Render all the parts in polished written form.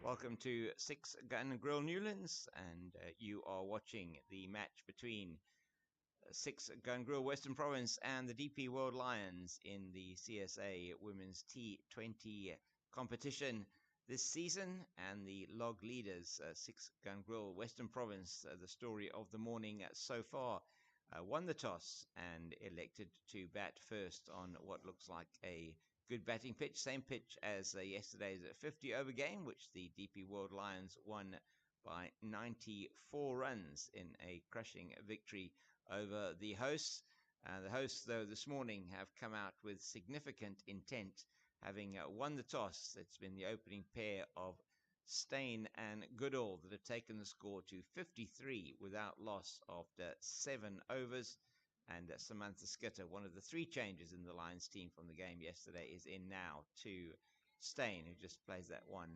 Welcome to Six Gun Grill Newlands, and you are watching the match between Six Gun Grill Western Province and the DP World Lions in the CSA Women's T20 competition this season. And the log leaders, Six Gun Grill Western Province, the story of the morning so far, won the toss and elected to bat first on what looks like a good batting pitch, same pitch as yesterday's 50-over game, which the DP World Lions won by 94 runs in a crushing victory over the hosts. The hosts, though, this morning have come out with significant intent, having won the toss. It's been the opening pair of Steyn and Goodall that have taken the score to 53 without loss after 7 overs. And Samantha Skitter, one of the three changes in the Lions team from the game yesterday, is in now to Steyn, who just plays that one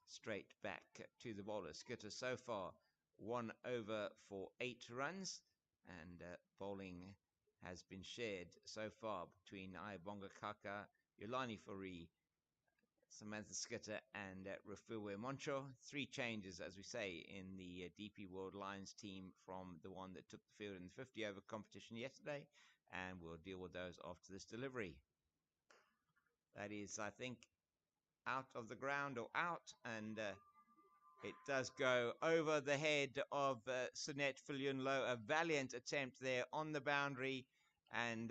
straight back to the bowler. Skitter so far 1 over for 8 runs, and bowling has been shared so far between Ayabonga Kaka, Yolani Fourie, Samantha Skitter and Refuwe Moncho. Three changes, as we say, in the DP World Lions team from the one that took the field in the 50-over competition yesterday, and we'll deal with those after this delivery. That is, I think, out of the ground or out, and it does go over the head of Sunette Filiunlo. A valiant attempt there on the boundary, and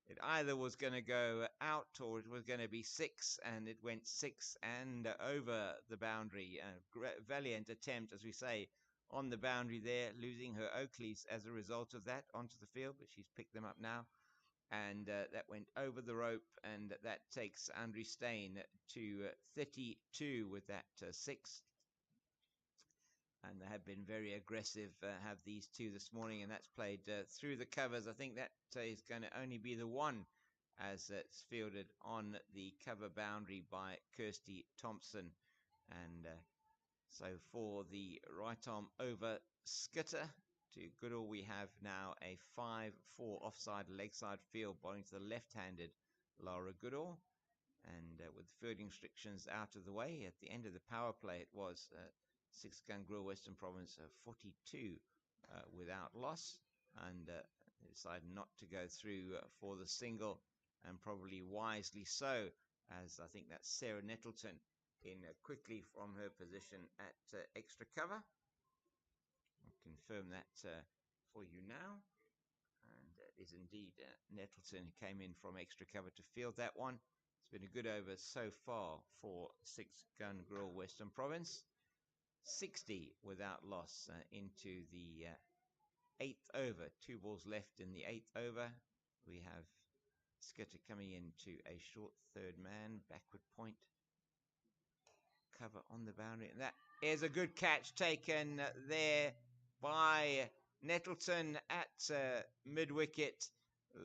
it either was going to go out or it was going to be 6, and it went 6 and over the boundary. Valiant attempt, as we say, on the boundary there, losing her Oakleys as a result of that onto the field, but she's picked them up now. And that went over the rope, and that takes Andre Steyn to 32 with that 6. And they have been very aggressive, have these two this morning, and that's played through the covers. I think that is going to only be the one, as it's fielded on the cover boundary by Kirsty Thompson. And so for the right arm over Skitter to Goodall, we have now a 5-4 offside leg side field, bowling to the left-handed Laura Goodall. And with the fielding restrictions out of the way, at the end of the power play, it was Six Gun Grill Western Province 42 without loss, and they decided not to go through for the single, and probably wisely so, as I think that's Sarah Nettleton in quickly from her position at extra cover. I'll confirm that for you now, and it is indeed Nettleton who came in from extra cover to field that one. It's been a good over so far for Six Gun Grill Western Province. 60 without loss into the 8th over. 2 balls left in the 8th over. We have Skitter coming into a short third man, backward point. Cover on the boundary. And that is a good catch taken there by Nettleton at mid-wicket,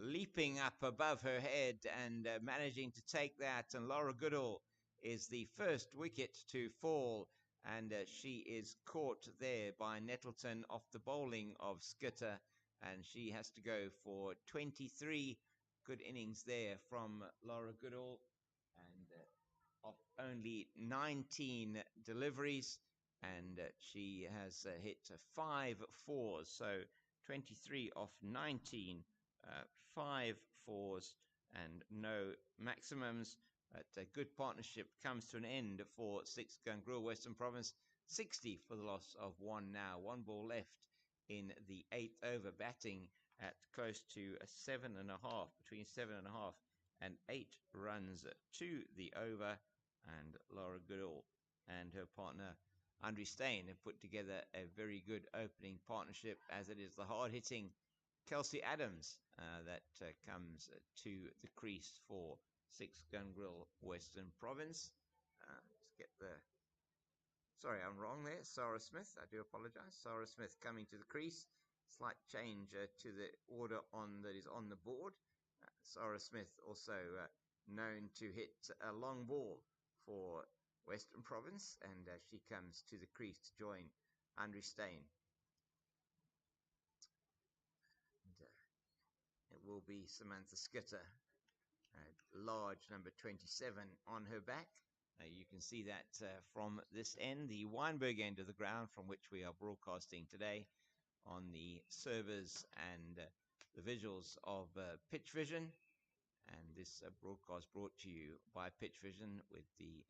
leaping up above her head and managing to take that. And Laura Goodall is the first wicket to fall, and she is caught there by Nettleton off the bowling of Skitter, and she has to go for 23. Good innings there from Laura Goodall, and of only 19 deliveries, and she has hit 5 4s, so 23 off 19, 5 4s and no maximums. But a good partnership comes to an end for Six Gun Grill Western Province. 60 for the loss of 1 now. 1 ball left in the 8th over, batting at close to a 7.5, between 7.5 and 8 runs to the over. And Laura Goodall and her partner Andre Steyn have put together a very good opening partnership, as it is the hard-hitting Kelsey Adams that comes to the crease for Six Gun Grill Western Province. Let's get the... Sorry, I'm wrong there. Sarah Smith, I do apologize. Sarah Smith coming to the crease. Slight change to the order that is on the board. Sarah Smith also known to hit a long ball for Western Province, and she comes to the crease to join Andre Steyn. And, it will be Samantha Skitter, large number 27 on her back, You can see that from this end, the Weinberg end of the ground from which we are broadcasting today on the servers and the visuals of Pitch Vision. And this broadcast brought to you by Pitch Vision with the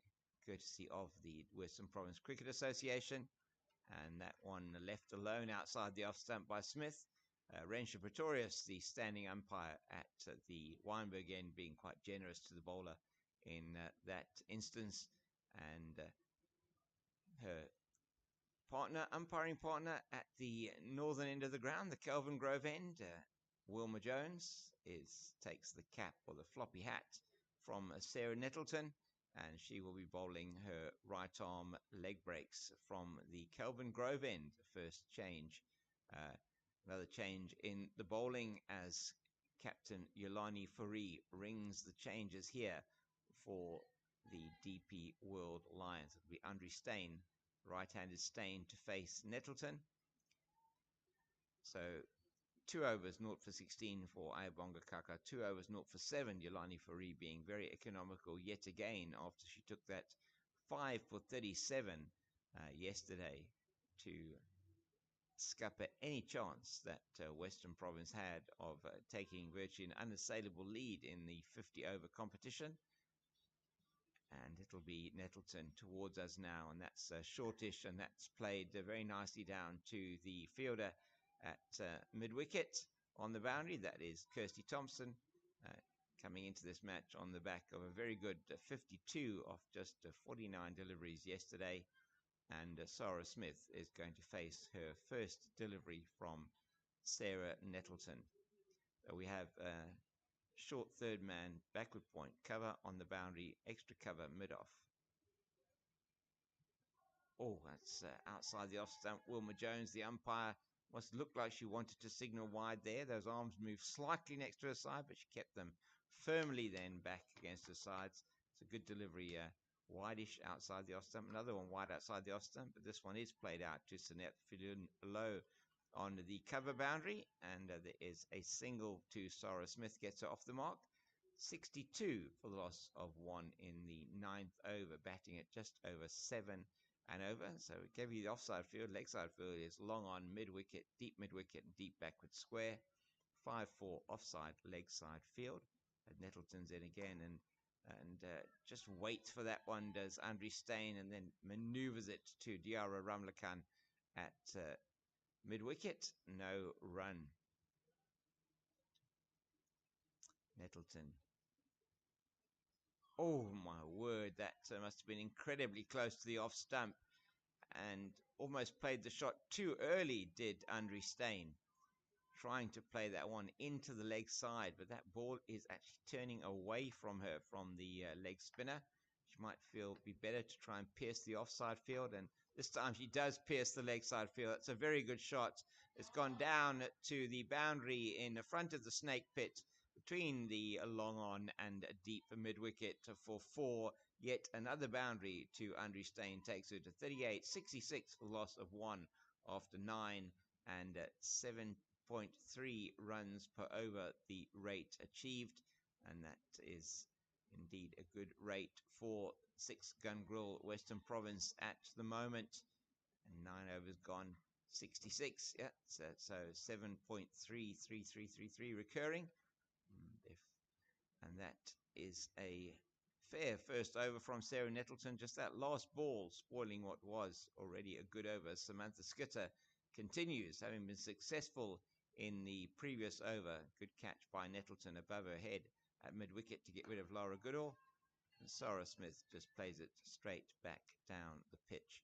courtesy of the Western Province Cricket Association. And that one left alone outside the off stump by Smith. Renshaw Pretorius, the standing umpire at the Weinberg end, being quite generous to the bowler in that instance. And her umpiring partner at the northern end of the ground, the Kelvin Grove end, Wilma Jones, takes the cap or the floppy hat from Sarah Nettleton, and she will be bowling her right arm leg breaks from the Kelvin Grove end. First change. Another change in the bowling as Captain Yolani Fari rings the changes here for the DP World Lions. It'll be Andre Steyn, right-handed Steyn, to face Nettleton. So 2 overs, 0 for 16 for Ayabonga Kaka, 2 overs, 0 for 7. Yolani Fari being very economical yet again after she took that 5 for 37 yesterday to scupper any chance that Western Province had of taking virtually an unassailable lead in the 50-over competition. And it'll be Nettleton towards us now, and that's shortish, and that's played very nicely down to the fielder at mid-wicket on the boundary. That is Kirsty Thompson, coming into this match on the back of a very good 52 off just 49 deliveries yesterday. And Sarah Smith is going to face her first delivery from Sarah Nettleton. We have short third man, backward point, cover on the boundary, extra cover mid-off. Oh, that's outside the off stump. Wilma Jones, the umpire, must look like she wanted to signal wide there. Those arms moved slightly next to her side, but she kept them firmly then back against her sides. It's a good delivery, wideish outside the off stump. Another one wide outside the off stump, but this one is played out to Sanette Filun low on the cover boundary, and there is a single to Sarah Smith, gets her off the mark. 62 for the loss of 1 in the 9th over, batting at just over 7 and over. So it gave you the offside field. Leg side field is long on, mid-wicket, deep mid-wicket, and deep backward square. 5-4 offside leg side field. And Nettleton's in again, and just waits for that one, does Andre Steyn, and then maneuvers it to Diara Ramlakan at mid-wicket. No run. Nettleton. Oh my word, that must have been incredibly close to the off stump, and almost played the shot too early, did Andre Steyn, trying to play that one into the leg side, but that ball is actually turning away from her from the leg spinner. She might be better to try and pierce the offside field, and this time she does pierce the leg side field. It's a very good shot. It's gone down to the boundary in the front of the snake pit between the long on and deep mid-wicket for 4. Yet another boundary to Andre Steyn takes her to 38-66 for the loss of 1 after 9, and 7.3 runs per over the rate achieved, and that is indeed a good rate for 6 Gun Grill Western Province at the moment. And 9 overs gone, 66. Yeah, so 7.33333 recurring. And that is a fair first over from Sarah Nettleton. Just that last ball spoiling what was already a good over. Samantha Skitter continues, having been successful in the previous over. Good catch by Nettleton above her head at mid-wicket to get rid of Laura Goodall. And Sarah Smith just plays it straight back down the pitch.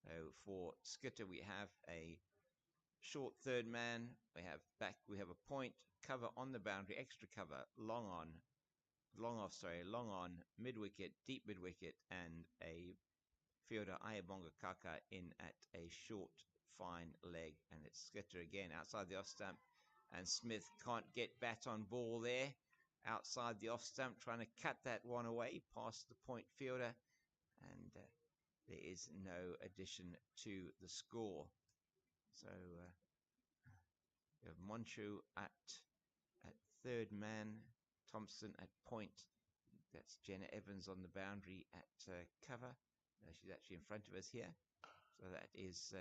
So for Skitter, we have a short third man. We have a point, cover on the boundary, extra cover, long on, mid-wicket, deep mid-wicket, and a fielder, Ayabonga Kaka, in at a short, fine leg. And it's Skitter again outside the off stump. And Smith can't get bat on ball there. Outside the off stump, trying to cut that one away past the point fielder. And there is no addition to the score. So we have Monchu at third man, Thompson at point. that's Jenna Evans on the boundary at cover. She's actually in front of us here. So that is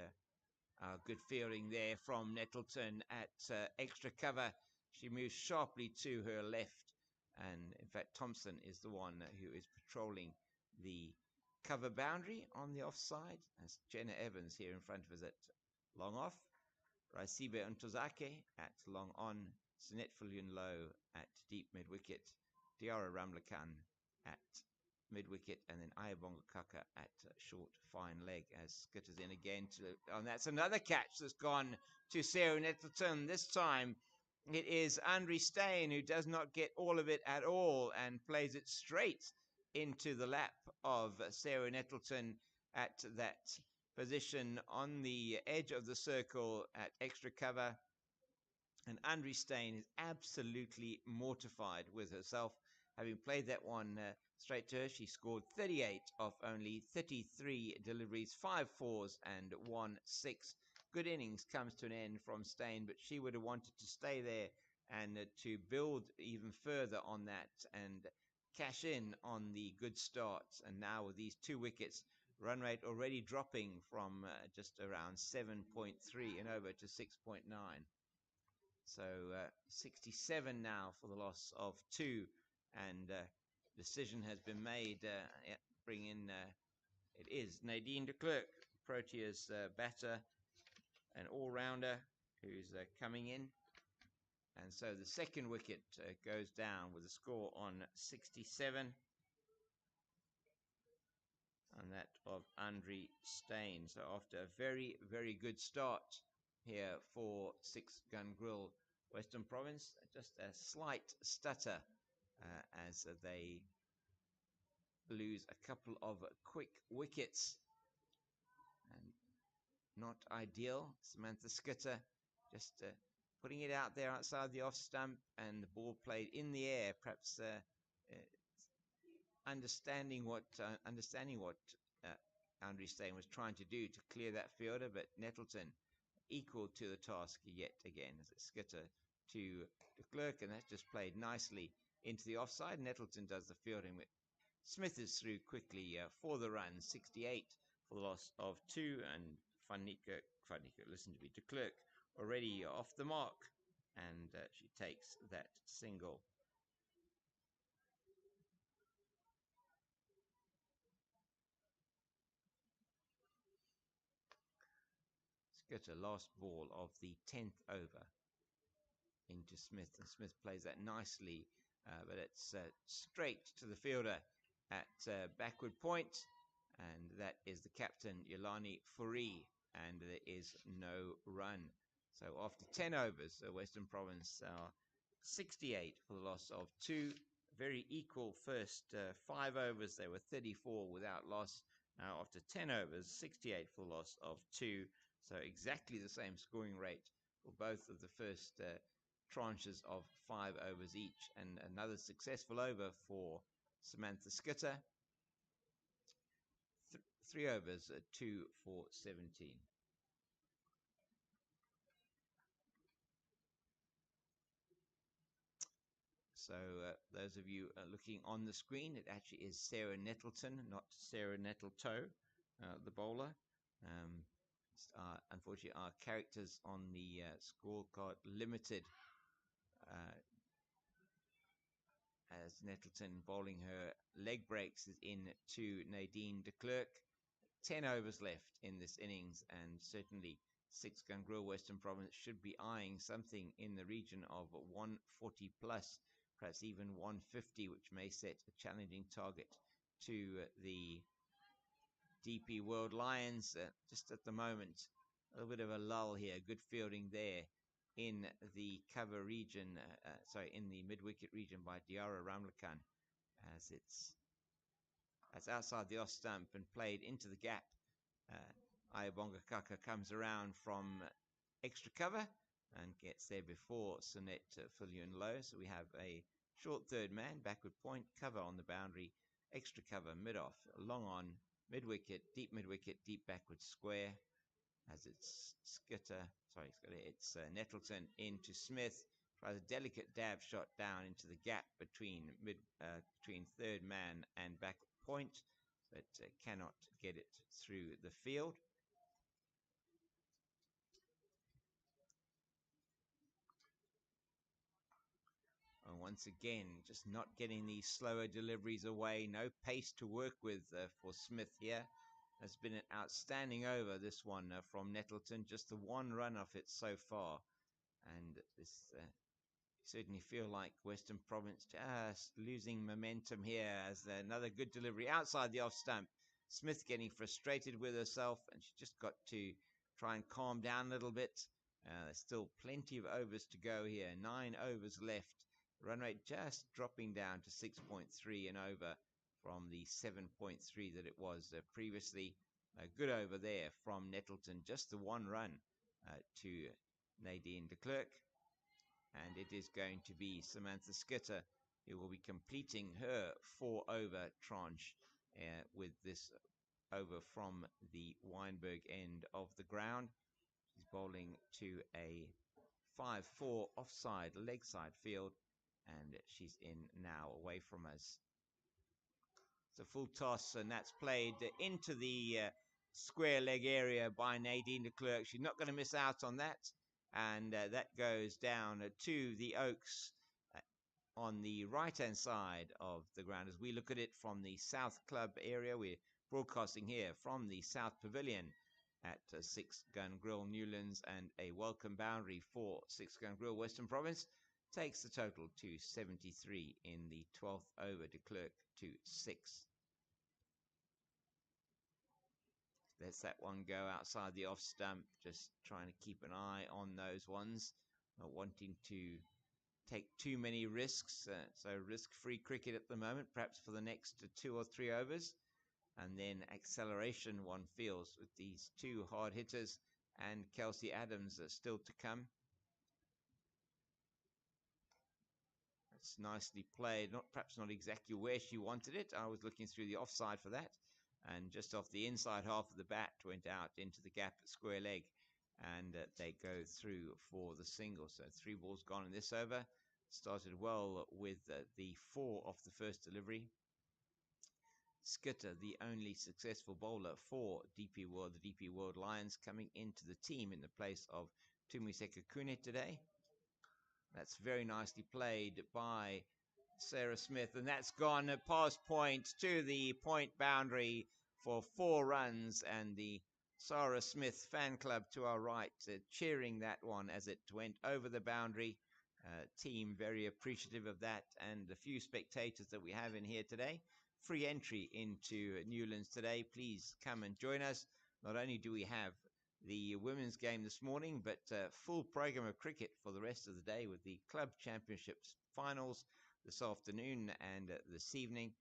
good fielding there from Nettleton at extra cover. She moves sharply to her left. And in fact, Thompson is the one who is patrolling the cover boundary on the offside. That's Jenna Evans here in front of us at long off. Raisibe Ntozake at long on. Sinet Low at deep mid wicket. Diara Ramlakan at mid wicket, and then Ayabonga Kaka at short fine leg as skitters in again. And that's another catch that's gone to Sarah Nettleton. This time it is Andre Steyn who does not get all of it at all and plays it straight into the lap of Sarah Nettleton at that position on the edge of the circle at extra cover. And Andre Steyn is absolutely mortified with herself. Having played that one straight to her, she scored 38 of only 33 deliveries, 5 fours and 1 6. Good innings comes to an end from Steyn, but she would have wanted to stay there and to build even further on that and cash in on the good starts. And now with these 2 wickets, run rate already dropping from just around 7.3 and over to 6.9. So 67 now for the loss of 2, and decision has been made. Bring in, it is Nadine de Klerk, Proteas batter, an all-rounder who's coming in. And so the second wicket goes down with a score on 67. And that of Andre Steyn. So after a very, very good start here for 6-gun grill Western Province, just a slight stutter as they lose a couple of quick wickets. And not ideal. Samantha Skitter just putting it out there outside the off stump, and the ball played in the air, perhaps understanding what Andre Steyn was trying to do to clear that fielder, but Nettleton equal to the task yet again as it's Skitter to de Klerk, and that's just played nicely into the offside. Nettleton does the fielding, but Smith is through quickly for the run, 68 for the loss of 2, and Fanika, listen to me, de Klerk already off the mark, and she takes that single. Skitter, last ball of the 10th over into Smith, and Smith plays that nicely, but it's straight to the fielder at backward point, and that is the captain, Yolani Fourie, and there is no run. So after 10 overs, Western Province are 68 for the loss of 2. Very equal first 5 overs. They were 34 without loss. Now after 10 overs, 68 for the loss of 2. So exactly the same scoring rate for both of the first tranches of 5 overs each. And another successful over for Samantha Skitter. 3 overs, 2 for 17. So those of you looking on the screen, it actually is Sarah Nettleton, not Sarah Nettletoe, the bowler. Unfortunately, our characters on the scorecard limited as Nettleton bowling her leg breaks is in to Nadine de Klerk. 10 overs left in this innings, and certainly 6-gun grill Western Province should be eyeing something in the region of 140 plus, perhaps even 150, which may set a challenging target to the DP World Lions. Just at the moment, a little bit of a lull here. Good fielding there in the cover region, in the mid-wicket region by Diara Ramlakan, as that's outside the off stump and played into the gap. Ayabonga Kaka comes around from extra cover and gets there before Sinet Low. So we have a short third man, backward point, cover on the boundary, extra cover, mid-off, long on, mid-wicket, deep backward square, as it's Skitter, it's Nettleton into Smith, tries a delicate dab shot down into the gap between third man and back point, but cannot get it through the field. And once again, just not getting these slower deliveries away. No pace to work with for Smith here. Has been an outstanding over, this one from Nettleton. Just the one run off it so far. And this certainly feel like Western Province just losing momentum here as another good delivery outside the off stump. Smith getting frustrated with herself, and she just got to try and calm down a little bit. There's still plenty of overs to go here. 9 overs left. Run rate just dropping down to 6.3 and over from the 7.3 that it was previously. A good over there from Nettleton. Just the one run to Nadine de Klerk. And it is going to be Samantha Skitter who will be completing her 4-over tranche with this over from the Weinberg end of the ground. She's bowling to a 5-4 offside leg side field, and she's in now away from us. It's a full toss, and that's played into the square leg area by Nadine de Klerk. She's not going to miss out on that. And that goes down to the Oaks on the right-hand side of the ground. As we look at it from the South Club area, we're broadcasting here from the South Pavilion at 6-gun grill Newlands, and a welcome boundary for 6-gun grill Western Province takes the total to 73 in the 12th over de Klerk to 6. Lets that one go outside the off stump, just trying to keep an eye on those ones, not wanting to take too many risks. So risk-free cricket at the moment, perhaps for the next 2 or 3 overs. And then acceleration, one feels, with these two hard hitters and Kelsey Adams still to come. That's nicely played. Perhaps not exactly where she wanted it. I was looking through the offside for that. And just off the inside half of the bat went out into the gap at square leg. And they go through for the single. So 3 balls gone in this over. Started well with the 4 off the first delivery. Skitter, the only successful bowler for DP World, the DP World Lions, coming into the team in the place of Tumiseka Kune today. That's very nicely played by Sarah Smith, and that's gone past point to the point boundary for 4 runs, and the Sarah Smith fan club to our right cheering that one as it went over the boundary. Team very appreciative of that, and a few spectators that we have in here today. Free entry into Newlands today. Please come and join us. Not only do we have the women's game this morning, but full program of cricket for the rest of the day with the club championships finals this afternoon and this evening.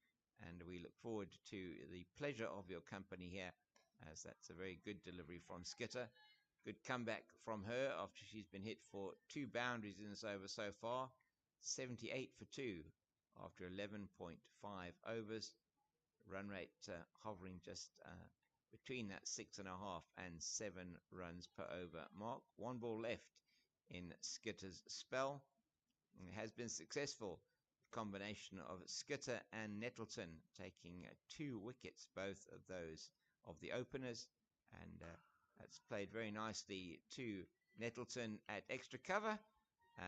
And we look forward to the pleasure of your company here, as that's a very good delivery from Skitter. Good comeback from her after she's been hit for 2 boundaries in this over so far. 78 for 2 after 11.5 overs. Run rate hovering just between that 6.5 and 7 runs per over mark. 1 ball left in Skitter's spell. It has been successful. Combination of Skitter and Nettleton taking 2 wickets, both of those of the openers, and that's played very nicely to Nettleton at extra cover,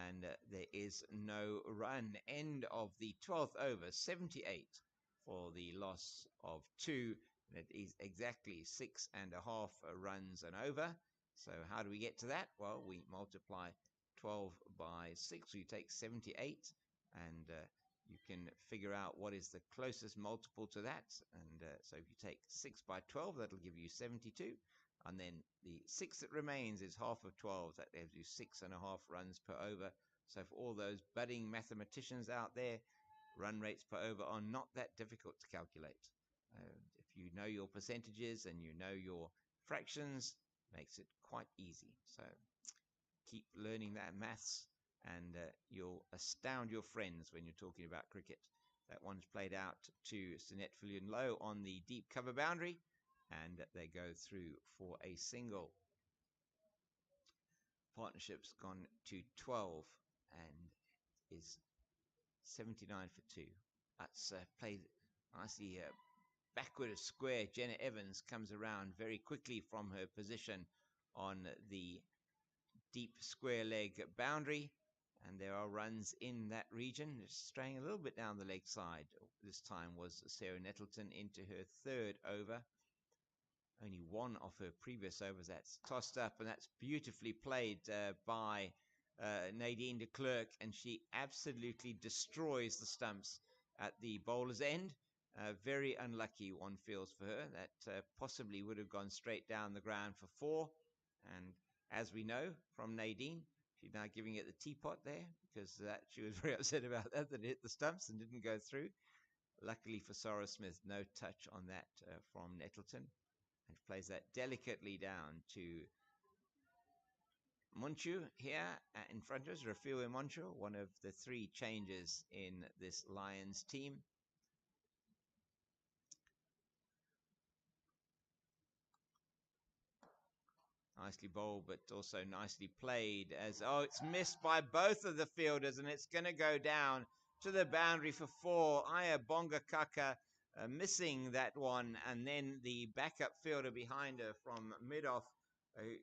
and there is no run. End of the 12th over, 78 for the loss of 2. It is exactly 6.5 runs and over. So how do we get to that? Well, we multiply 12 by 6, so you take 78, and you can figure out what is the closest multiple to that. And so if you take 6 by 12, that'll give you 72. And then the 6 that remains is half of 12. That gives you 6.5 runs per over. So for all those budding mathematicians out there, run rates per over are not that difficult to calculate. If you know your percentages and you know your fractions, makes it quite easy. So keep learning that maths, and you'll astound your friends when you're talking about cricket. That one's played out to Sinette Fillion Low on the deep cover boundary, and they go through for a single. Partnership's gone to 12, and is 79 for 2. That's played nicely backward of square. Jenna Evans comes around very quickly from her position on the deep square leg boundary, and there are runs in that region. Just straying a little bit down the leg side. This time was Sarah Nettleton into her third over. Only one of her previous overs. That's tossed up, and that's beautifully played by Nadine de Klerk, and she absolutely destroys the stumps at the bowler's end. Very unlucky, one feels for her. That possibly would have gone straight down the ground for 4. And as we know from Nadine, she's now giving it the teapot there, because she was very upset about that it hit the stumps and didn't go through. Luckily for Sarah Smith, no touch on that from Nettleton. And plays that delicately down to Munchu here in front of us. Rafiwa Munchu, one of the 3 changes in this Lions team. Nicely bowled, but also nicely played. It's missed by both of the fielders, and it's going to go down to the boundary for 4. Aya Bongakaka missing that one, and then the backup fielder behind her from mid-off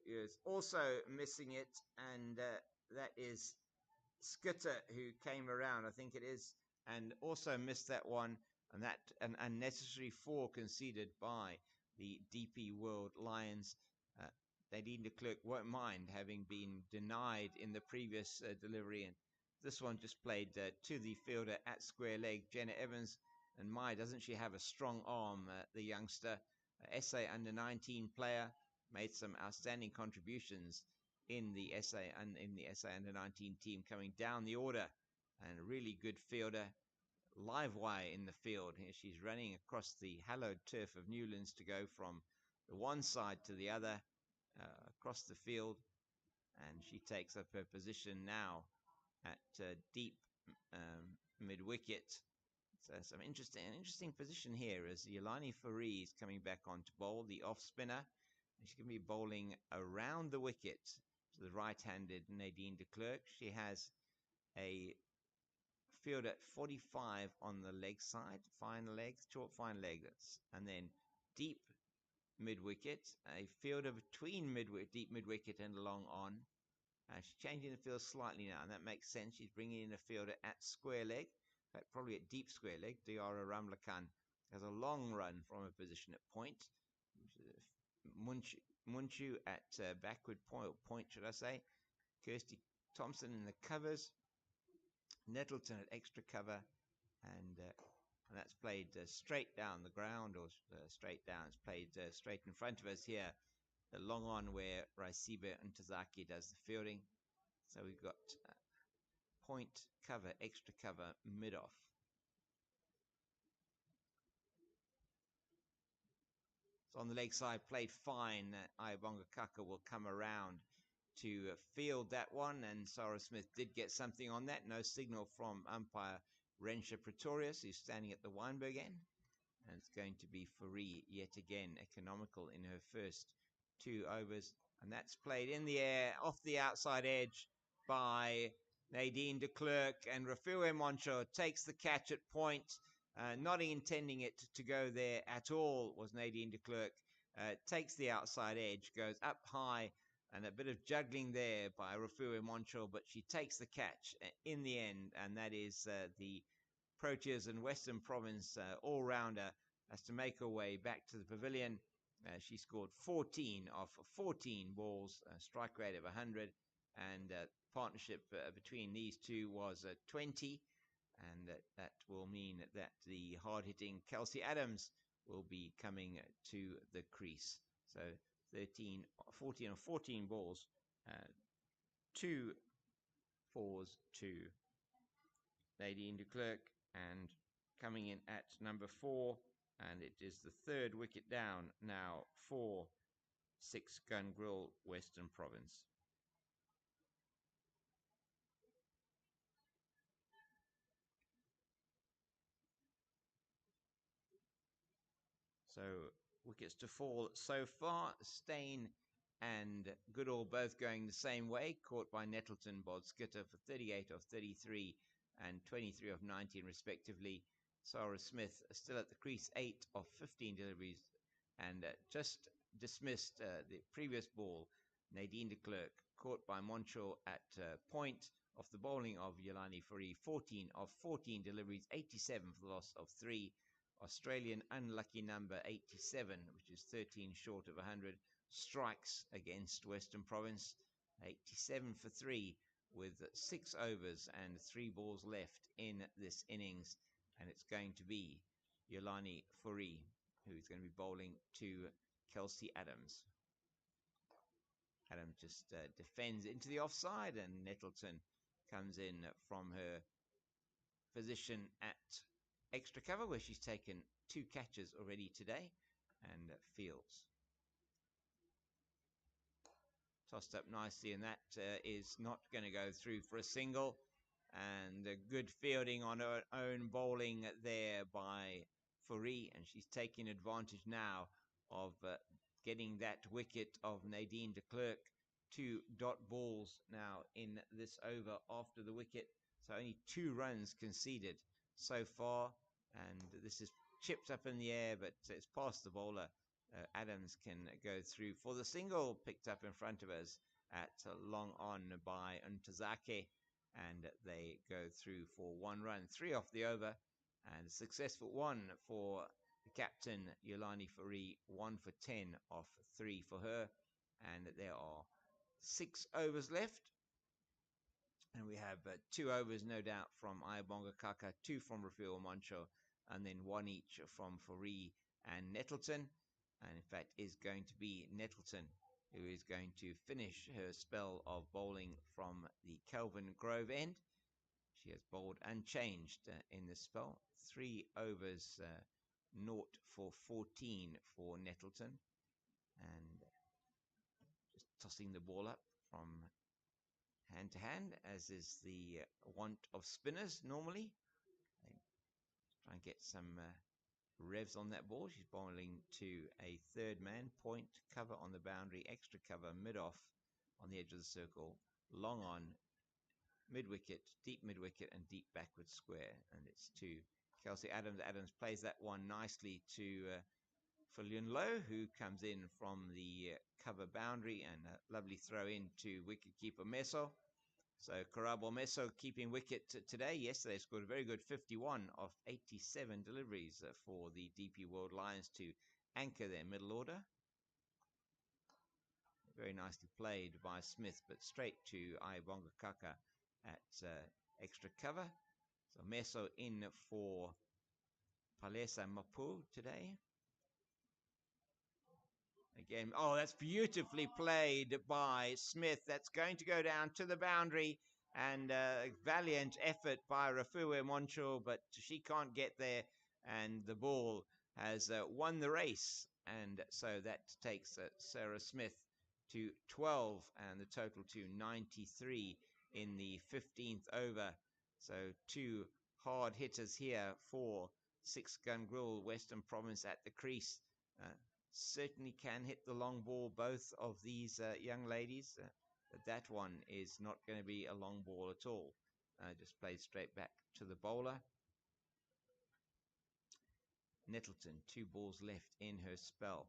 is also missing it, and that is Skitter, who came around, I think it is, and also missed that one, and that an unnecessary 4 conceded by the DP World Lions. Nadine de Klerk won't mind having been denied in the previous delivery, and this one just played to the fielder at square leg, Jenna Evans. And doesn't she have a strong arm, the youngster. SA under-19 player, made some outstanding contributions in the SA and in the SA under-19 team, coming down the order, and a really good fielder. Live wire in the field. Here she's running across the hallowed turf of Newlands to go from the one side to the other across the field, and she takes up her position now at deep mid-wicket. So some interesting position here as Yolani Fareed is coming back on to bowl, the off spinner. She's going to be bowling around the wicket to the right-handed Nadine de Klerk. She has a field at 45 on the leg side, fine leg, short fine leg, and then deep mid-wicket, a fielder between deep mid-wicket and long on. She's changing the field slightly now, and that makes sense. She's bringing in a fielder at square leg, in fact, probably at deep square leg. Diara Ramlakan has a long run from a position at point. Munchu at backward point, should I say. Kirsty Thompson in the covers. Nettleton at extra cover, and that's played straight down the ground, or straight down. It's played straight in front of us here, the long on where Raisibe Ntazaki does the fielding. So we've got point, cover, extra cover, mid-off. So on the leg side, played fine. Ayabonga Kaka will come around to field that one, and Sarah Smith did get something on that. No signal from umpire Rensha Pretorius, who's standing at the Weinberg end. And it's going to be Fareed yet again, economical in her first 2 overs. And that's played in the air, off the outside edge by Nadine de Klerk. And Rafiwa Moncho takes the catch at point. Not intending it to go there at all was Nadine de Klerk. Takes the outside edge, goes up high, and a bit of juggling there by Rafiwa Moncho, but she takes the catch in the end, and that is the Proteas and Western Province all-rounder has to make her way back to the pavilion. She scored 14 off 14 balls, a strike rate of 100, and partnership between these two was 20, and that will mean that the hard-hitting Kelsey Adams will be coming to the crease. So 14 or 14 balls, 2 fours to Nadine de Klerk, and coming in at number 4, and it is the 3rd wicket down now for 6 Gun Grill Western Province. So wickets to fall so far: Stain and Goodall both going the same way, caught by Nettleton, Bodsgitter for 38 of 33 and 23 of 19 respectively. Sarah Smith still at the crease, 8 of 15 deliveries, and just dismissed the previous ball. Nadine de Klerk caught by Moncho at point of the bowling of Yolani Fourie, 14 of 14 deliveries, 87 for the loss of 3. Australian unlucky number 87, which is 13 short of 100, strikes against Western Province, 87 for 3 with 6 overs and 3 balls left in this innings, and it's going to be Yolani Fourie who's going to be bowling to Kelsey Adams. Adams just defends into the offside, and Nettleton comes in from her position at extra cover, where she's taken 2 catches already today, and fields. Tossed up nicely, and that is not going to go through for a single. And good fielding on her own bowling there by Fourie, and she's taking advantage now of getting that wicket of Nadine de Klerk. 2 dot balls now in this over after the wicket, so only 2 runs conceded so far, and this is chipped up in the air, but it's past the bowler. Adams can go through for the single, picked up in front of us at long on by Ntozake, and they go through for 1 run, 3 off the over, and a successful 1 for the captain Yolani Fourie, 1 for 10 off 3 for her, and there are 6 overs left, and we have 2 overs no doubt from Ayabonga Kaka, 2 from Rafael Moncho, and then 1 each from Fourie and Nettleton. And in fact is going to be Nettleton who is going to finish her spell of bowling from the Kelvin Grove end. She has bowled unchanged in this spell. 3 overs, 0 for 14 for Nettleton. And just tossing the ball up from hand to hand, as is the want of spinners normally. They try and get some revs on that ball. She's bowling to a 3rd man, point, cover on the boundary, extra cover, mid-off on the edge of the circle, long on, mid-wicket, deep mid-wicket, and deep backward square. And it's to Kelsey Adams. Adams plays that one nicely to Fulian Lowe, who comes in from the cover boundary, and a lovely throw in to wicketkeeper Meso. So Karabo Meso keeping wicket today. Yesterday scored a very good 51 of 87 deliveries for the DP World Lions to anchor their middle order. Very nicely played by Smith, but straight to Ayabonga Kaka at extra cover. So Meso in for Palesa Mapu today. Again, oh, that's beautifully played by Smith. That's going to go down to the boundary, and valiant effort by Rafue Moncho, but she can't get there, and the ball has won the race. And so that takes Sarah Smith to 12, and the total to 93 in the 15th over. So 2 hard hitters here for 6 Gun Grill Western Province at the crease. Certainly can hit the long ball, both of these young ladies, but that one is not going to be a long ball at all. Just played straight back to the bowler. Nettleton, 2 balls left in her spell.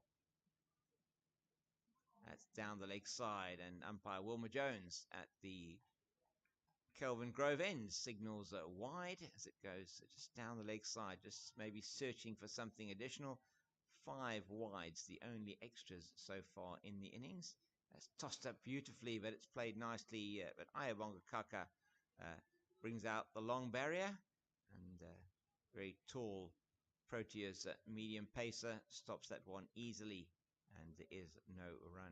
That's down the leg side, and umpire Wilma Jones at the Kelvin Grove end signals wide as it goes just down the leg side, just maybe searching for something additional. 5 wides, the only extras so far in the innings. That's tossed up beautifully, but it's played nicely. But Ayabonga Kaka brings out the long barrier, and very tall Proteas medium pacer stops that one easily, and there is no run.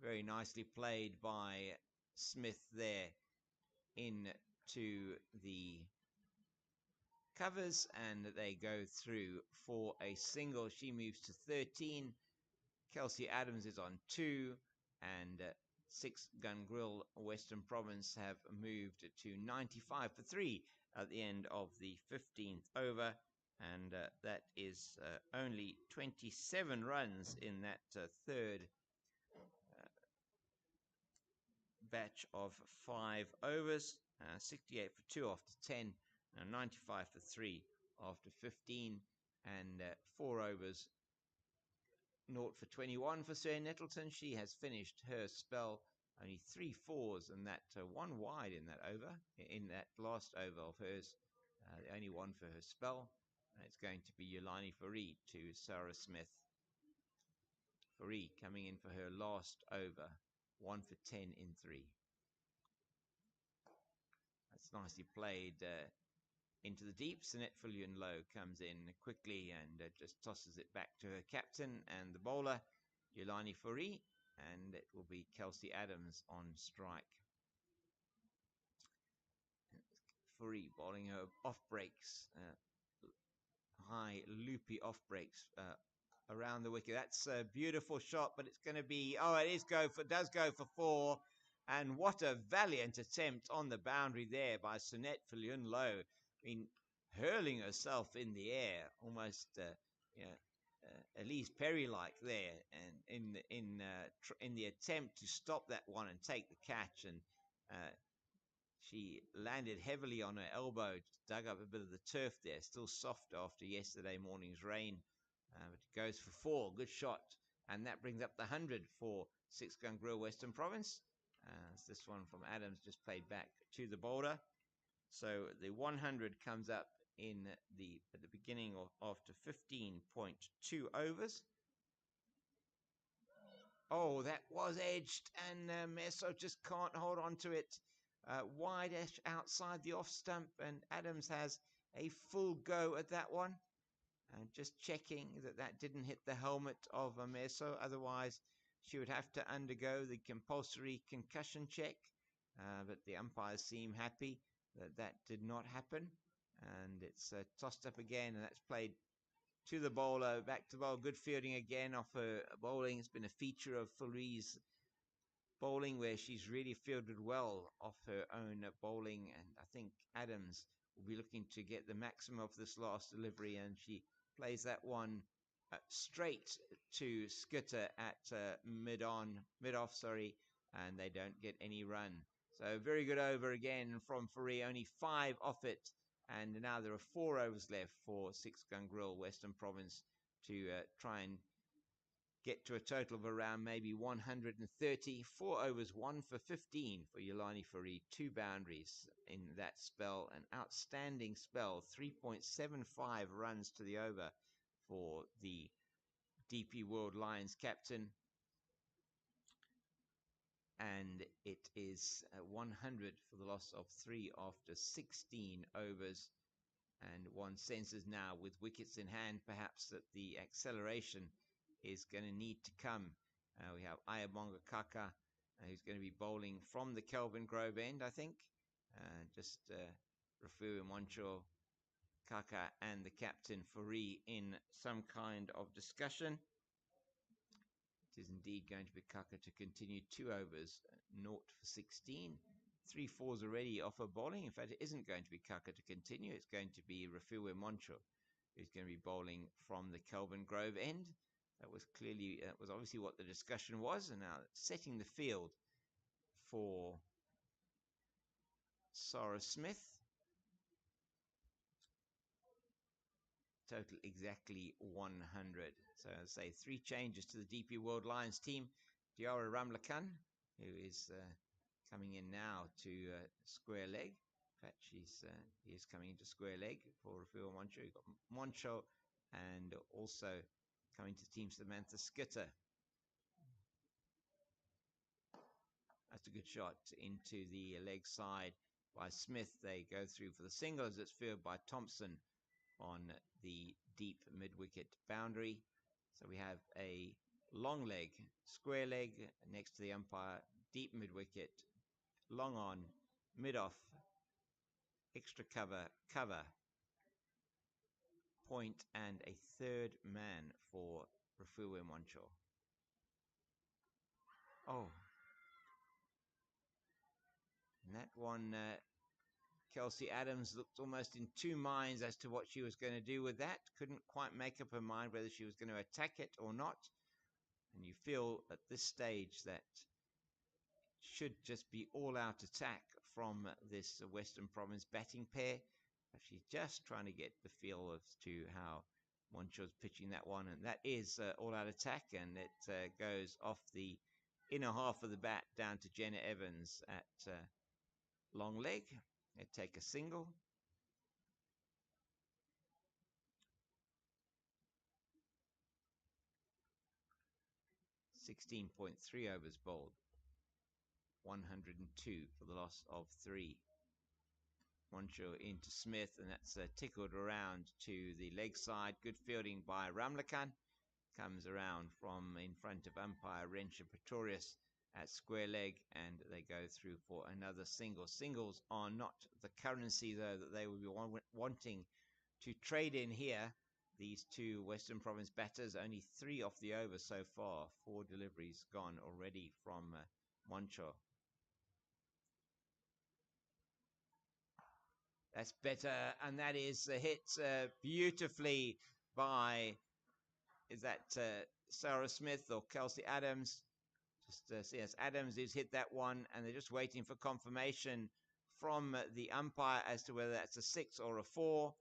Very nicely played by Smith there into the covers, and they go through for a single. She moves to 13. Kelsey Adams is on 2, and 6 Gun Grill Western Province have moved to 95 for 3 at the end of the 15th over. And that is only 27 runs in that third batch of 5 overs. 68 for 2 after 10, 95 for 3 after 15, and 4 overs, 0 for 21 for Sir Nettleton. She has finished her spell. Only 3 fours and that one wide in that over, in that last over of hers. The only one for her spell. It's going to be Yolani Farid to Sarah Smith. Farid coming in for her last over. 1 for 10 in 3. That's nicely played into the deep. Sinette Fillion Low comes in quickly and just tosses it back to her captain and the bowler, Yolani Farid, and it will be Kelsey Adams on strike. Farid bowling her off breaks, high loopy off breaks around the wicket. That's a beautiful shot, but it's going to be, does go for 4. And what a valiant attempt on the boundary there by Sinette Fillion Low. I mean, hurling herself in the air, almost Elise Perry-like there, and in the attempt to stop that one and take the catch, and she landed heavily on her elbow, dug up a bit of the turf there, still soft after yesterday morning's rain. But it goes for 4. Good shot. And that brings up the 100 for 6 Gun Grill Western Province. This one from Adams just played back to the bowler. So the 100 comes up at the beginning of after 15.2 overs. Oh, that was edged, and Meso just can't hold on to it. Wide-ish outside the off stump, and Adams has a full go at that one. And just checking that didn't hit the helmet of Meso. Otherwise, she would have to undergo the compulsory concussion check. But the umpires seem happy that did not happen. And it's tossed up again, and that's played to the bowler, back to the bowler. Good fielding again off her bowling. It's been a feature of Farid's bowling where she's really fielded well off her own bowling. And I think Adams will be looking to get the maximum of this last delivery, and she plays that one straight to Skitter at mid-off, and they don't get any run. So very good over again from Farid, only 5 off it, and now there are 4 overs left for 6 Gun Grill Western Province to try and get to a total of around maybe 130. 4 overs, 1 for 15 for Yolani Farid. 2 boundaries in that spell. An outstanding spell. 3.75 runs to the over for the DP World Lions captain. And it is 100 for the loss of 3 after 16 overs. And one senses now, with wickets in hand, perhaps that the acceleration is going to need to come. We have Ayabonga Kaka, who's going to be bowling from the Kelvin Grove end, I think. Rafu Moncho, Kaka, and the captain Farid in some kind of discussion. It is indeed going to be Kaka to continue 2 overs, 0 for 16. 3 fours already off her bowling. In fact, it isn't going to be Kaka to continue. It's going to be Rafiwe Moncho, who's going to be bowling from the Kelvin Grove end. That was obviously what the discussion was. And now setting the field for Sarah Smith. Total exactly 100. So I'll say 3 changes to the DP World Lions team. Diara Ramlakan, who is coming in now to square leg. In fact, he is coming into square leg for Rafael Moncho. You've got Moncho, and also coming to team Samantha Skitter. That's a good shot into the leg side by Smith. They go through for the singles. It's fielded by Thompson on the deep mid-wicket boundary. So we have a long leg, square leg next to the umpire, deep mid-wicket, long on, mid-off, extra cover, point, and a third man for Rafuwe Moncho. Oh. And that one Kelsey Adams looked almost in two minds as to what she was going to do with that. Couldn't quite make up her mind whether she was going to attack it or not. And you feel at this stage that should just be all-out attack from this Western Province batting pair. She's just trying to get the feel as to how Moncho's pitching that one, and that is all-out attack, and it goes off the inner half of the bat down to Jenna Evans at long leg. They take a single. .3 overs bowled. 102 for the loss of 3. Moncho into Smith, and that's tickled around to the leg side. Good fielding by Ramlakan. Comes around from in front of umpire Rensha Pretorius at square leg, and they go through for another single. Singles are not the currency, though, that they will be wanting to trade in here. These two Western Province batters, only 3 off the over so far. 4 deliveries gone already from Moncho. That's better, and that is hit beautifully by, is that Sarah Smith or Kelsey Adams? Just yes, Adams has hit that one, and they're just waiting for confirmation from the umpire as to whether that's a 6 or a 4,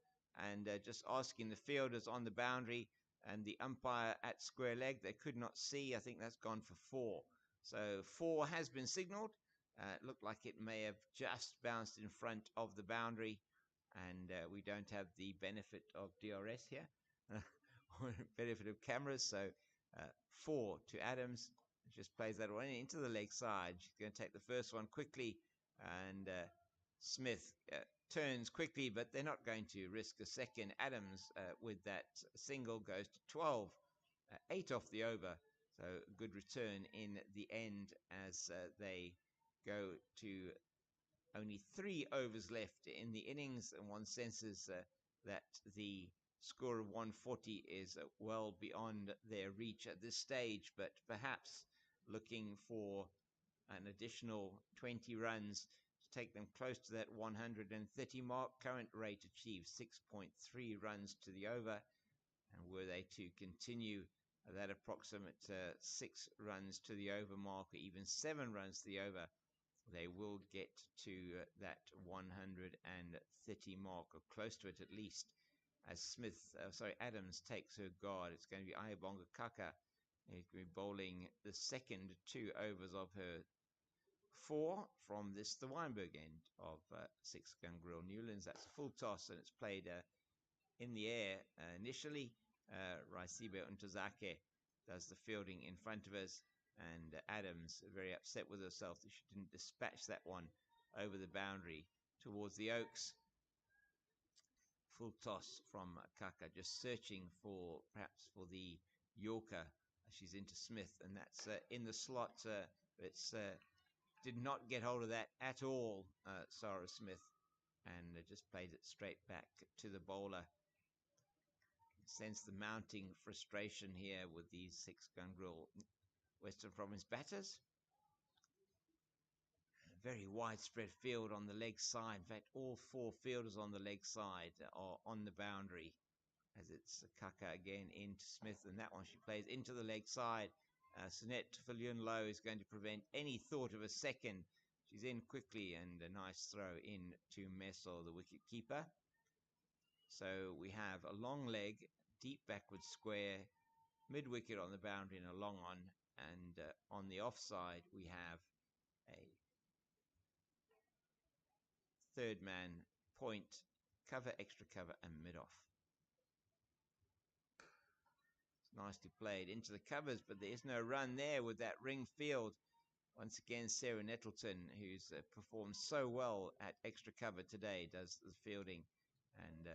and just asking the fielders on the boundary and the umpire at square leg. They could not see. I think that's gone for 4. So 4 has been signaled. It looked like it may have just bounced in front of the boundary, and we don't have the benefit of DRS here, or benefit of cameras. So 4 to Adams. Just plays that one into the leg side. She's going to take the first one quickly, and Smith turns quickly, but they're not going to risk a second. Adams with that single goes to 12, 8 off the over. So good return in the end as they go to only 3 overs left in the innings, and one senses that the score of 140 is well beyond their reach at this stage, but perhaps looking for an additional 20 runs to take them close to that 130 mark. Current rate achieved 6.3 runs to the over, and were they to continue that approximate 6 runs to the over mark, or even 7 runs to the over, they will get to that 130 mark, or close to it at least, as Adams takes her guard. It's going to be Ayabonga Kaka. He's going to be bowling the second 2 overs of her 4 from the Weinberg end of 6 Gungril Newlands. That's a full toss, and it's played in the air initially. Raisibe Untozake does the fielding in front of us, and Adams very upset with herself that she didn't dispatch that one over the boundary towards the Oaks. Full toss from Kaka, just searching perhaps for the Yorker. She's into Smith, and that's in the slot. It's did not get hold of that at all, Sarah Smith, and just played it straight back to the bowler. Sense the mounting frustration here with these 6 Gungril Western Province batters. A very widespread field on the leg side. In fact, all 4 fielders on the leg side are on the boundary, as it's Kaka again into Smith, and that one she plays into the leg side. Sunette Falyun Low is going to prevent any thought of a second. She's in quickly, and a nice throw in to Messel, the wicket keeper. So we have a long leg, deep backward square, mid wicket on the boundary and a long on, and on the offside we have a third man point, cover, extra cover, and mid off. Nicely played into the covers, but there is no run there with that ring field. Once again, Sarah Nettleton, who's performed so well at extra cover today, does the fielding, and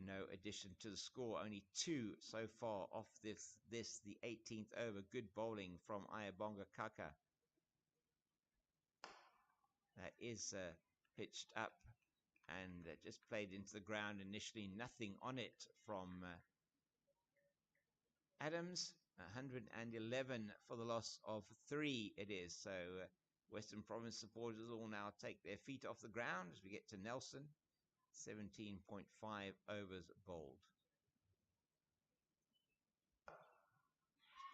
no addition to the score. Only 2 so far off the 18th over. Good bowling from Ayabonga Kaka. That is pitched up and just played into the ground initially. Nothing on it from Adams. 111 for the loss of 3 it is. So Western Province supporters all now take their feet off the ground as we get to Nelson. 17.5 overs bowled.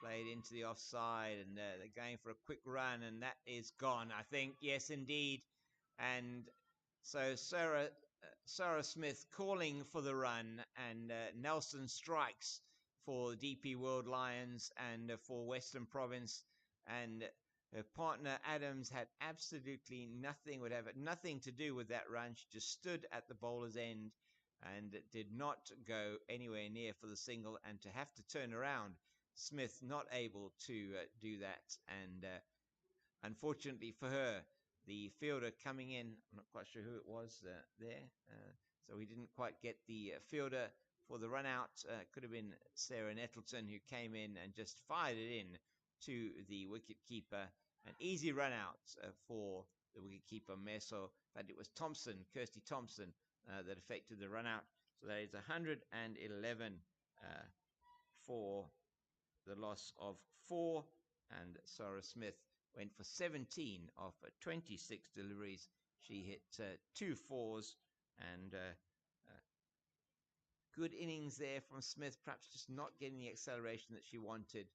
Played into the offside, and they're going for a quick run, and that is gone, I think. Yes, indeed. And so Sarah Smith calling for the run, and Nelson strikes for DP World Lions and for Western Province, and her partner Adams had absolutely nothing to do with that run. She just stood at the bowler's end and did not go anywhere near for the single, and to have to turn around, Smith not able to do that, and unfortunately for her, the fielder coming in, I'm not quite sure who it was there, so we didn't quite get the fielder for the run out. Could have been Sarah Nettleton, who came in and just fired it in to the wicket keeper. An easy run out for the wicket keeper Meso, but it was Kirsty Thompson, that affected the run out. So that is 111 for the loss of 4, and Sarah Smith went for 17 of 26 deliveries. She hit 2 fours, and good innings there from Smith, perhaps just not getting the acceleration that she wanted,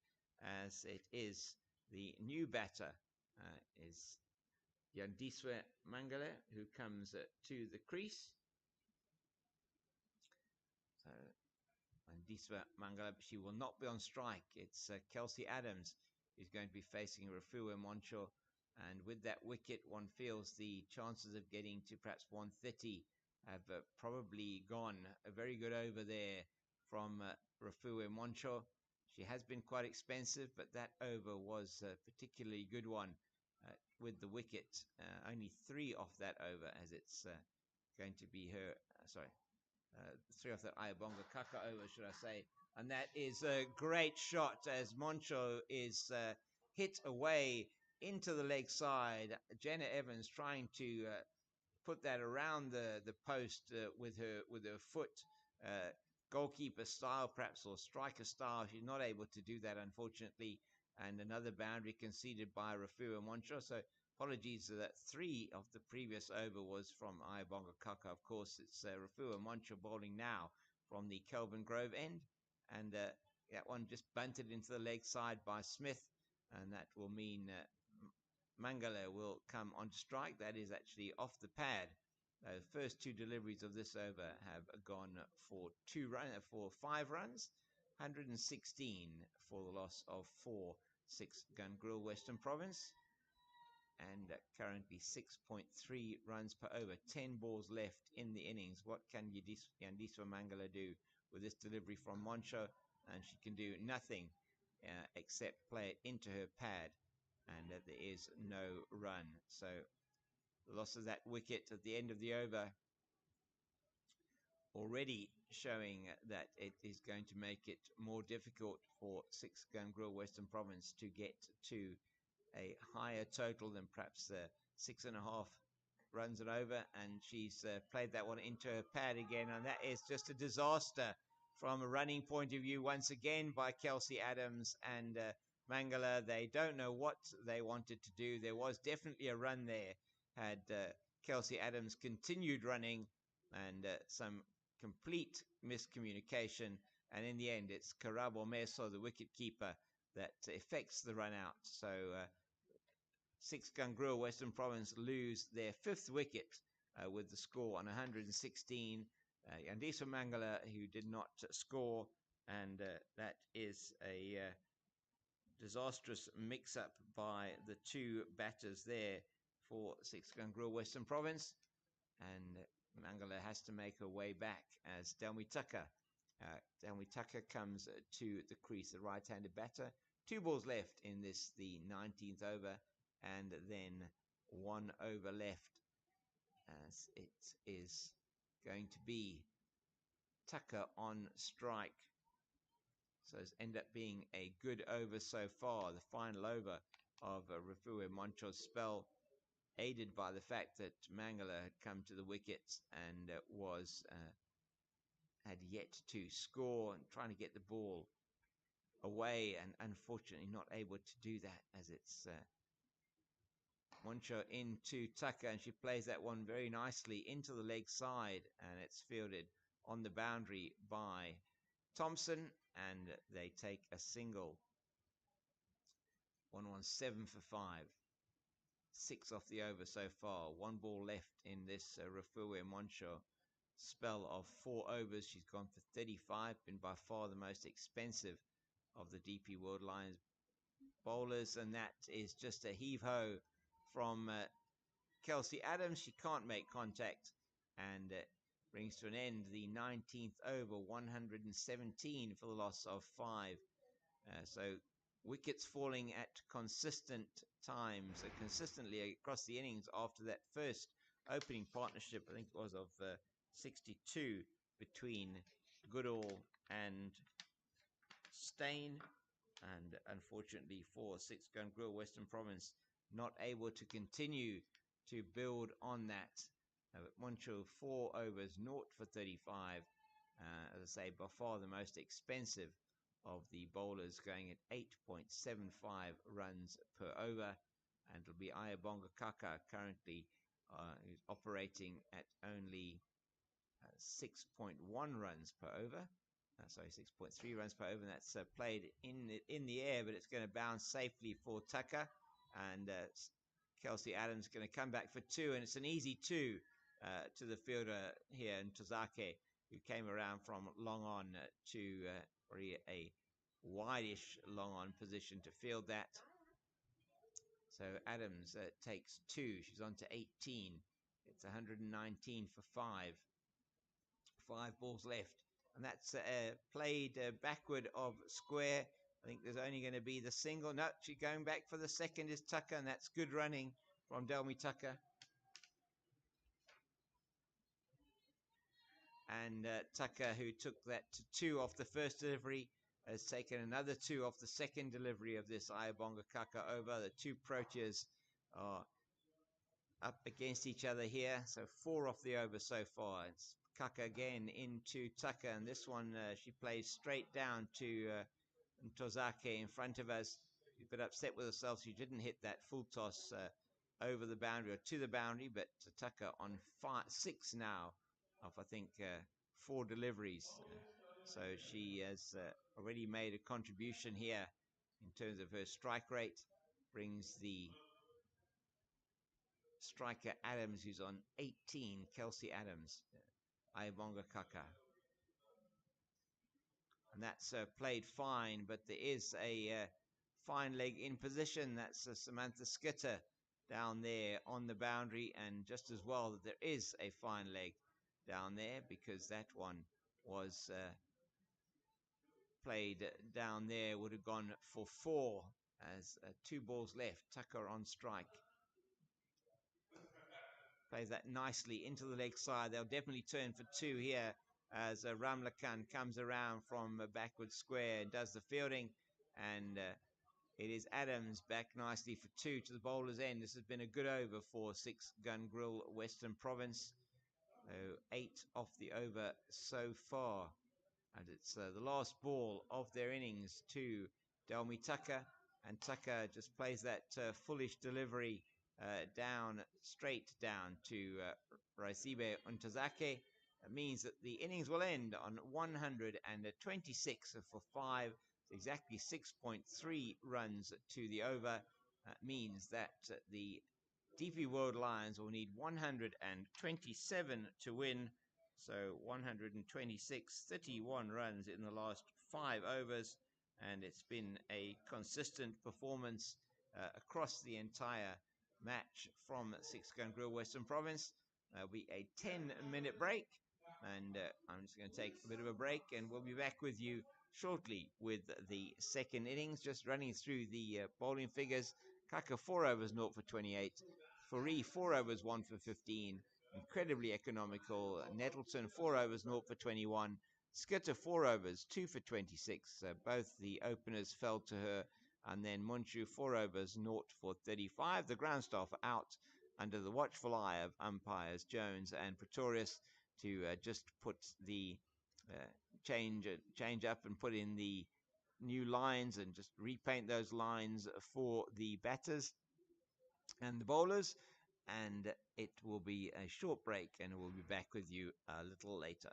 as it is the new batter is Yandiswa Mangala, who comes to the crease. So Yandiswa Mangala, but she will not be on strike. It's Kelsey Adams who's going to be facing Rafua Moncho, and with that wicket, one feels the chances of getting to perhaps 130 have probably gone. A very good over there from Rafua Moncho. She has been quite expensive, but that over was a particularly good one with the wicket. Only 3 off that over, as it's going to be her, 3 off that Ayabonga Kaka over, should I say. And that is a great shot as Moncho is hit away into the leg side. Jenna Evans trying to put that around the post with her foot, goalkeeper style perhaps, or striker style. She's not able to do that, unfortunately, and another boundary conceded by Rafua Moncho. So apologies that 3 of the previous over was from Ayabonga Kaka. Of course, it's Rafua Moncho bowling now from the Kelvin Grove end, and that one just bunted into the leg side by Smith, and that will mean Mangala will come on strike. That is actually off the pad. The first 2 deliveries of this over have gone for 5 runs, 116 for the loss of 4, 6 Gun Western Province, and currently 6.3 runs per over. 10 balls left in the innings. What can Yandiswa Mangala do with this delivery from Moncho? And she can do nothing except play it into her pad, and there is no run. So the loss of that wicket at the end of the over already showing that it is going to make it more difficult for 6 Gun Western Province to get to a higher total than perhaps 6.5 runs and over, and she's played that one into her pad again, and that is just a disaster from a running point of view once again by Kelsey Adams and Mangala. They don't know what they wanted to do. There was definitely a run there had Kelsey Adams continued running, and some complete miscommunication, and in the end it's Karabo Meso, the wicket keeper, that effects the run out. So 6 Gun Western Province lose their 5th wicket with the score on 116. Yandiswa Mangala, who did not score, and that is a disastrous mix-up by the 2 batters there for 6 Gun Western Province, and Mangala has to make her way back as Delmi Tucker comes to the crease, the right-handed batter. 2 balls left in this, the 19th over, and then 1 over left, as it is going to be Tucker on strike. So it's ended up being a good over so far, the final over of Rafua Moncho's spell, aided by the fact that Mangala had come to the wickets and had yet to score, and trying to get the ball away, and unfortunately not able to do that, as it's Muncho into Tucker, and she plays that one very nicely into the leg side, and it's fielded on the boundary by Thompson, and they take a single. 117 for 5. 6 off the over so far. 1 ball left in this Refuwe Moncho spell of 4 overs. She's gone for 35, been by far the most expensive of the DP World Lions bowlers, and that is just a heave-ho from Kelsey Adams. She can't make contact, and brings to an end the 19th over, 117 for the loss of 5. So wickets falling at consistent times, consistently across the innings after that first opening partnership, I think it was of 62 between Goodall and Steyn. And unfortunately for Six Gun Grill, Western Province not able to continue to build on that. Moncho 4 overs, 0 for 35. As I say, by far the most expensive of the bowlers, going at 8.75 runs per over. And it'll be Ayabonga Kaka currently who's operating at only 6.1 runs per over. Sorry, 6.3 runs per over, and that's played in the air, but it's going to bounce safely for Tucker, and Kelsey Adams going to come back for 2, and it's an easy 2 to the fielder here, and Tozake, who came around from long on to a wide-ish long on position to field that. So Adams takes 2. She's on to 18. It's 119 for 5. 5 balls left. And that's played backward of square. I think there's only going to be the single. No, she's going back for the second is Tucker, and that's good running from Delmi Tucker. And Tucker, who took that to 2 off the first delivery, has taken another 2 off the second delivery of this Ayabonga Kaka over. The 2 Proteas are up against each other here. So 4 off the over so far. It's Kaka again into Tucker, and this one she plays straight down to Tozake in front of us. She's a bit upset with herself. She didn't hit that full toss over the boundary or to the boundary, but Tucker on 6 now of, I think, 4 deliveries. So she has already made a contribution here in terms of her strike rate. Brings the striker Adams, who's on 18, Kelsey Adams, Ayabonga Kaka. And that's played fine, but there is a fine leg in position. That's Samantha Skitter down there on the boundary, and just as well that there is a fine leg down there, because that one was played down there, would have gone for 4 as 2 balls left. Tucker on strike. Plays that nicely into the leg side. They'll definitely turn for 2 here as Ramlakan comes around from a backward square and does the fielding, and it is Adams back nicely for 2 to the bowler's end. This has been a good over for Six Gun Grill Western Province. 8 off the over so far, and it's the last ball of their innings to Delmi Tucker, and Tucker just plays that foolish delivery down, straight down to Raisibe Untazake. That means that the innings will end on 126 for 5, exactly 6.3 runs to the over. That means that the DP World Lions will need 127 to win. So 126, 31 runs in the last 5 overs. And it's been a consistent performance across the entire match from Six Gun Grill Western Province. There'll be a 10-minute break. And I'm just going to take a bit of a break, and we'll be back with you shortly with the second innings. Just running through the bowling figures. Kaka 4 overs, 0 for 28. Fourie 4 overs, 1 for 15. Incredibly economical. Nettleton 4 overs, 0 for 21. Skitter 4 overs, 2 for 26. Both the openers fell to her. And then Munchu 4 overs, 0 for 35. The ground staff out under the watchful eye of umpires Jones and Pretorius to just put the change up and put in the new lines and just repaint those lines for the batters. and the bowlers. And it will be a short break, and we'll be back with you a little later.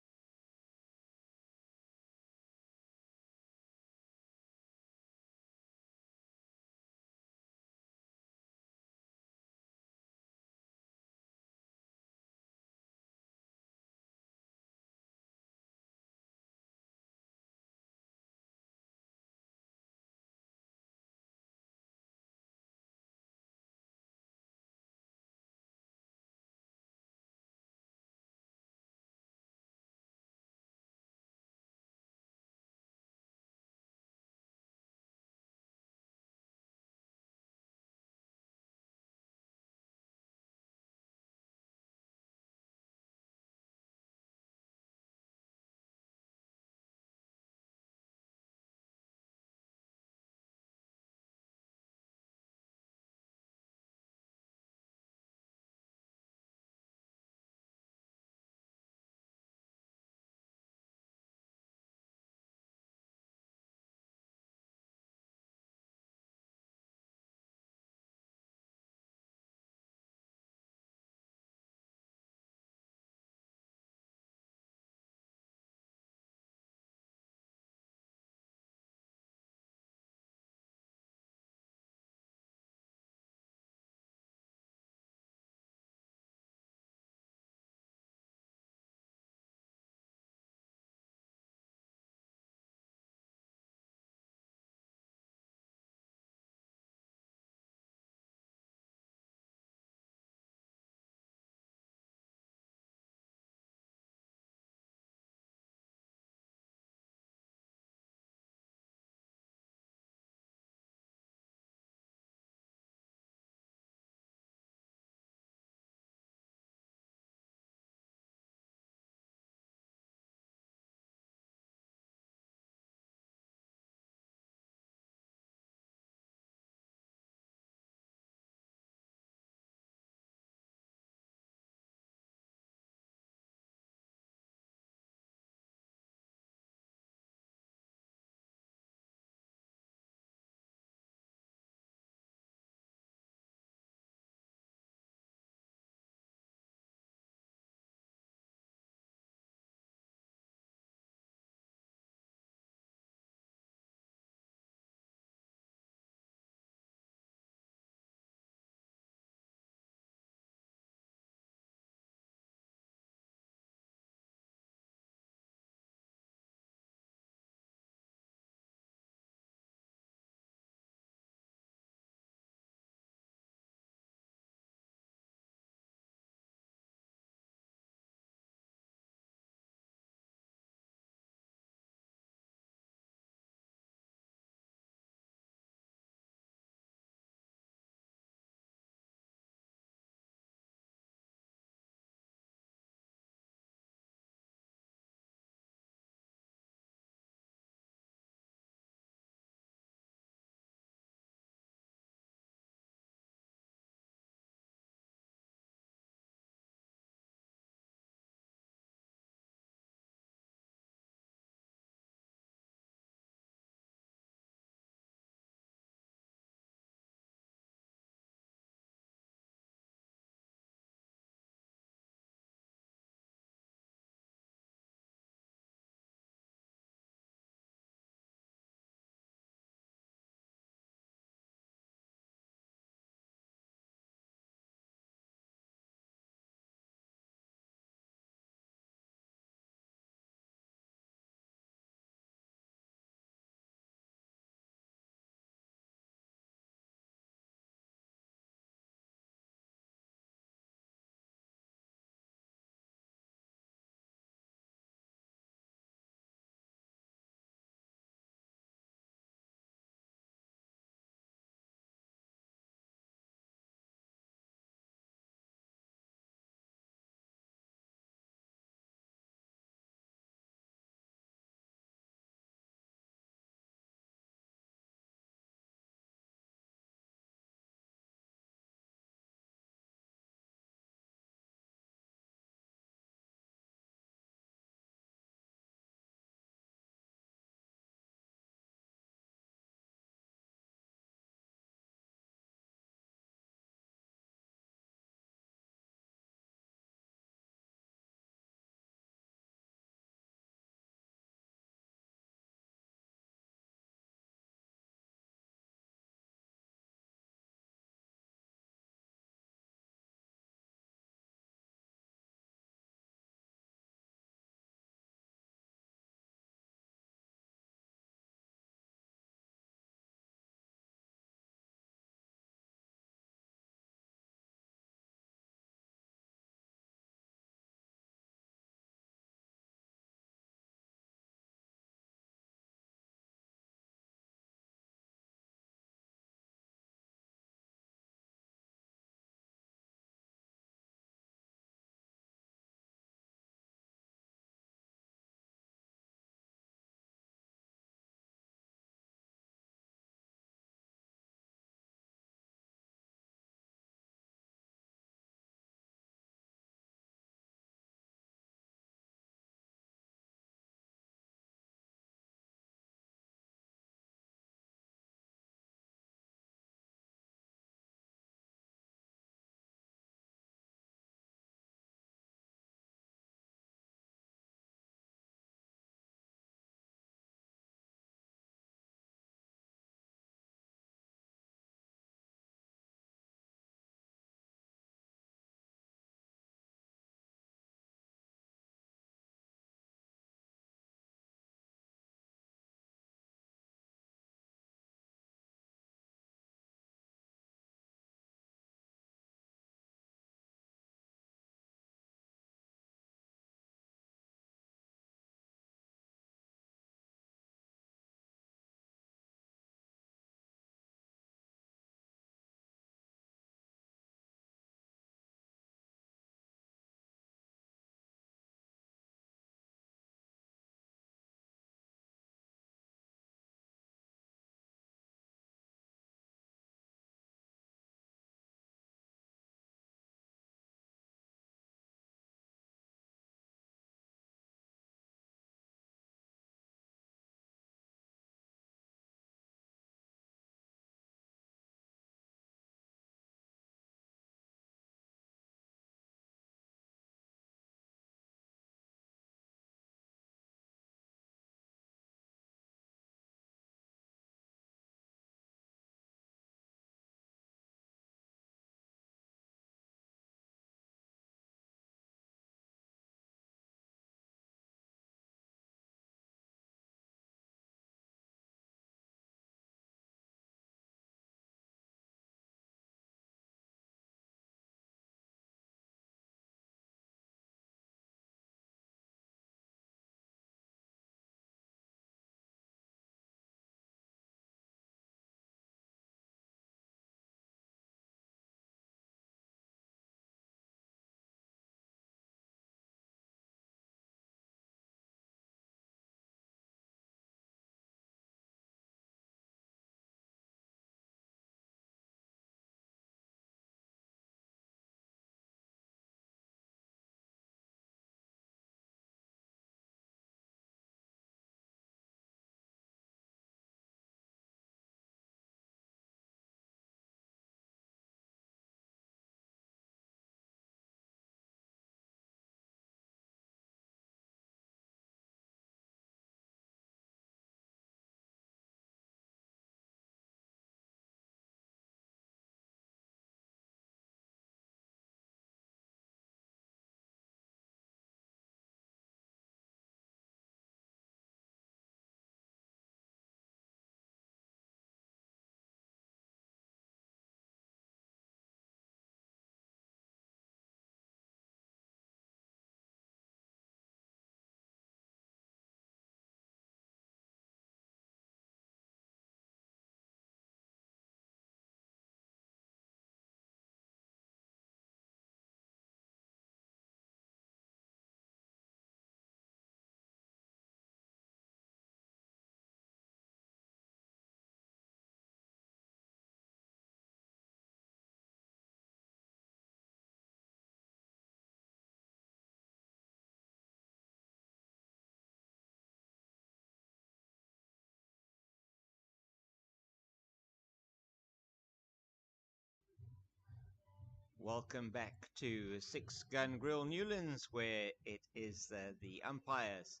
Welcome back to Six Gun Grill Newlands, where it is the umpires,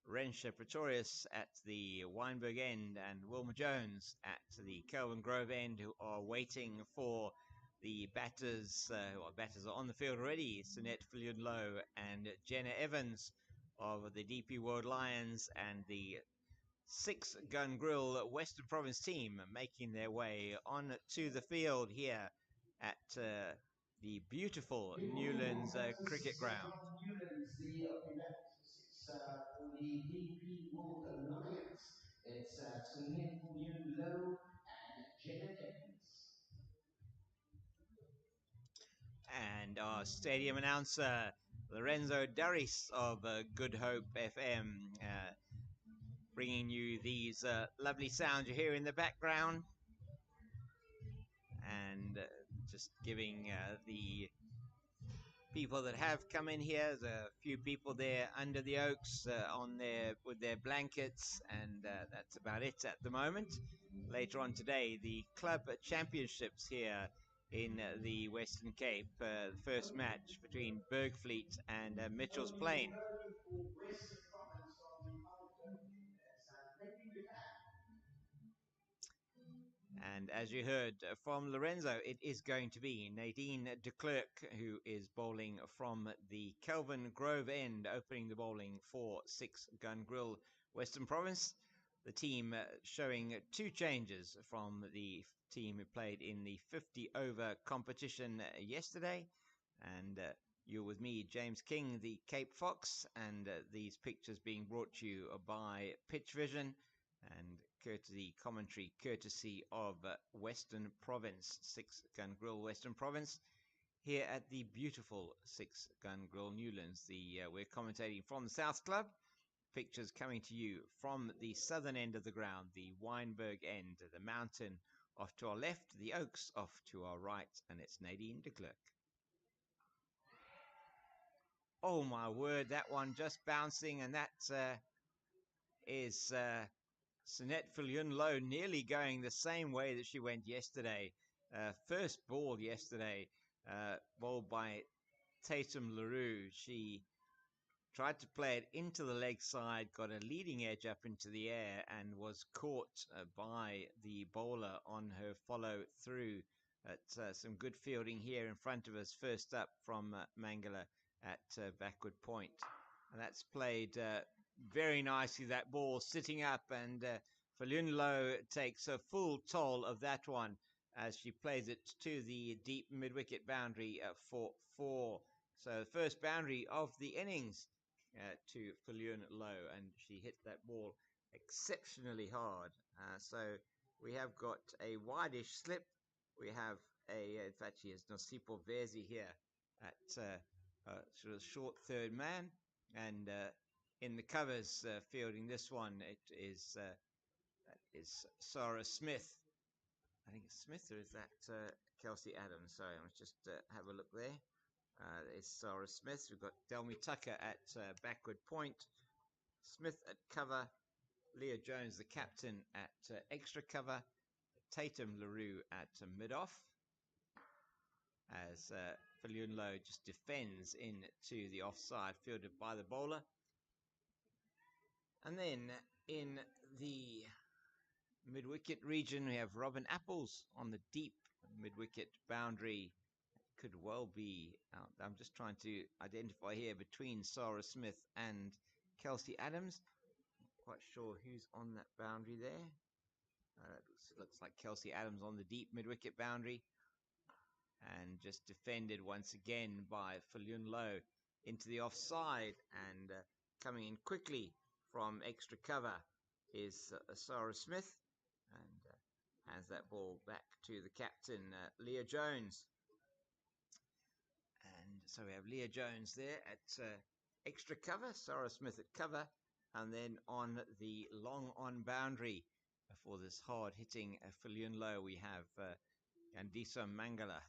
Rensha Pretorius at the Wynberg end and Wilma Jones at the Kelvin Grove end, who are waiting for the batters. Batters are on the field already. Sunette Viljoen-Low and Jenna Evans of the DP World Lions, and the Six Gun Grill Western Province team making their way on to the field here at the beautiful Newlands cricket ground. Newlands, for the DP World Lions. It's Sunil Low and Jenna Evans. And our stadium announcer, Lorenzo Daris of Good Hope FM, bringing you these lovely sounds you hear in the background, and just giving the people that have come in here. There's a few people there under the oaks on their with their blankets, and that's about it at the moment. Later on today, the club championships here in the Western Cape. The first match between Bergfleet and Mitchell's Plain. And as you heard from Lorenzo, it is going to be Nadine de Klerk who is bowling from the Kelvin Grove end, opening the bowling for Six Gun Grill Western Province. The team showing two changes from the team who played in the 50-over competition yesterday. And you're with me, James King, the Cape Fox, and these pictures being brought to you by Pitch Vision and courtesy of Western Province, Six Gun Grill Western Province, here at the beautiful Six Gun Grill Newlands. We're commentating from the South Club. Pictures coming to you from the southern end of the ground, the Wynberg end, the mountain off to our left, the oaks off to our right, and it's Nadine de Klerk. Oh my word, that one just bouncing, and that is Sunette Viljoen-Low nearly going the same way that she went yesterday. First ball yesterday, bowled by Tatum LaRue. She tried to play it into the leg side, got a leading edge up into the air, and was caught by the bowler on her follow through. Some good fielding here in front of us. First up from Mangala at backward point. And that's played very nicely, that ball sitting up, and Viljoen-Low takes a full toll of that one as she plays it to the deep mid-wicket boundary for 4. So the first boundary of the innings to Viljoen-Low, and she hit that ball exceptionally hard. So we have got a wideish slip. We have in fact, she has Nosipo Vezi here at sort of short third man, and in the covers fielding this one, it is Sarah Smith. I think it's Smith, or is that Kelsey Adams? Sorry, let's just have a look there. It's Sarah Smith. We've got Delmi Tucker at backward point, Smith at cover, Leah Jones, the captain, at extra cover, Tatum LaRue at mid-off, as Viljoen-Low just defends into the offside, fielded by the bowler. And then in the mid-wicket region, we have Robin Apples on the deep mid-wicket boundary. Could well be out. I'm just trying to identify here between Sarah Smith and Kelsey Adams. Not quite sure who's on that boundary there. Looks like Kelsey Adams on the deep mid-wicket boundary, and just defended once again by Viljoen-Low into the offside, and coming in quickly from extra cover is Sarah Smith, and hands that ball back to the captain, Leah Jones. And so we have Leah Jones there at extra cover, Sarah Smith at cover, and then on the long on boundary for this hard hitting Viljoen-Low, we have Gandisa Mangala.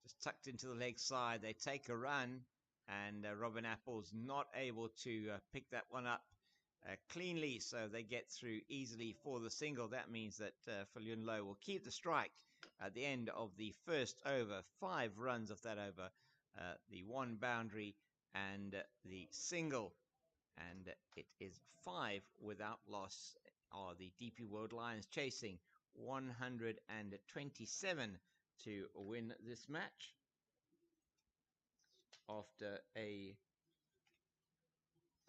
Just tucked into the leg side. They take a run, and Robin Apple's not able to pick that one up cleanly, so they get through easily for the single. That means that Viljoen-Low will keep the strike at the end of the first over. 5 runs of that over, the 1 boundary and the single, and it is 5 without loss. Are the DP World Lions chasing 127 to win this match after I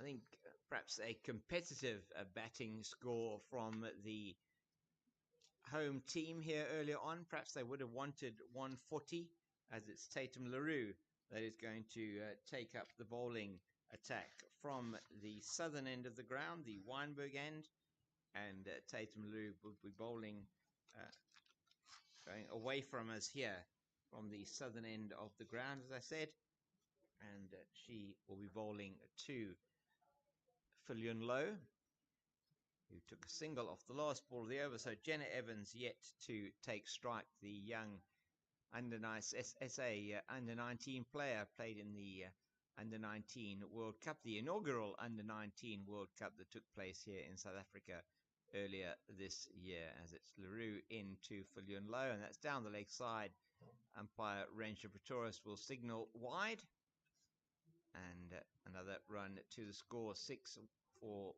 think perhaps a competitive batting score from the home team here earlier on. Perhaps they would have wanted 140, as it's Tatum LaRue that is going to take up the bowling attack from the southern end of the ground, the Weinberg end, and Tatum LaRue will be bowling going away from us here from the southern end of the ground, as I said, and she will be bowling to Filion Low, who took a single off the last ball of the over. So Jenna Evans yet to take strike, the young CSA under 19 player, played in the under 19 World Cup, the inaugural under 19 World Cup that took place here in South Africa earlier this year, as it's LaRue into Filion Low, and that's down the leg side. Umpire Rensha Pretorius will signal wide, and another run to the score. 6 for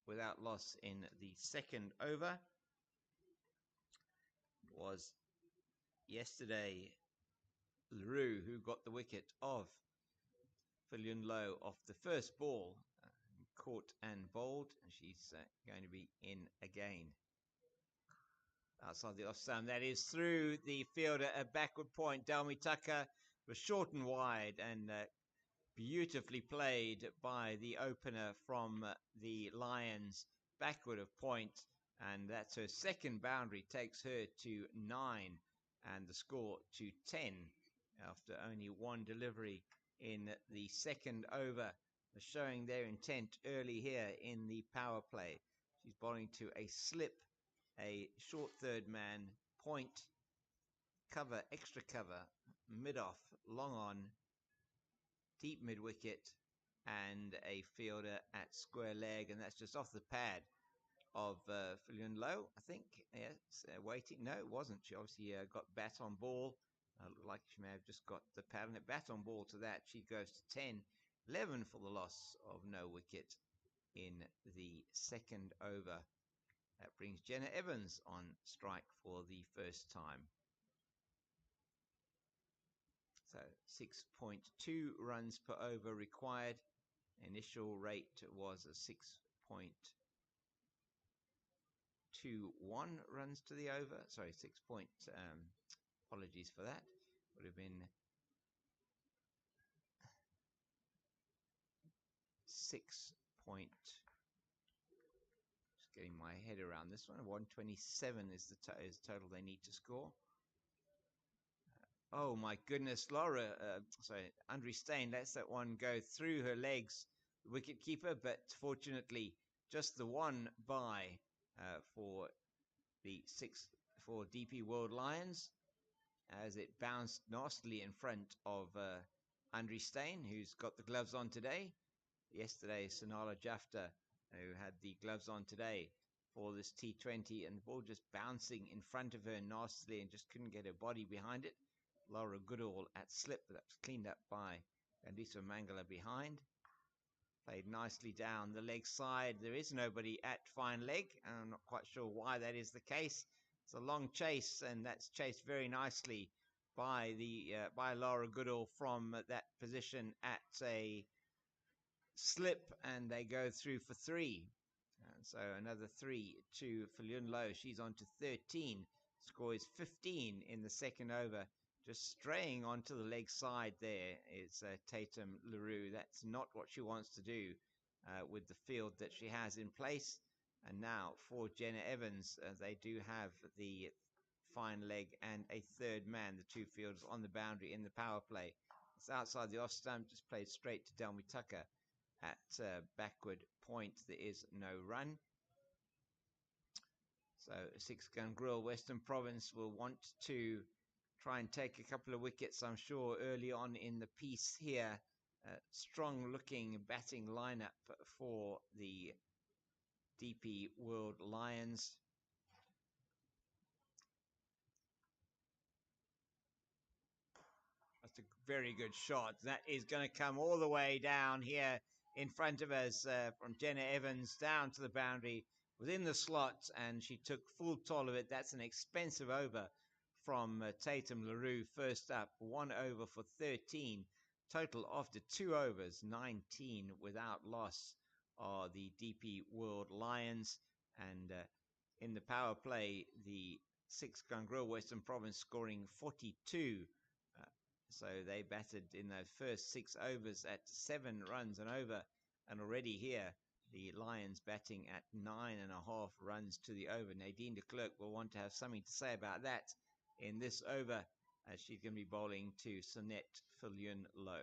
without loss in the second over. It was yesterday LaRue who got the wicket of Filion Low off the first ball, caught and bowled, and she's going to be in again. Outside the off stump, that is through the fielder, a backward point. Delmi Tucker was short and wide, and beautifully played by the opener from the Lions, backward of point, and that's her second boundary, takes her to 9, and the score to 10 after only 1 delivery in the second over, showing their intent early here in the power play. She's bowling to a slip, a short third man, point, cover, extra cover, mid off, long on, deep mid wicket, and a fielder at square leg, and that's just off the pad of Filion Low, I think. Yes, waiting. No, it wasn't. She obviously got bat on ball. Looked like she may have just got the pad and a bat on ball to that. She goes to 10, 11 for the loss of no wicket in the second over. That brings Jenna Evans on strike for the first time. So 6.2 runs per over required. Initial rate was a 6.21 runs to the over. Sorry, apologies for that. Would have been 6. Just getting my head around this one. 127 is the total they need to score. Oh my goodness, Laura, Andre Steyn lets that one go through her legs, the wicket keeper, but fortunately just the one by for the 6 for DP World Lions, as it bounced nastily in front of Andre Steyn, who's got the gloves on today. Yesterday, Sonala Jafta, who had the gloves on today for this T20, and the ball just bouncing in front of her nastily and just couldn't get her body behind it. Laura Goodall at slip, but that was cleaned up by Gandisa Mangala behind. Played nicely down the leg side. There is nobody at fine leg, and I'm not quite sure why that is the case. It's a long chase, and that's chased very nicely by by Laura Goodall from that position at a slip, and they go through for 3. And so another 3 to Filion Low. She's on to 13. Score is 15 in the second over. Just straying onto the leg side there is Tatum LaRue. That's not what she wants to do with the field that she has in place. And now for Jenna Evans, they do have the fine leg and a third man, the 2 fielders on the boundary in the power play. It's outside the off stump, just played straight to Delmi Tucker at backward point. There is no run. So 6 Gun Grill, Western Province will want to try and take a couple of wickets, I'm sure, early on in the piece here. Strong looking batting lineup for the DP World Lions. very good shot. That is going to come all the way down here in front of us from Jenna Evans down to the boundary within the slot, and she took full toll of it. That's an expensive over from Tatum LaRue. First up, 1 over for 13. Total after 2 overs, 19 without loss are the DP World Lions. And in the power play, the 6 Gangrel Western Province scoring 42. So they batted in those first 6 overs at 7 runs and over. And already here, the Lions batting at 9.5 runs to the over. Nadine de Klerk will want to have something to say about that in this over, as she's going to be bowling to Sonette Fillion Low.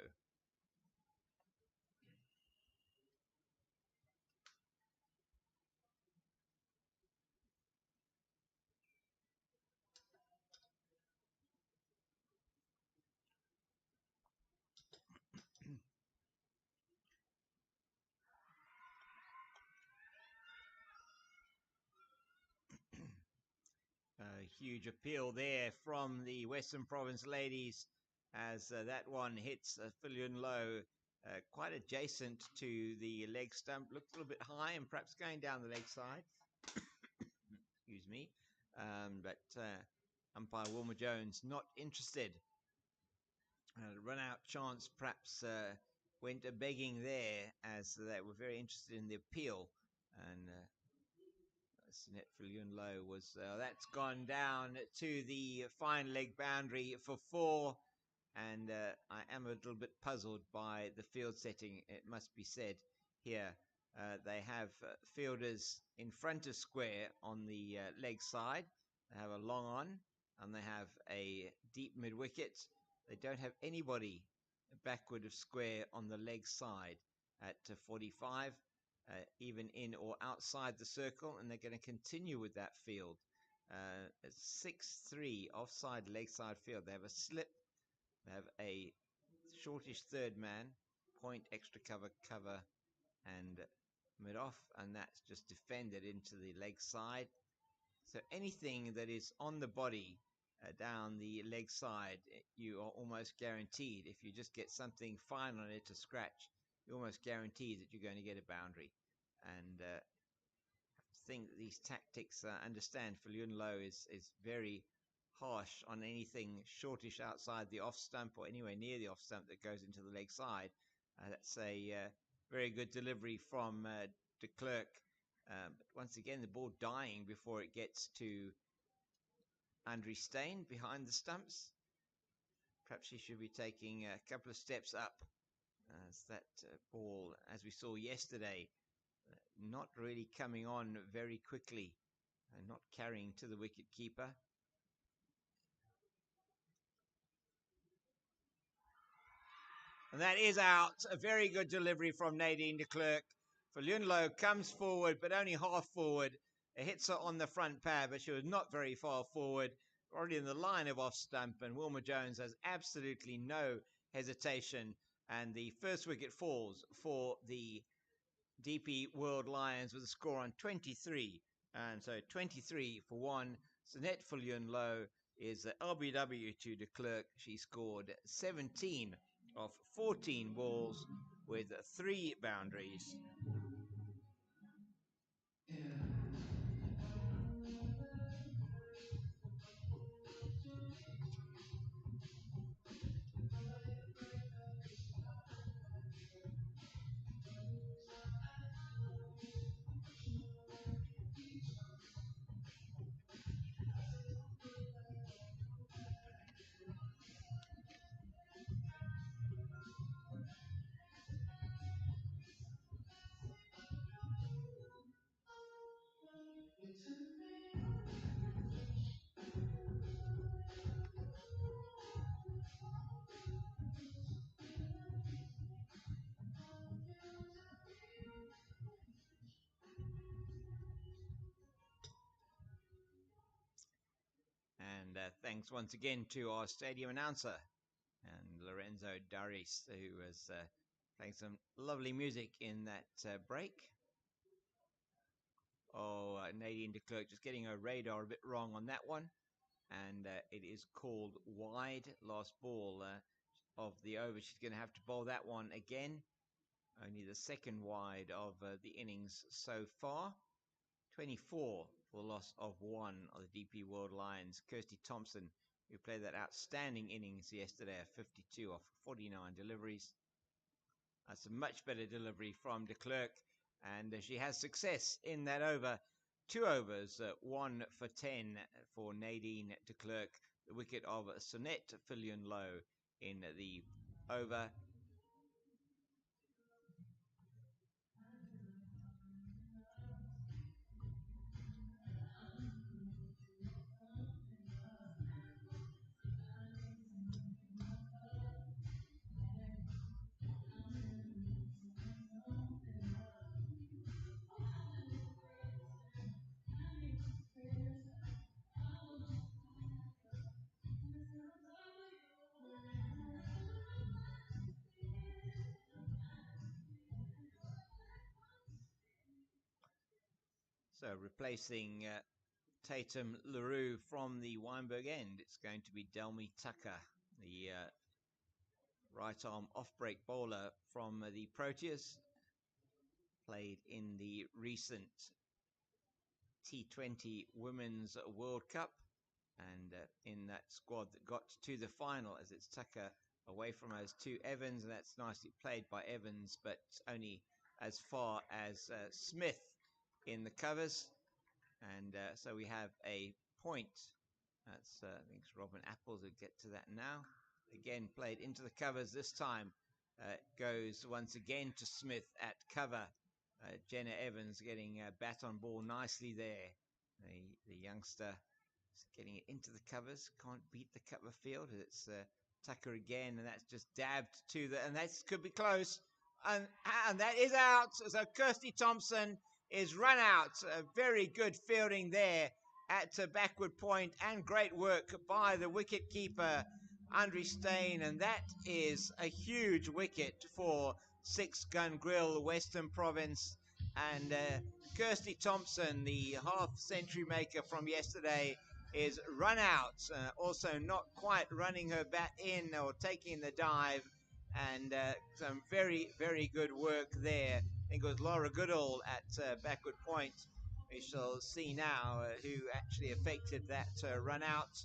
A huge appeal there from the Western Province ladies as that one hits Fillion Low quite adjacent to the leg stump. Looked a little bit high and perhaps going down the leg side. Excuse me. But umpire Wilma Jones not interested. Run out chance perhaps went a begging there, as they were very interested in the appeal. And Sinette Fillion Low was that's gone down to the fine leg boundary for 4. And I am a little bit puzzled by the field setting, it must be said here. They have fielders in front of square on the leg side. They have a long on and they have a deep mid wicket. They don't have anybody backward of square on the leg side at 45, even in or outside the circle, and they're going to continue with that field. 6-3 offside leg side field. They have a slip. They have a shortish third man, point extra cover, and mid off, and that's just defended into the leg side. So anything that is on the body down the leg side, you are almost guaranteed. If you just get something fine on it to scratch, you're almost guaranteed that you're going to get a boundary. And think that these tactics, understand Fillion Low is very harsh on anything shortish outside the off stump or anywhere near the off stump that goes into the leg side. That's a very good delivery from de Klerk. But once again, the ball dying before it gets to Andre Steen behind the stumps. Perhaps he should be taking a couple of steps up, as that ball, as we saw yesterday, not really coming on very quickly and not carrying to the wicket keeper. And that is out. A very good delivery from Nadine de Klerk. Fillion Low comes forward, but only half forward. It hits her on the front pad, but she was not very far forward, already in the line of off stump. And Wilma Jones has absolutely no hesitation. And the first wicket falls for the DP World Lions with a score on 23. And so 23 for 1. Sonette Fillion Low is LBW to de Klerk. She scored 17 of 14 balls with 3 boundaries. And thanks once again to our stadium announcer and Lorenzo Daris, who was playing some lovely music in that break. Oh, Nadine de Klerk just getting her radar a bit wrong on that one. And it is called wide, last ball. of the over. She's going to have to bowl that one again. Only the second wide of the innings so far. 24 for the loss of one of the DP World Lions. Kirsty Thompson, who played that outstanding innings yesterday at 52 off 49 deliveries. That's a much better delivery from de Klerk, and she has success in that over. 2 overs, 1 for 10 for Nadine de Klerk. The wicket of Sonette Fillion-Low in the over. So replacing Tatum LaRue from the Weinberg end, it's going to be Delmy Tucker, the right arm off break bowler from the Proteas. Played in the recent T20 Women's World Cup, and in that squad that got to the final, as it's Tucker away from us to Evans, and that's nicely played by Evans, but only as far as Smith in the covers. And so we have a point. That's I think it's Robin Apples who get to that now. Again, played into the covers this time. Goes once again to Smith at cover. Jenna Evans getting bat on ball nicely there. The youngster is getting it into the covers. Can't beat the cover field. It's Tucker again, and that's just dabbed to the, and that could be close. And that is out. So Kirsty Thompson is run out. Very good fielding there at backward point, and great work by the wicket keeper, Andre Steyn, and that is a huge wicket for Six Gun Grill, Western Province. And Kirsty Thompson, the half-century maker from yesterday, is run out. Also not quite running her bat in or taking the dive. And some very, very good work there. I think it was Laura Goodall at backward point. We shall see now who actually affected that run out.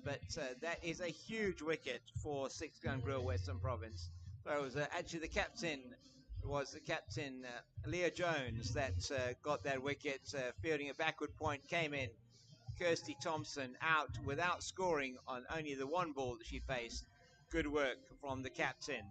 But that is a huge wicket for Six Gun Grill Western Province. So it was actually the captain, Leah Jones, that got that wicket. Fielding a backward point came in. Kirsty Thompson out without scoring on only the one ball that she faced. Good work from the captain.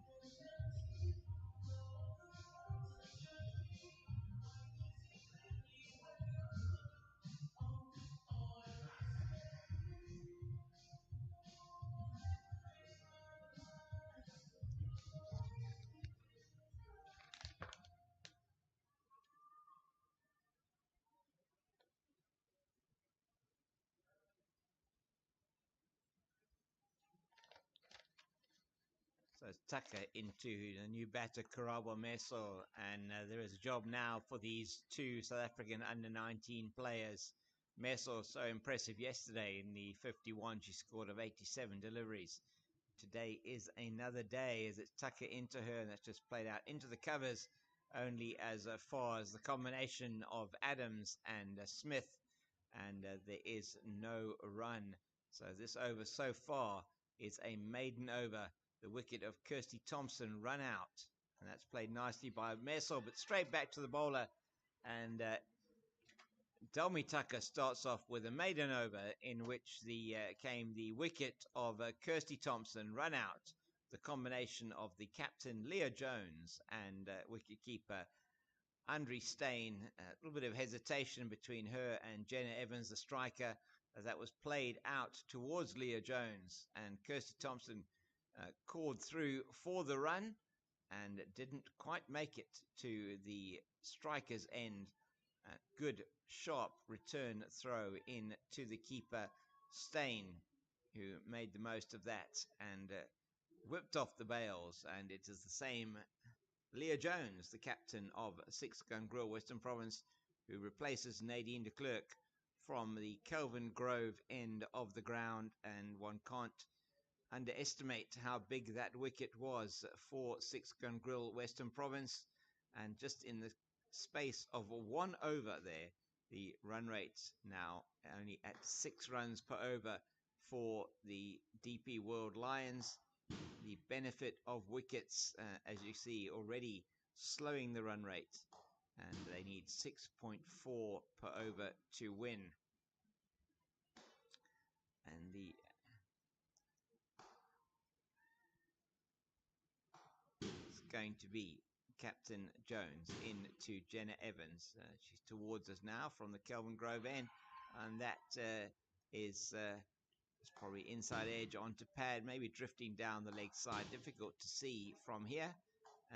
So it's Tucker into the new batter, Karawa Meso, and there is a job now for these two South African under-19 players. Meso, so impressive yesterday in the 51 she scored of 87 deliveries. Today is another day as it's Tucker into her, and that's just played out into the covers only as far as the combination of Adams and Smith, and there is no run. So this over so far is a maiden over. The wicket of Kirsty Thompson run out, and that's played nicely by Messel, but straight back to the bowler. And Delmy Tucker starts off with a maiden over in which came the wicket of Kirsty Thompson run out. The combination of the captain Leah Jones and wicketkeeper Andre Steyn. A little bit of hesitation between her and Jenna Evans, the striker, as that was played out towards Leah Jones, and Kirsty Thompson called through for the run and didn't quite make it to the striker's end. Good sharp return throw in to the keeper Steyn, who made the most of that and whipped off the bails. And it is the same Leah Jones, the captain of Six Gun Grill Western Province, who replaces Nadine de Klerk from the Kelvin Grove end of the ground. And one can't underestimate how big that wicket was for 6 Gun Grill Western Province. And just in the space of 1 over there, the run rate now only at 6 runs per over for the DP World Lions. The benefit of wickets, as you see, already slowing the run rate, and they need 6.4 per over to win. And it's going to be Captain Jones in to Jenna Evans. She's towards us now from the Kelvin Grove end, and that is probably inside edge onto pad, maybe drifting down the leg side. Difficult to see from here,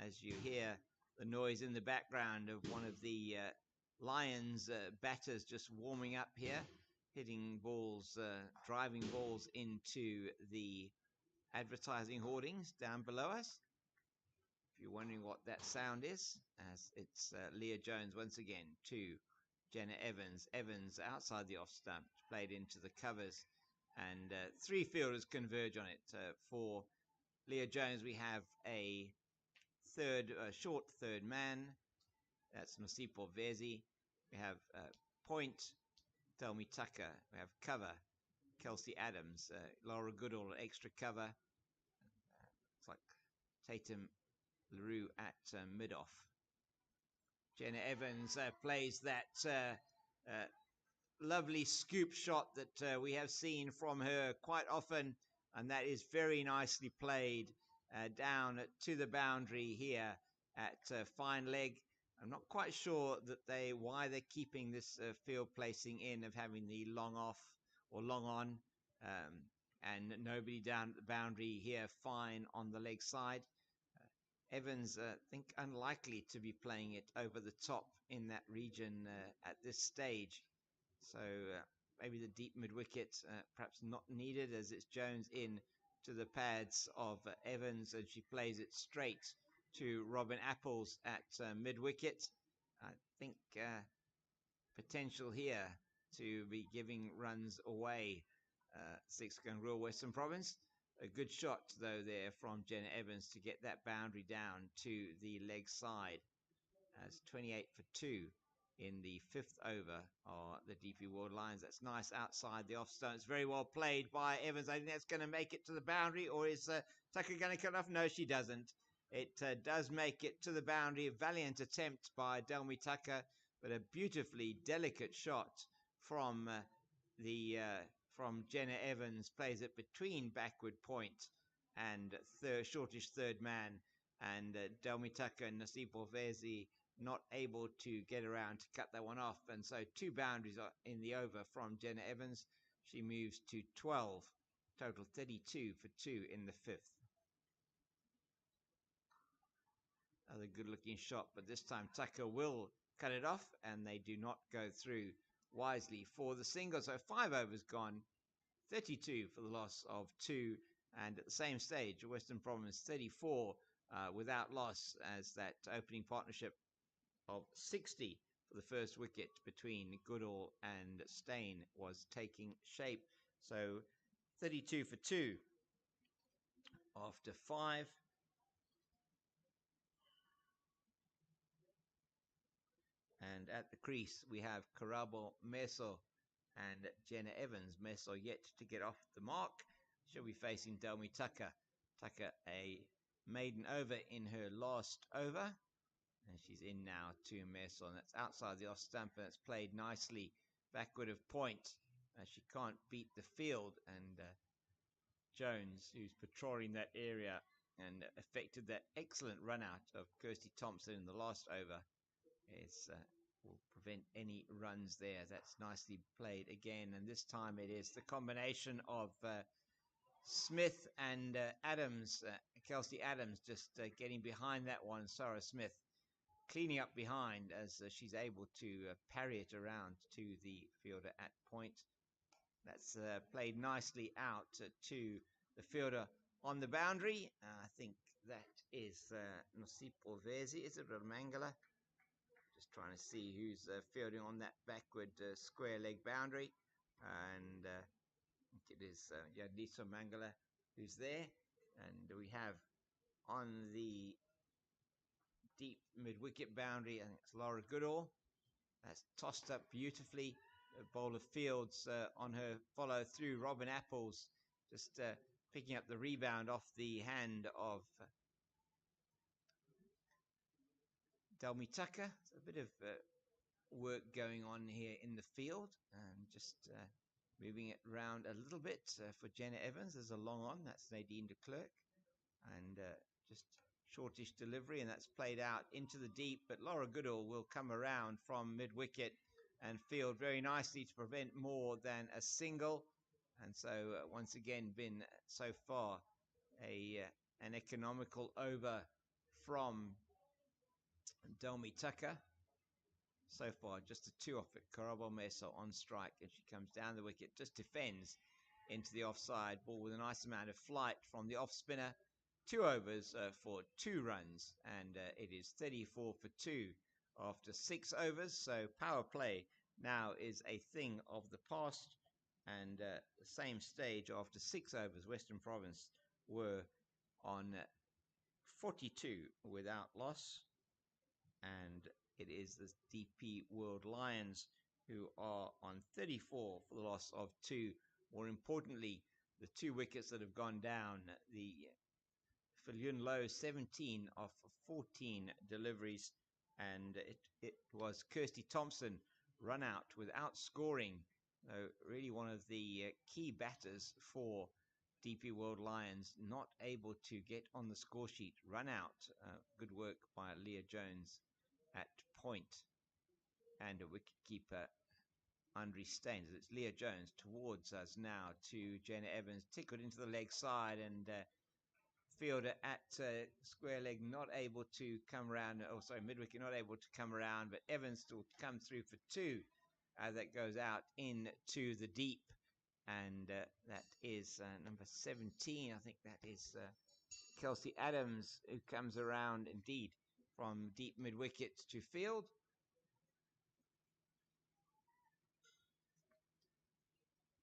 as you hear the noise in the background of one of the Lions batters just warming up here, hitting balls, driving balls into the advertising hoardings down below us. If you're wondering what that sound is, as it's Leah Jones once again to Jenna Evans. Evans outside the off stump, played into the covers, and 3 fielders converge on it. For Leah Jones, we have a short third man. That's Nosipo Vezi. We have point, Thelmy Tucker. We have cover, Kelsey Adams. Laura Goodall, extra cover. It's like Tatum LaRue at mid-off. Jenna Evans plays that lovely scoop shot that we have seen from her quite often, and that is very nicely played down to the boundary here at fine leg. I'm not quite sure that why they're keeping this field placing in of having the long off or long on, and nobody down at the boundary here fine on the leg side. Evans, I think, unlikely to be playing it over the top in that region at this stage. So maybe the deep mid-wicket, perhaps not needed, as it's Jones in to the pads of Evans, and she plays it straight to Robin Apples at mid-wicket. I think potential here to be giving runs away. 6 Gun Grill Western Province. A good shot, though, there from Jenna Evans to get that boundary down to the leg side. As 28 for 2 in the 5th over of the DP World Lions. That's nice outside the off stump. It's very well played by Evans. I think that's going to make it to the boundary, or is Tucker going to cut off? No, she doesn't. It does make it to the boundary. A valiant attempt by Delmy Tucker, but a beautifully delicate shot from from Jenna Evans. Plays it between backward point and shortish third man, and Delmy Tucker and Nasib Orvezi not able to get around to cut that one off. And so 2 boundaries are in the over from Jenna Evans. She moves to 12, total 32 for 2 in the 5th. Another good-looking shot, but this time Tucker will cut it off, and they do not go through wisely for the single. So 5 overs gone, 32 for the loss of 2, and at the same stage, Western Province 34 without loss, as that opening partnership of 60 for the first wicket between Goodall and Stain was taking shape. So 32 for 2 after 5. And at the crease, we have Karabo Meso and Jenna Evans. Meso yet to get off the mark. She'll be facing Delmy Tucker. Tucker, a maiden over in her last over. And she's in now to Meso. And that's outside the off stump. And it's played nicely backward of point. She can't beat the field. And Jones, who's patrolling that area and effected that excellent run out of Kirsty Thompson in the last over, will prevent any runs there. That's nicely played again, and this time it is the combination of Smith and Adams, Kelsey Adams, just getting behind that one. Sarah Smith cleaning up behind as she's able to parry it around to the fielder at point. That's played nicely out to the fielder on the boundary. I think that is Nosip Orvezi. Is it Ramangala? Just trying to see who's fielding on that backward square leg boundary. And I think it is Yadisa Mangala. who's there. And we have on the deep mid-wicket boundary, I think it's Laura Goodall. That's tossed up beautifully. Bowler Fields on her follow through. Robin Apples just picking up the rebound off the hand of Delmi Tucker. So a bit of work going on here in the field, and just moving it around a little bit for Jenna Evans. There's a long on. That's Nadine de Klerk. And just shortish delivery, and that's played out into the deep. But Laura Goodall will come around from mid-wicket and field very nicely to prevent more than a single. And so once again been so far an economical over from Delmi Tucker. So far, just a 2 off it. Karabo Meso on strike, and she comes down the wicket, just defends into the offside ball with a nice amount of flight from the off spinner. 2 overs for 2 runs, and it is 34 for 2 after 6 overs. So power play now is a thing of the past, and the same stage after 6 overs, Western Province were on 42 without loss, and it is the DP World Lions who are on 34 for the loss of 2. More importantly, the 2 wickets that have gone down, the Filiun Low 17 of 14 deliveries, and it was Kirsty Thompson run out without scoring. Really one of the key batters for DP World Lions, not able to get on the score sheet, run out. Good work by Leah Jones at point, and a wicketkeeper Andre Staines. It's Leah Jones towards us now to Jenna Evans, tickled into the leg side, and fielder at square leg not able to come around. Oh, sorry, mid-wicket not able to come around, but Evans still come through for 2. That goes out into the deep, and that is number 17. I think that is Kelsey Adams, who comes around indeed from deep mid-wicket to field.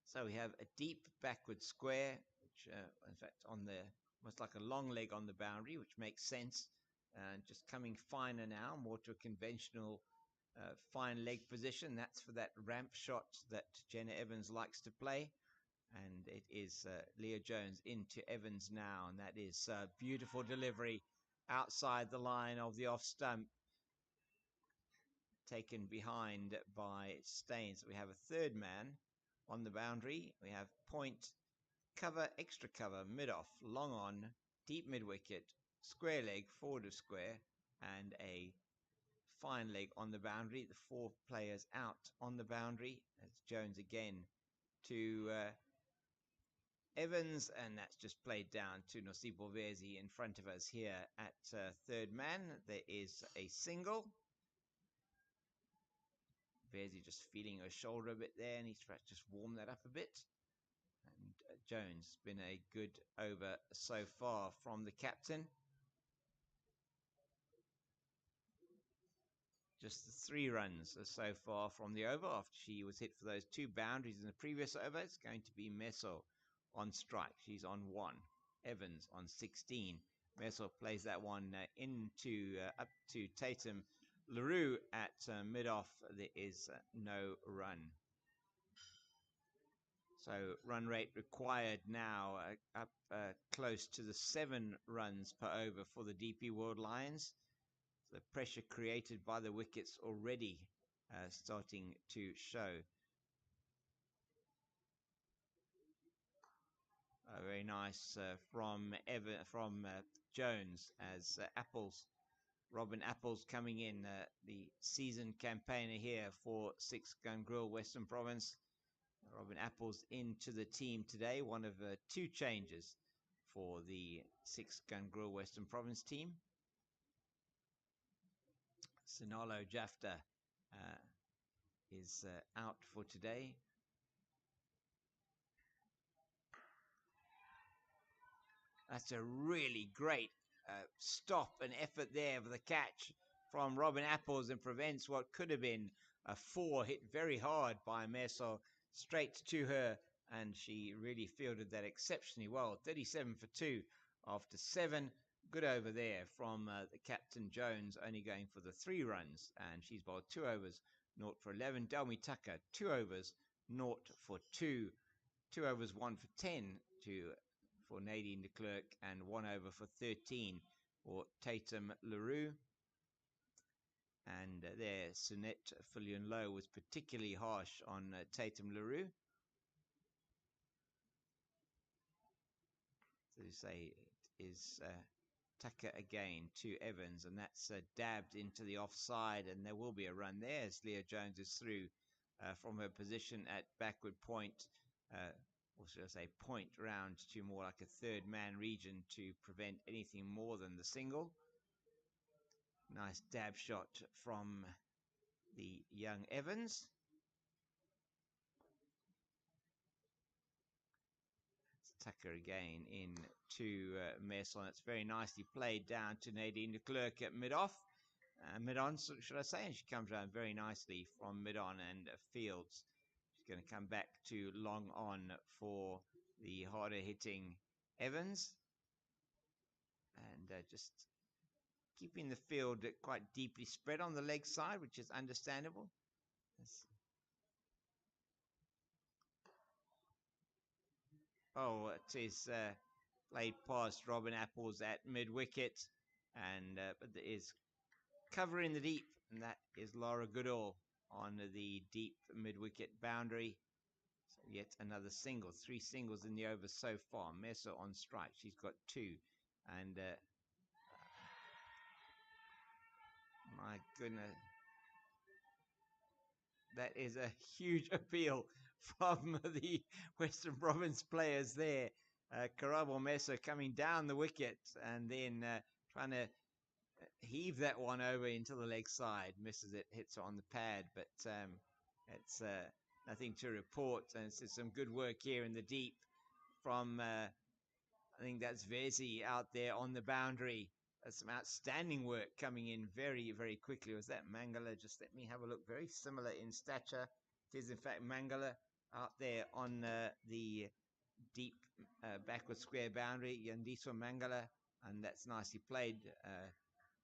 So we have a deep backward square, which in fact on the almost like a long leg on the boundary, which makes sense. Just coming finer now, more to a conventional fine leg position. That's for that ramp shot that Jenna Evans likes to play. And it is Leah Jones into Evans now, and that is beautiful delivery outside the line of the off stump, taken behind by Staines. We have a third man on the boundary. We have point, cover, extra cover, mid-off, long on, deep mid-wicket, square leg, forward of square, and a fine leg on the boundary. The 4 players out on the boundary. That's Jones again to Evans, and that's just played down to Nosibo Vezi in front of us here at third man. There is a single. Vezi just feeling her shoulder a bit there, and he's trying to just warm that up a bit. And Jones, been a good over so far from the captain. Just the 3 runs so far from the over after she was hit for those 2 boundaries in the previous over. It's going to be Meso on strike. She's on 1. Evans on 16. Meso plays that one into up to Tatum LaRue at mid-off. There is no run. So run rate required now up close to the 7 runs per over for the DP World Lions. The pressure created by the wickets already starting to show. Very nice from Jones as Robin Apples coming in, the seasoned campaigner here for 6 Gun Grill Western Province. Robin Apples into the team today, one of 2 changes for the 6 Gun Grill Western Province team. Sinalo Jafta is out for today. That's a really great stop and effort there for the catch from Robin Apples, and prevents what could have been a 4, hit very hard by Meso, straight to her and she really fielded that exceptionally well. 37 for 2 after 7. Good over there from the captain Jones, only going for the 3 runs, and she's bowled 2 overs, 0 for 11. Delmi Tucker, 2 overs, 0 for 2. 2 overs, 1 for 10 for Nadine de Klerk, and 1 over for 13 for Tatum LaRue. And there, Sunette Fillion Low was particularly harsh on Tatum LaRue. So you say it is Tucker again to Evans, and that's dabbed into the offside, and there will be a run there as Leah Jones is through from her position at backward point, or should I say point round to more like a third man region to prevent anything more than the single. Nice dab shot from the young Evans. Tucker again in to Messon. It's very nicely played down to Nadine de Klerk at mid-off. Mid-on, should I say, and she comes around very nicely from mid-on and fields. She's going to come back to long on for the harder hitting Evans. And just keeping the field quite deeply spread on the leg side, which is understandable. Oh, it is played past Robin Apples at mid-wicket, and but there is cover in the deep, and that is Laura Goodall on the deep mid-wicket boundary. So yet another single, 3 singles in the over so far. Meso on strike, she's got 2, and my goodness, that is a huge appeal from the Western Province players there. Karabo Meso coming down the wicket and then trying to heave that one over into the leg side. Misses it, hits it on the pad, but it's nothing to report. And it's some good work here in the deep from, I think that's Vezi out there on the boundary. That's some outstanding work coming in very, very quickly. Was that Mangala? Just let me have a look. Very similar in stature. It is, in fact, Mangala out there on the deep backward square boundary. Yandiso Mangala, and that's nicely played.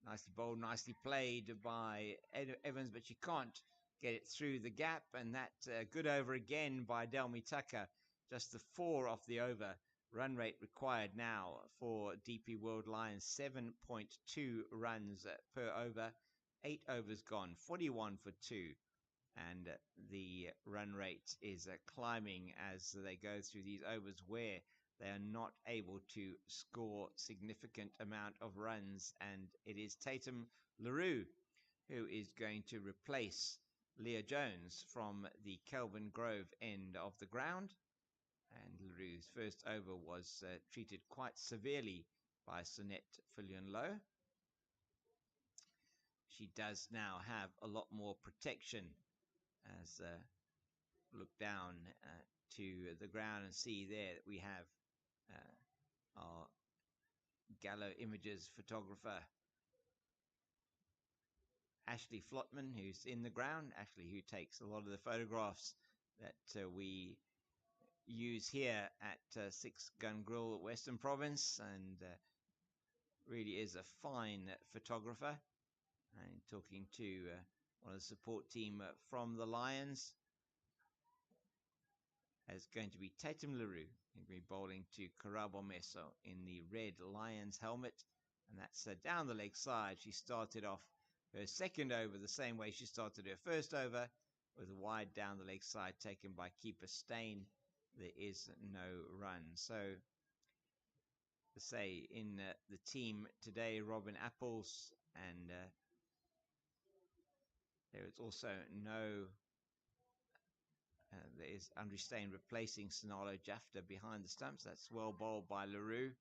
Nicely bowled, nicely played by Evans, but she can't get it through the gap. And that good over again by Delmi Tucker. Just the 4 off the over. Run rate required now for DP World Lions, 7.2 runs per over. 8 overs gone, 41 for 2. And the run rate is climbing as they go through these overs where they are not able to score significant amount of runs. And it is Tatum LaRue who is going to replace Leah Jones from the Kelvin Grove end of the ground. And LaRue's first over was treated quite severely by Sunette Fillion Low. She does now have a lot more protection as look down to the ground and see there that we have our Gallo Images photographer Ashley Flotman, who's in the ground. Ashley, who takes a lot of the photographs that we use here at 6 Gun Grill Western Province, and really is a fine photographer. And talking to one of the support team from the Lions, as going to be Tatum LaRue. He'll be bowling to Karabo Meso in the red Lions helmet, and that's down the leg side. She started off her second over the same way she started her first over, with a wide down the leg side taken by keeper Stain. There is no run. So, to say in the team today, Robin Apples, and there is also no. There is Andre Stain replacing Sonalo Jafta behind the stumps. That's well bowled by LaRue.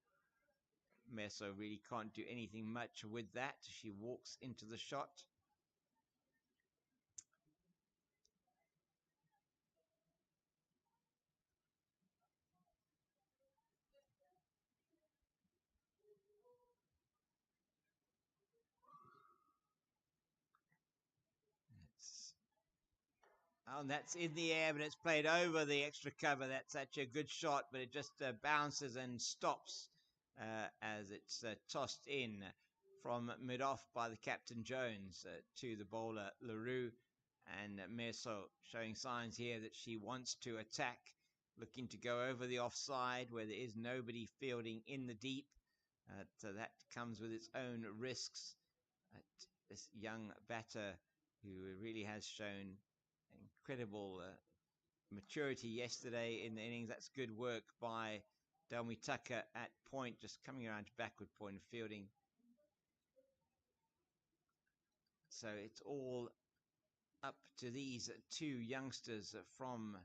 Meso really can't do anything much with that. She walks into the shot. It's And that's in the air, but it's played over the extra cover. That's actually a good shot, but it just bounces and stops as it's tossed in from mid-off by the captain Jones to the bowler LaRue. And Meso showing signs here that she wants to attack, looking to go over the offside where there is nobody fielding in the deep. So that comes with its own risks. This young batter who really has shown incredible maturity yesterday in the innings. That's good work by Delmi Tucker at point, just coming around to backward point of fielding. So it's all up to these two youngsters from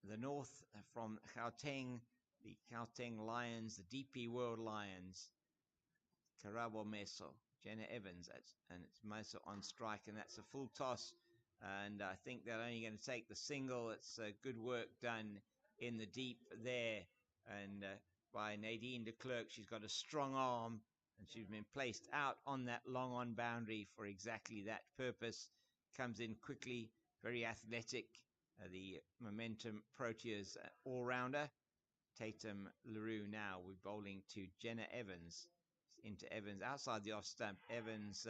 the north, from Gauteng, the Gauteng Lions, the DP World Lions, Karabo Meso, Jenna Evans, and it's Meso on strike, and that's a full toss. And I think they're only going to take the single. It's good work done in the deep there, and by Nadine de Klerk. She's got a strong arm, and she's been placed out on that long on boundary for exactly that purpose. Comes in quickly, very athletic. The momentum Proteas all-rounder. Tatum LaRue now. We're bowling to Jenna Evans. Into Evans outside the off stump. Evans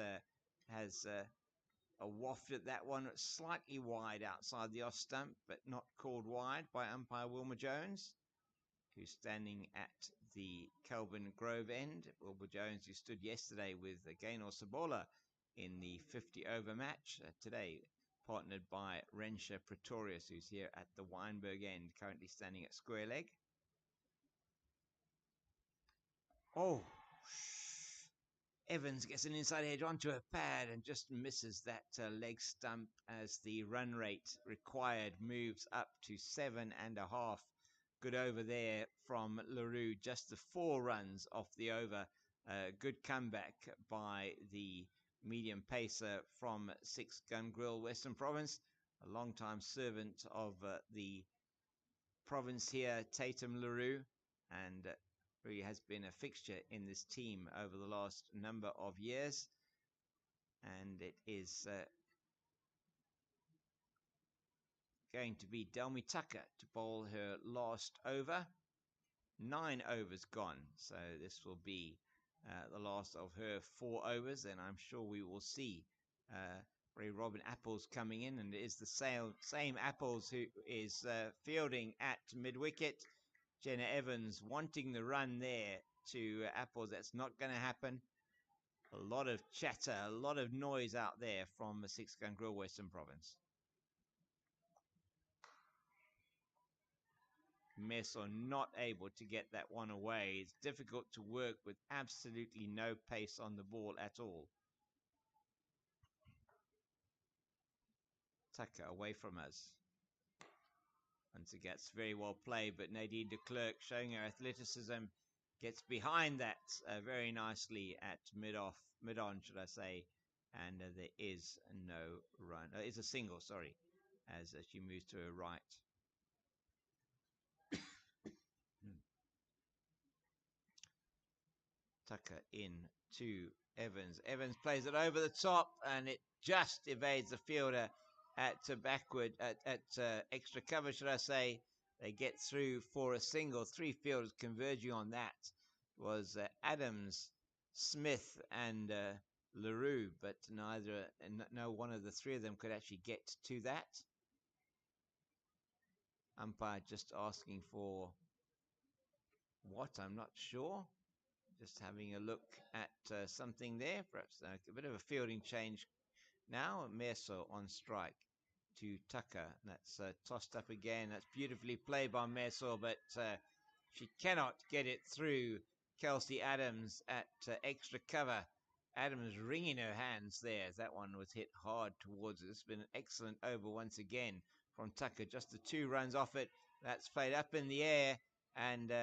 has a waft at that one, slightly wide outside the off stump, but not called wide by umpire Wilma Jones, who's standing at the Kelvin Grove end. Wilma Jones, who stood yesterday with Gaynor Sabola in the 50-over match, today partnered by Rensha Pretorius, who's here at the Weinberg end, currently standing at square leg. Oh, Evans gets an inside edge onto her pad and just misses that leg stump as the run rate required moves up to 7.5. Good over there from LaRue, just the 4 runs off the over. Good comeback by the medium pacer from 6 Gun Grill Western Province, a long-time servant of the province here, Tatum LaRue, and really has been a fixture in this team over the last number of years. And it is going to be Delmi Tucker to bowl her last over. 9 overs gone, so this will be the last of her 4 overs, and I'm sure we will see Ray Robin Apples coming in, and it is the same Apples who is fielding at mid-wicket. Jenna Evans wanting the run there to Apples. That's not going to happen. A lot of chatter, a lot of noise out there from the 6 Gun Grill Western Province. Meso not able to get that one away. It's difficult to work with absolutely no pace on the ball at all. Tucker away from us. Once again, it's very well played, but Nadine de Klerk showing her athleticism gets behind that very nicely at mid-on, should I say, and there is no run. It's a single, sorry, as she moves to her right. Tucker in to Evans. Evans plays it over the top, and it just evades the fielder at backward, at extra cover, should I say. They get through for a single. 3 fielders converging on that was Adams, Smith, and LaRue, but no one of the 3 of them could actually get to that. Umpire just asking for what? I'm not sure. Just having a look at something there. Perhaps a bit of a fielding change now. Meso on strike to Tucker. That's tossed up again. That's beautifully played by Meso, but she cannot get it through Kelsey Adams at extra cover. Adams wringing her hands there. That one was hit hard towards it. It's been an excellent over once again from Tucker. Just the 2 runs off it. That's played up in the air, and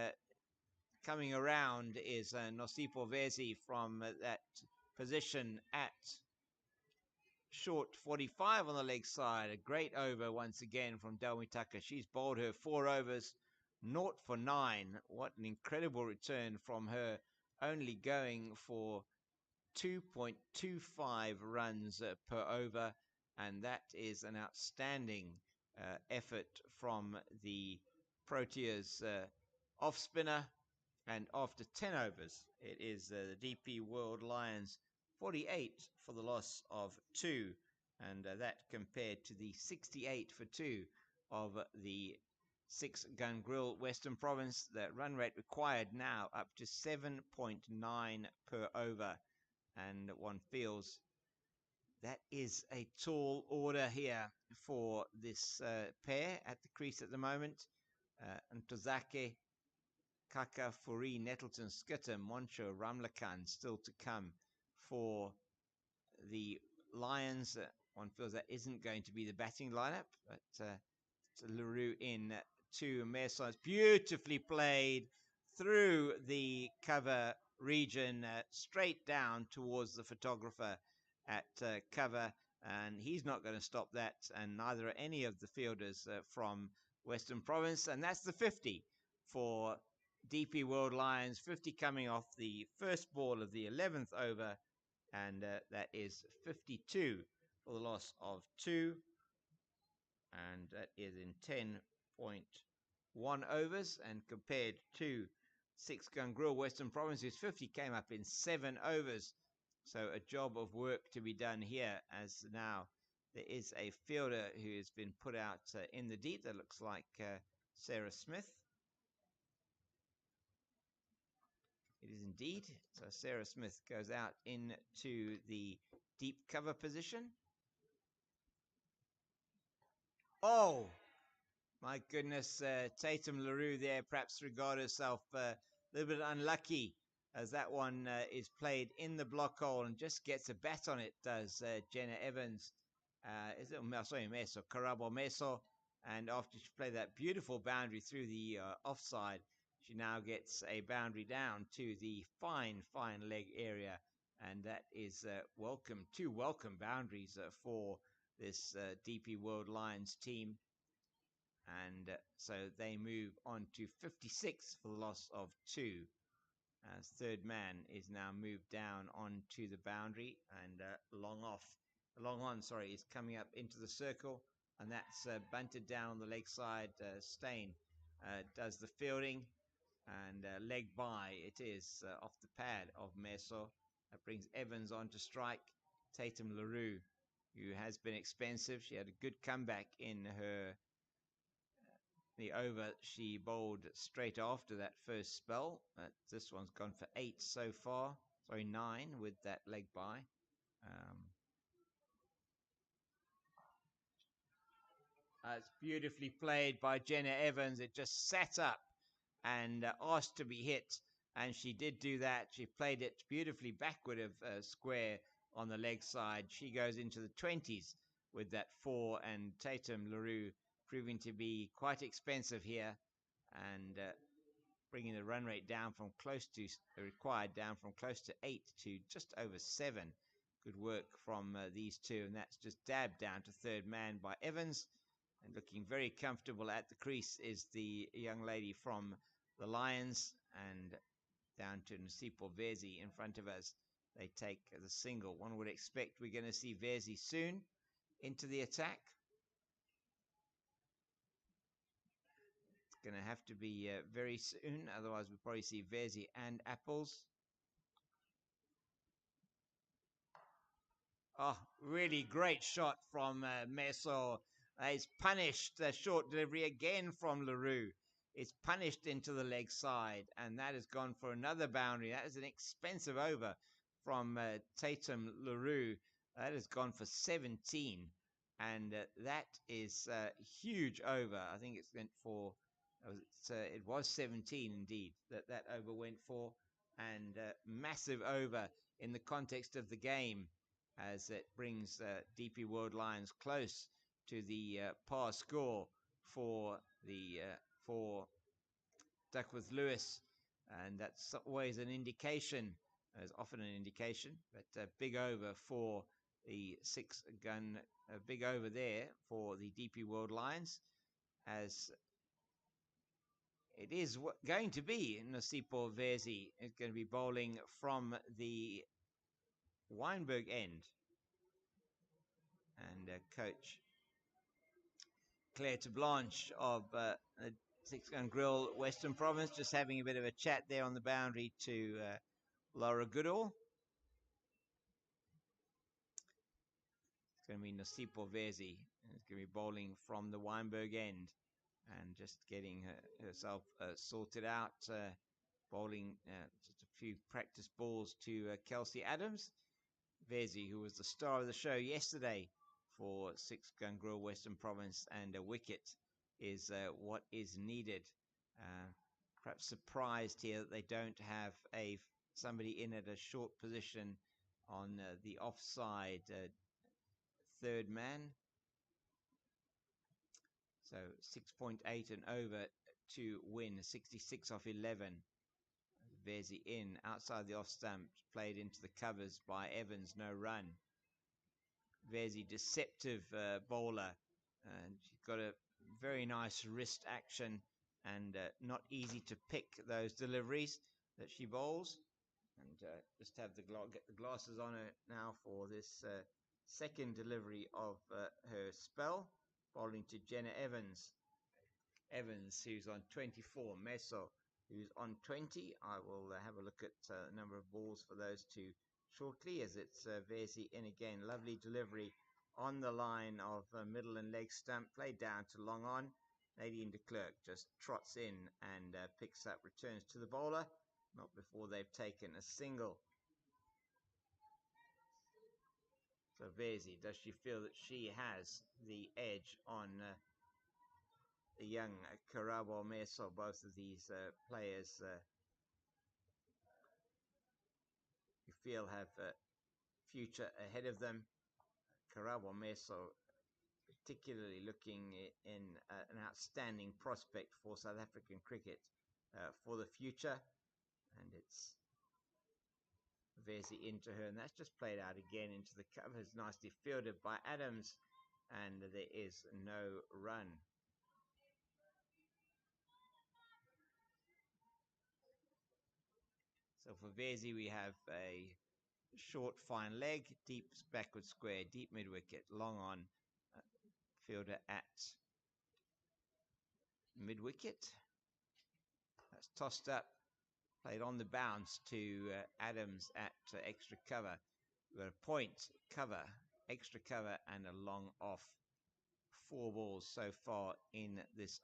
coming around is Nosipo Vezi from that position at short 45 on the leg side. A great over once again from Delmi Tucker. She's bowled her 4 overs, 0 for 9. What an incredible return from her, only going for 2.25 runs per over. and that is an outstanding effort from the Proteas off spinner. And after 10 overs, it is the DP World Lions 48 for the loss of 2, and that compared to the 68 for 2 of the 6-gun grill Western Province. The run rate required now up to 7.9 per over, and one feels that is a tall order here for this pair at the crease at the moment. Ntozake, Kaka, Furi, Nettleton, Skitter, Moncho, Ramlakan still to come for the Lions. One feels that isn't going to be the batting lineup, but LaRue in to Merson. Beautifully played through the cover region, straight down towards the photographer at cover, and he's not going to stop that, and neither are any of the fielders from Western Province, and that's the 50 for DP World Lions. 50 coming off the first ball of the 11th over, and that is 52 for the loss of 2, and that is in 10.1 overs, and compared to 6-gun grill Western Province, whose 50 came up in 7 overs. So a job of work to be done here, as now there is a fielder who has been put out in the deep. That looks like Sarah Smith. It is indeed. So Sarah Smith goes out into the deep cover position. Oh, my goodness, Tatum LaRue there perhaps regard herself a little bit unlucky, as that one is played in the block hole and just gets a bat on it, does Jenna Evans. Is it Meso, Carabo Meso? And after she played that beautiful boundary through the offside, she now gets a boundary down to the fine leg area. And that is welcome, 2 welcome boundaries for this DP World Lions team. And so they move on to 56 for the loss of 2. As third man is now moved down onto the boundary, and long on, is coming up into the circle, and that's bunted down on the leg side. Stain does the fielding, and leg by it is off the pad of Meso. That brings Evans on to strike. Tatum LaRue, who has been expensive. She had a good comeback in the over she bowled straight after that first spell. But this one's gone for 8 so far. Sorry, 9 with that leg by. It's beautifully played by Jenna Evans. It just sat up and asked to be hit, and she did do that. She played it beautifully backward of square on the leg side. She goes into the 20s with that 4, and Tatum LaRue proving to be quite expensive here, and bringing the run rate down from close to required down from close to 8 to just over 7. Good work from these two, and that's just dabbed down to third man by Evans. And looking very comfortable at the crease is the young lady from the Lions, and down to Nasipo Vezi in front of us. They take the single. One would expect we're going to see Vezi soon into the attack. It's going to have to be very soon, otherwise we'll probably see Vezi and Apples. Oh, really great shot from Meso. It's punished. The short delivery again from LaRue. It's punished into the leg side, and that has gone for another boundary. That is an expensive over from Tatum LaRue. That has gone for 17, and that is huge over. I think it's went for, it was 17 indeed that over went for, and massive over in the context of the game, as it brings DP World Lions close to the par score for the for Duckworth Lewis, and that's always an indication. It's often an indication, but big over for the 6-gun, big over there for the DP World Lions, as it is going to be Nasipo Vezi is going to be bowling from the Weinberg end. and coach Claire to Blanche of Six Gun Grill Western Province, just having a bit of a chat there on the boundary to Laura Goodall. It's going to be Nosipo Vezi. It's going to be bowling from the Weinberg end and just getting herself sorted out. Bowling just a few practice balls to Kelsey Adams. Vezi, who was the star of the show yesterday for Six Gun Grill Western Province, and a wicket is what is needed. Perhaps surprised here that they don't have somebody in at a short position on the offside third man. So 6.8 and over to win, 66 off 11. Vezi in, outside the off stump, played into the covers by Evans, no run. Vezi, deceptive bowler, and she's got a very nice wrist action, and not easy to pick those deliveries that she bowls. And just have get the glasses on her now for this second delivery of her spell, bowling to Jenna Evans. Evans, who's on 24, Meso, who's on 20. I will have a look at the number of balls for those two shortly, as it's Vezi in again. Lovely delivery on the line of middle and leg stump, played down to long on. Nadine de Klerk just trots in and picks up, returns to the bowler, not before they've taken a single. So Vezi, does she feel that she has the edge on the young Karabo Meso? Both of these players you feel have a future ahead of them. Karabo Meso particularly looking in an outstanding prospect for South African cricket for the future. And it's Vezi into her, and that's just played out again into the covers, nicely fielded by Adams, and there is no run. So for Vezi, we have a short fine leg, deep backward square, deep mid wicket, long on, fielder at mid wicket. That's tossed up, played on the bounce to Adams at extra cover. We've got a point, cover, extra cover, and a long off. 4 balls so far in this.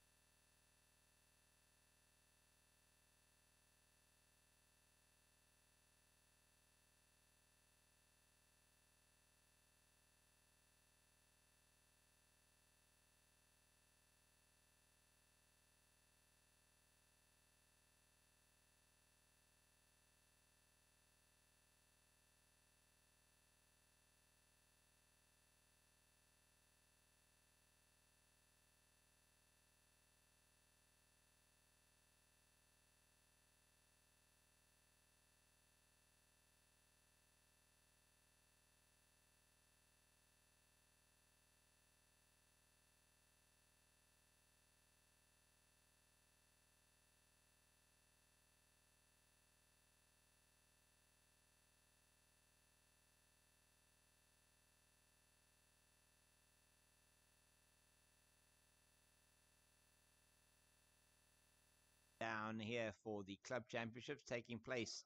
Down here for the club championships taking place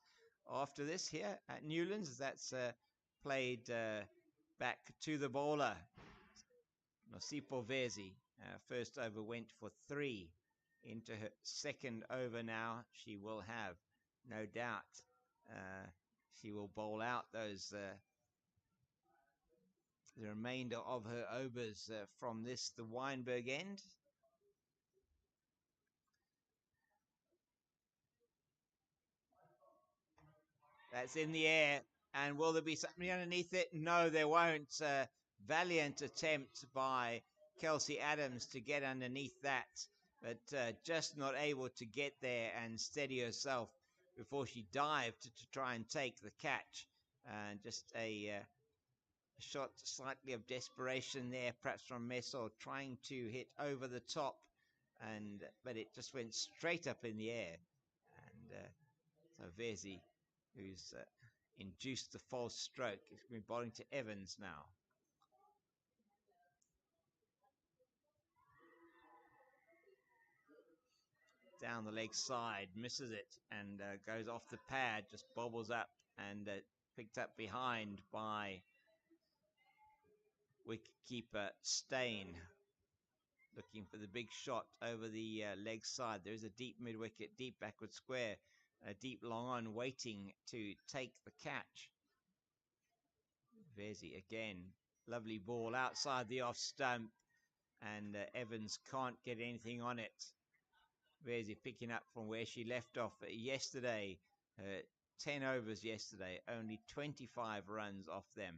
after this here at Newlands. That's played back to the bowler, Nosipo Vezi. First over went for 3. Into her second over now. She will have, no doubt, she will bowl out those the remainder of her overs from this, the Weinberg end. That's in the air. And will there be somebody underneath it? No, there won't. Valiant attempt by Kelsey Adams to get underneath that, but just not able to get there and steady herself before she dived to try and take the catch. And just a shot slightly of desperation there, perhaps from Meso, trying to hit over the top, but it just went straight up in the air. And so Vezi, who's induced the false stroke, is going to be bowling to Evans now. down the leg side, misses it, and goes off the pad, just bobbles up and picked up behind by wicketkeeper Stain. Looking for the big shot over the leg side. There's a deep mid wicket, deep backward square, a deep long on waiting to take the catch. Vezi again, lovely ball outside the off stump, and Evans can't get anything on it. Vezi picking up from where she left off yesterday. 10 overs yesterday, only 25 runs off them,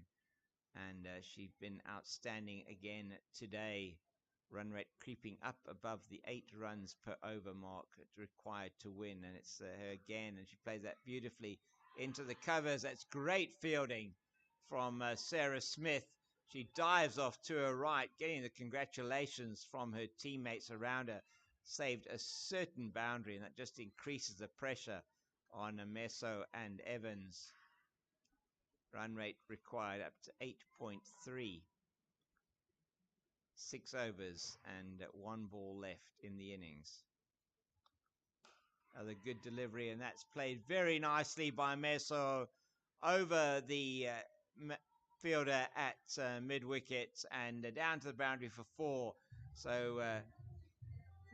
and she's been outstanding again today. Run rate creeping up above the 8 runs per over mark required to win, and it's her again, and she plays that beautifully into the covers. That's great fielding from Sarah Smith. She dives off to her right, getting the congratulations from her teammates around her. Saved a certain boundary, and that just increases the pressure on Meso and Evans. Run rate required up to 8.3. 6 overs and 1 ball left in the innings. Another good delivery, and that's played very nicely by Meso over the fielder at mid-wicket and down to the boundary for 4. So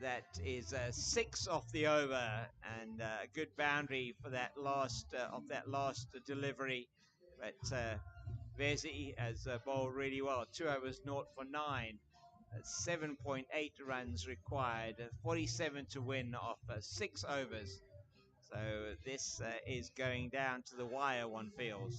that is 6 off the over, and a good boundary for that last delivery. But Vezi has bowled really well. 2 overs, 0 for 9. 7.8 runs required, 47 to win off 6 overs. So this is going down to the wire, one feels.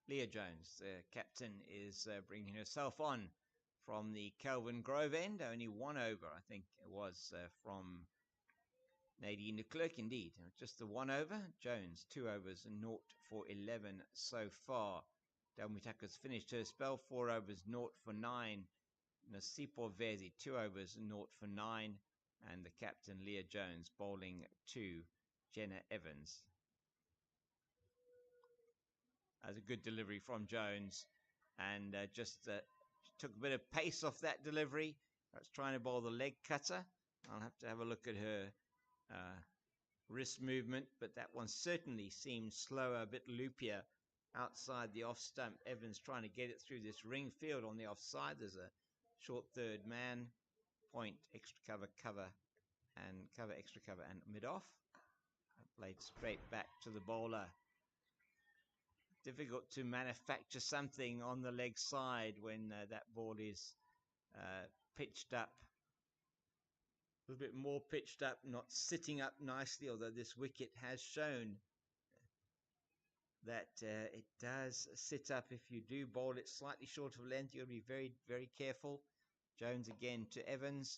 Leah Jones, the captain, is bringing herself on from the Kelvin Grove end. Only 1 over, I think it was, from Nadine de Klerk, indeed. Just the 1 over. Jones, 2 overs and 0 for 11 so far. Delmitaka's finished her spell, 4 overs, 0 for 9. Nasipo Vezi, 2 overs, 0 for 9. And the captain, Leah Jones, bowling to Jenna Evans. As a good delivery from Jones, and just took a bit of pace off that delivery. I was trying to bowl the leg cutter. I'll have to have a look at her wrist movement, but that one certainly seemed slower, a bit loopier outside the off stump. Evans trying to get it through this ring field on the offside. There's a short third man, point, extra cover, and cover, extra cover, and mid off. Played straight back to the bowler. Difficult to manufacture something on the leg side when that ball is pitched up. A little bit more pitched up, not sitting up nicely, although this wicket has shown that it does sit up. If you do bowl it slightly short of length, you'll be very, very careful. Jones again to Evans,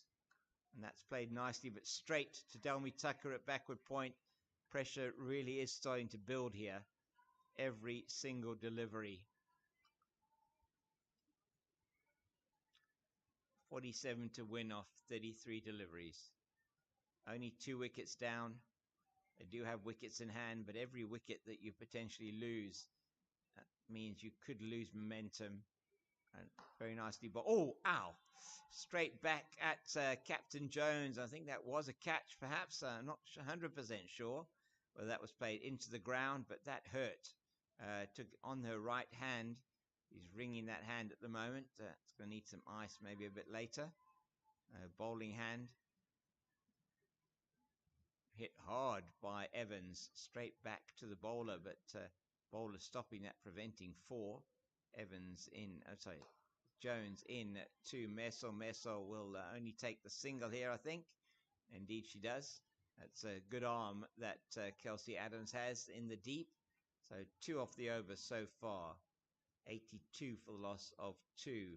and that's played nicely, but straight to Delmi Tucker at backward point. Pressure really is starting to build here. Every single delivery. 47 to win off 33 deliveries. Only 2 wickets down. They do have wickets in hand, but every wicket that you potentially lose means you could lose momentum. And very nicely, but oh, ow! Straight back at Captain Jones. I think that was a catch, perhaps. I'm not 100% sure whether that was played into the ground, but that hurt. Took on her right hand. He's wringing that hand at the moment. It's going to need some ice maybe a bit later. Bowling hand. Hit hard by Evans. Straight back to the bowler, but bowler stopping that, preventing 4. Evans in, Jones in to Meso. Meso will only take the single here, I think. Indeed, she does. That's a good arm that Kelsey Adams has in the deep. So 2 off the over so far. 82 for the loss of 2.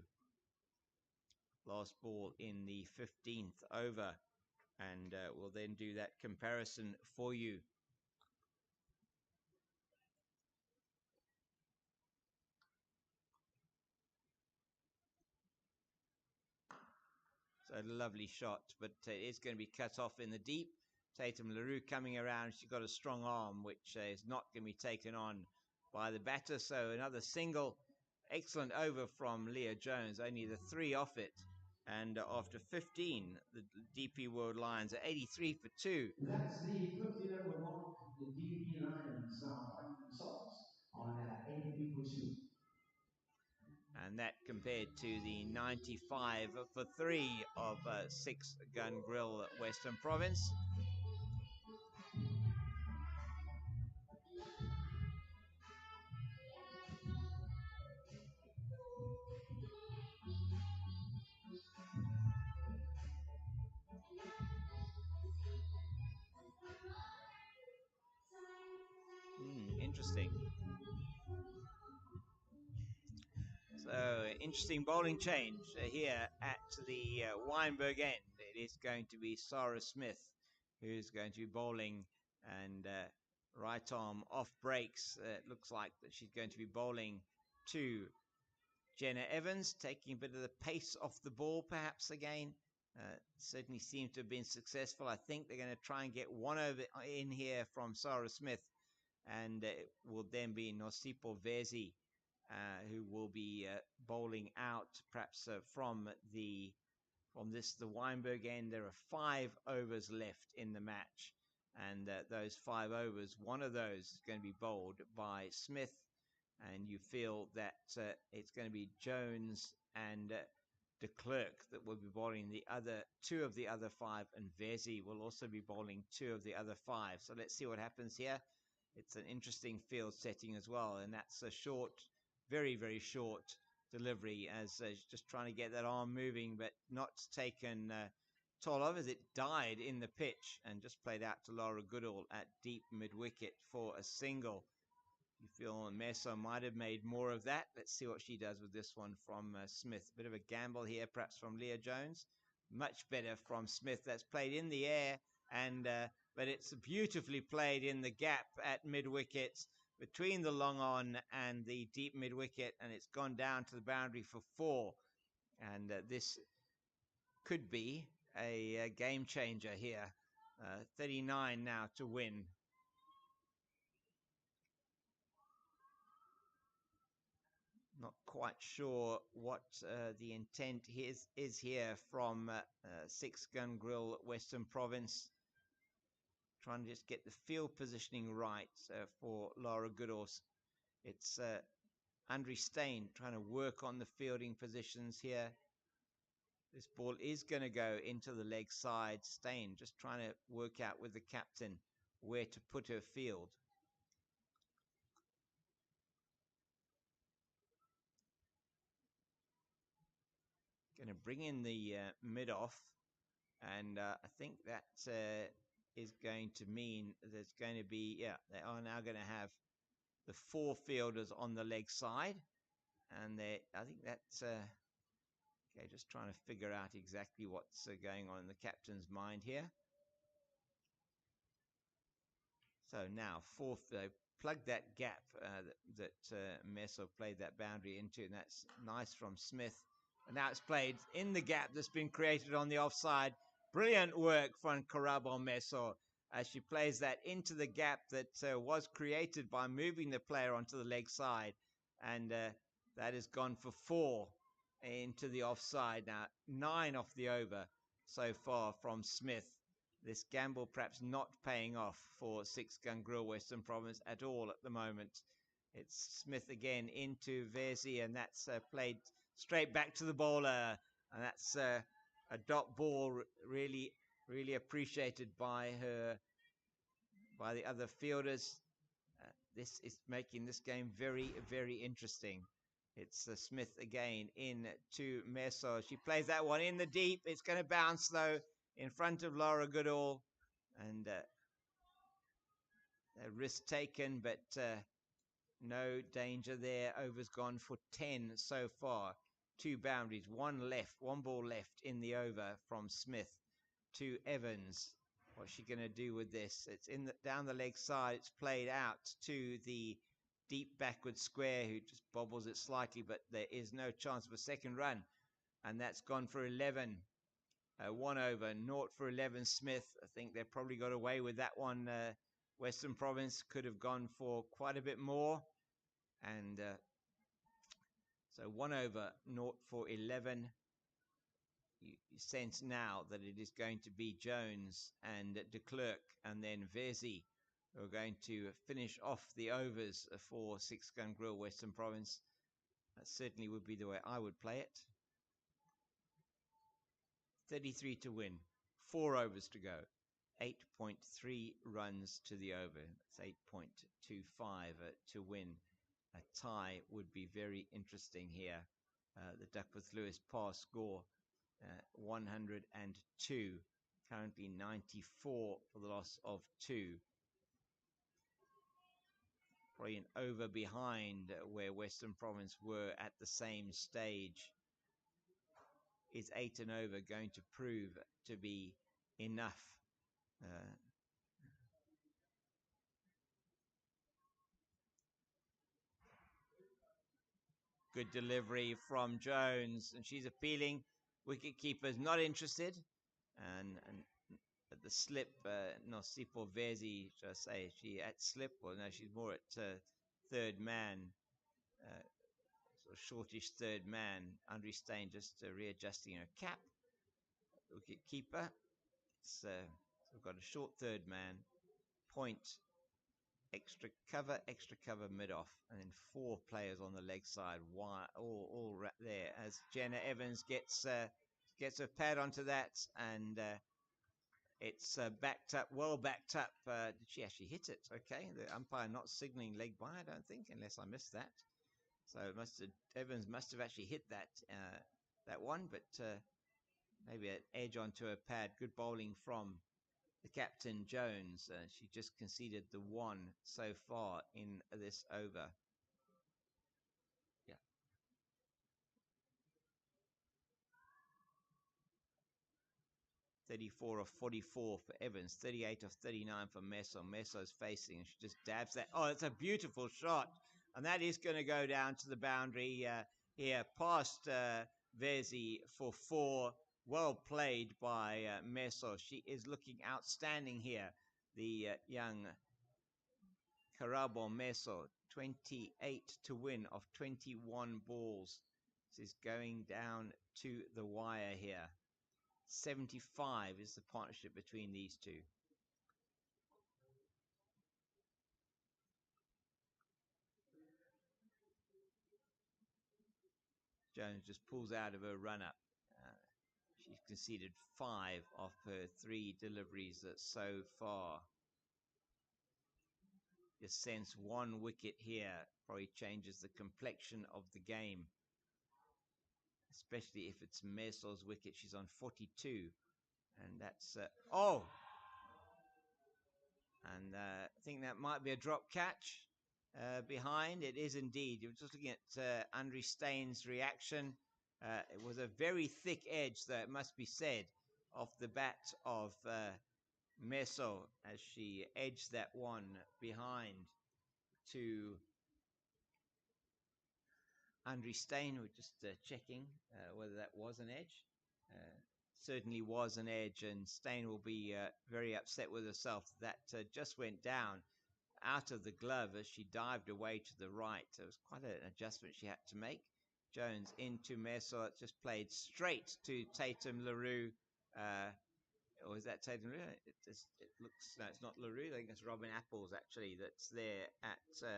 Last ball in the 15th over. And we'll then do that comparison for you. So a lovely shot, but it's going to be cut off in the deep. Tatum LaRue coming around. She's got a strong arm, which is not going to be taken on by the batter. So another single. Excellent over from Leah Jones. Only the 3 off it. And after 15, the DP World Lions are 83 for 2. That's the 15 over mark. The DP Lions are finding themselves on 83 for 2. And that compared to the 95 for 3 of 6 Gun Grill Western Province. Interesting. So, interesting bowling change here at the Weinberg end. It is going to be Sarah Smith who's going to be bowling, and right arm off breaks. It looks like that she's going to be bowling to Jenna Evans, taking a bit of the pace off the ball perhaps again. Certainly seems to have been successful. I think they're going to try and get one over in here from Sarah Smith, and it will then be Nosipo Vezi who will be bowling out perhaps from the Weinberg end. There are 5 overs left in the match, and those 5 overs, one of those is going to be bowled by Smith, and you feel that it's going to be Jones and de Klerk that will be bowling the other 2 of the other 5, and Vezi will also be bowling 2 of the other 5. So let's see what happens here. It's an interesting field setting as well, and that's a short, very, very short delivery, as just trying to get that arm moving, but not taken toll of as it died in the pitch and just played out to Laura Goodall at deep mid-wicket for a single. You feel Meso might have made more of that. Let's see what she does with this one from Smith. A bit of a gamble here, perhaps from Leah Jones. Much better from Smith. That's played in the air, and but it's beautifully played in the gap at mid-wicket between the long on and the deep mid-wicket, and it's gone down to the boundary for 4. And this could be a game changer here. 39 now to win. Not quite sure what the intent is here from 6 Gun Grill Western Province. Trying to just get the field positioning right for Laura Goodall. It's Andre Stain trying to work on the fielding positions here. This ball is going to go into the leg side. Stain just trying to work out with the captain where to put her field. Going to bring in the mid-off, and I think that is going to mean there's going to be, they are now going to have the 4 fielders on the leg side, and I think that's okay. Just trying to figure out exactly what's going on in the captain's mind here. So now 4, plug that gap that Meso played that boundary into, and that's nice from Smith. And now it's played in the gap that's been created on the offside. Brilliant work from Karabo Meso as she plays that into the gap that was created by moving the player onto the leg side. And that has gone for 4 into the offside. Now 9 off the over so far from Smith. This gamble perhaps not paying off for 6 Gun Grill Western Province at all at the moment. It's Smith again into Vezi, and that's played straight back to the bowler. And that's a dot ball, really, really appreciated by the other fielders. This is making this game very, very interesting. It's Smith again in to Meso. She plays that one in the deep. It's going to bounce, though, in front of Laura Goodall. And a risk taken, but no danger there. Over's gone for 10 so far. 2 boundaries, 1 left, 1 ball left in the over from Smith to Evans. What's she going to do with this? It's down the leg side. It's played out to the deep backward square, who just bobbles it slightly, but there is no chance of a second run. And that's gone for 11. 1 over, 0 for 11 Smith. I think they probably got away with that one. Western Province could have gone for quite a bit more. And so 1 over, 0 for 11. You sense now that it is going to be Jones and de Klerk and then Vezi who are going to finish off the overs for Six Gun Grill Western Province. That certainly would be the way I would play it. 33 to win, 4 overs to go, 8.3 runs to the over. That's 8.25 to win. A tie would be very interesting here. The Duckworth Lewis par score 102, currently 94 for the loss of 2. Probably an over behind where Western Province were at the same stage. Is 8 and over going to prove to be enough? Good delivery from Jones, and she's appealing. Wicketkeeper's not interested, and at the slip, Nosipo Vezi, should I say, she at slip, or no, she's more at third man, sort of shortish third man. Andre Steyn just readjusting her cap. Wicketkeeper, so we've got a short third man, point, extra cover mid-off, and then 4 players on the leg side, all right there as Jenna Evans gets her pad onto that, and it's backed up, well backed up. Did she actually hit it? Okay, the umpire not signaling leg by, I don't think, unless I missed that. So Evans must have actually hit that one, but maybe an edge onto her pad. Good bowling from the captain, Jones. She just conceded the 1 so far in this over. Yeah. 34 of 44 for Evans, 38 of 39 for Meso. Meso's facing, and she just dabs that. Oh, it's a beautiful shot. And that is going to go down to the boundary here, past Vezi for 4. Well played by Meso. She is looking outstanding here. The young Karabo Meso, 28 to win of 21 balls. This is going down to the wire here. 75 is the partnership between these two. Jones just pulls out of her run-up. She's conceded 5 of her 3 deliveries so far. Just sense 1 wicket here probably changes the complexion of the game, especially if it's Meso's wicket. She's on 42, and that's and I think that might be a drop catch behind. It is indeed. You're just looking at Andre Steyn's reaction. It was a very thick edge, though, it must be said, off the bat of Meso as she edged that one behind to Andre Steyn. We're just checking whether that was an edge. Certainly was an edge, and Steyn will be very upset with herself. That just went down out of the glove as she dived away to the right. It was quite an adjustment she had to make. Jones into Meso. It just played straight to Tatum LaRue. Or is that Tatum LaRue? It looks, no, it's not LaRue. I think it's Robin Apples, actually, that's there at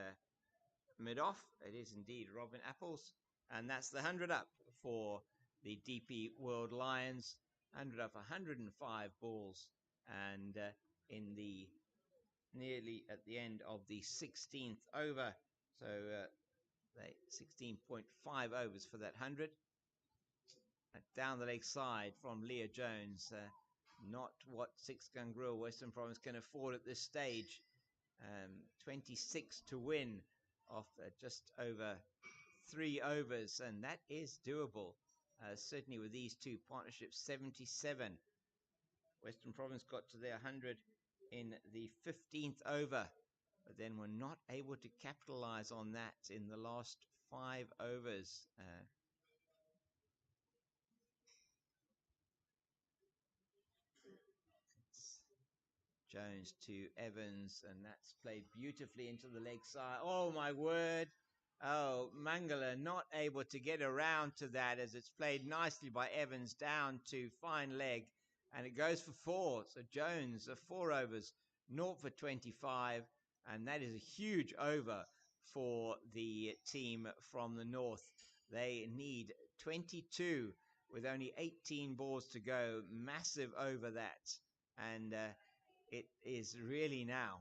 mid-off. It is indeed Robin Apples. And that's the 100 up for the DP World Lions. 100 up, 105 balls. And in the nearly at the end of the 16th over. So 16.5 overs for that 100. Down the leg side from Leah Jones. Not what Six Gun Grill Western Province can afford at this stage. 26 to win off just over 3 overs, and that is doable. Certainly with these two partnerships, 77. Western Province got to their 100 in the 15th over, but then were not able to capitalize on that in the last 5 overs. Jones to Evans, and that's played beautifully into the leg side. Oh, my word. Oh, Mangala not able to get around to that as it's played nicely by Evans down to fine leg, and it goes for 4. So Jones, 4 overs, 0 for 25, and that is a huge over for the team from the north. They need 22 with only 18 balls to go. Massive over that. And it is really now.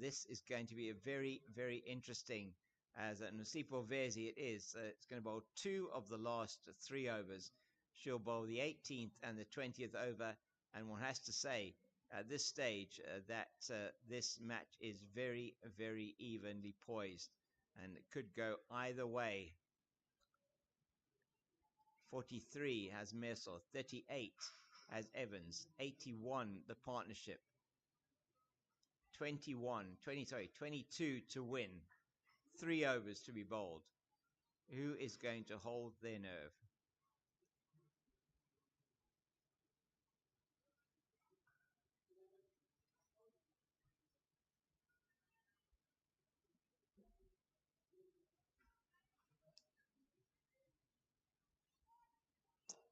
This is going to be a very, very interesting. As Nosipo Vezi, it is. It's going to bowl 2 of the last 3 overs. She'll bowl the 18th and the 20th over. And one has to say, at this stage, that this match is very, very evenly poised. And it could go either way. 43 has Mersel, 38 has Evans, 81 the partnership, 22 to win, 3 overs to be bowled. Who is going to hold their nerve?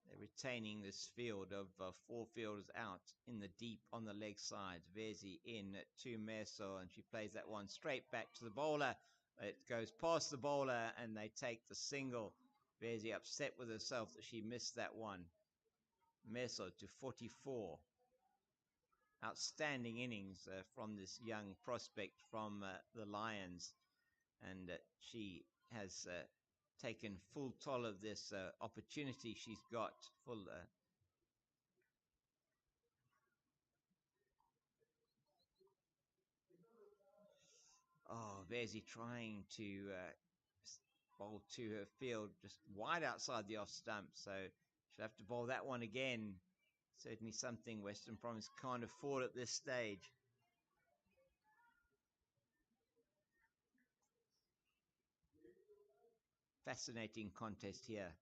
They're retaining this field of 4 fielders out in the deep on the leg side. Vezi in to Merso, and she plays that one straight back to the bowler. It goes past the bowler, and they take the single. Vezi upset with herself that she missed that one. Merso to 44. Outstanding innings from this young prospect from the Lions, and she has taken full toll of this opportunity she's got. Vezi trying to bowl to her field just wide outside the off stump, so she'll have to bowl that one again. Certainly something Western Province can't afford at this stage. Fascinating contest here.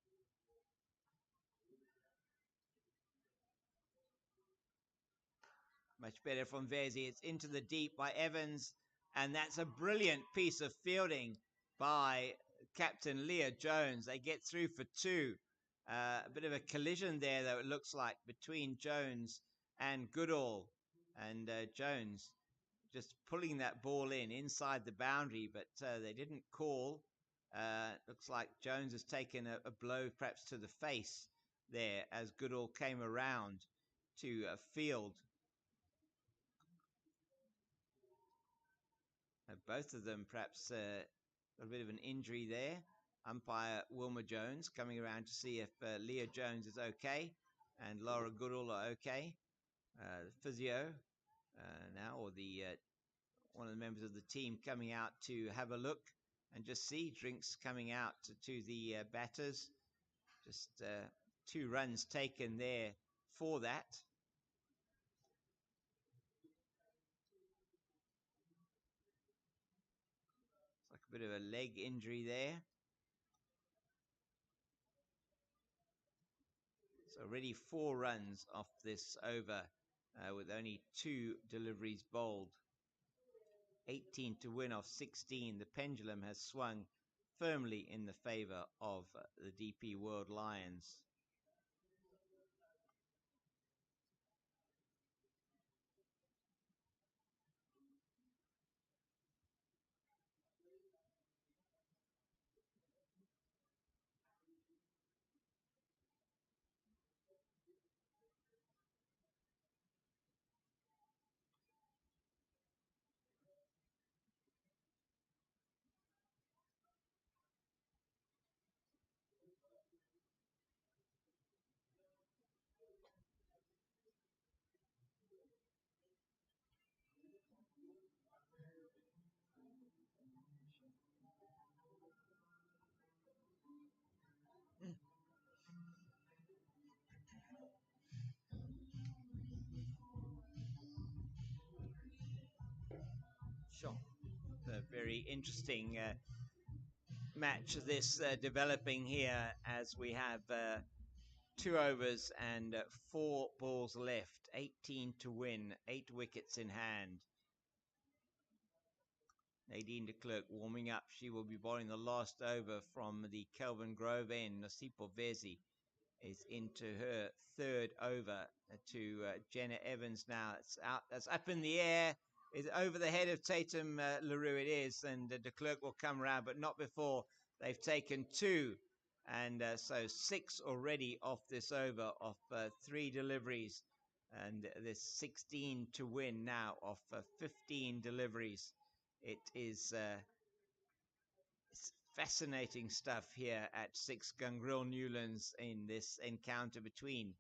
Much better from Vezi. It's into the deep by Evans, and that's a brilliant piece of fielding by Captain Leah Jones. They get through for 2. A bit of a collision there, though, it looks like, between Jones and Goodall. And Jones just pulling that ball in inside the boundary, but they didn't call. Looks like Jones has taken a blow perhaps to the face there as Goodall came around to field. Both of them perhaps a bit of an injury there. Umpire Wilma Jones coming around to see if Leah Jones is okay and Laura Goodall are okay. Physio now, or the one of the members of the team coming out to have a look and just see drinks coming out to the batters. Just 2 runs taken there for that. It's like a bit of a leg injury there. So already 4 runs off this over with only 2 deliveries bowled. 18 to win off 16. The pendulum has swung firmly in the favor of the DP World Lions. Sure. A very interesting match this developing here as we have 2 overs and 4 balls left. 18 to win, 8 wickets in hand. Nadine de Klerk warming up. She will be bowling the last over from the Kelvin Grove end. Nasipo Vezi is into her third over to Jenna Evans now. It's out. That's up in the air. Is over the head of Tatum LaRue. It is, and de Klerk will come around, but not before they've taken 2. And so 6 already off this over of 3 deliveries. And there's 16 to win now of 15 deliveries. It is it's fascinating stuff here at 6 Gun Grill Newlands in this encounter between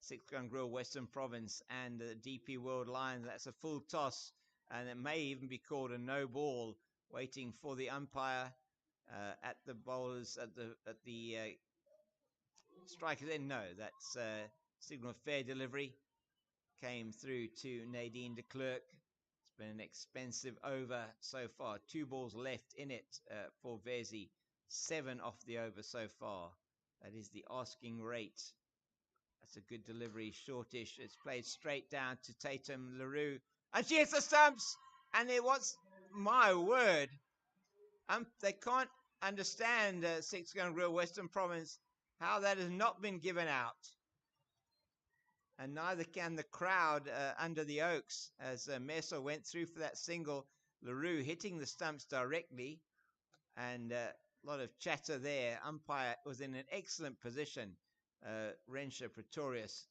6 Gun Grill Western Province and the DP World Lions. That's a full toss, and it may even be called a no ball, waiting for the umpire at the bowlers at the strikers end. No, that's signal of fair delivery came through to Nadine de Klerk. It's been an expensive over so far. 2 balls left in it for Vezi. 7 off the over so far. That is the asking rate. That's a good delivery, shortish. It's played straight down to Tatum LaRue. And she hits the stumps! And it was, my word, they can't understand 6 Gun Grill Western Province how that has not been given out. And neither can the crowd under the Oaks as Meso went through for that single. LaRue hitting the stumps directly, and a lot of chatter there. Umpire was in an excellent position. Rensha Pretorius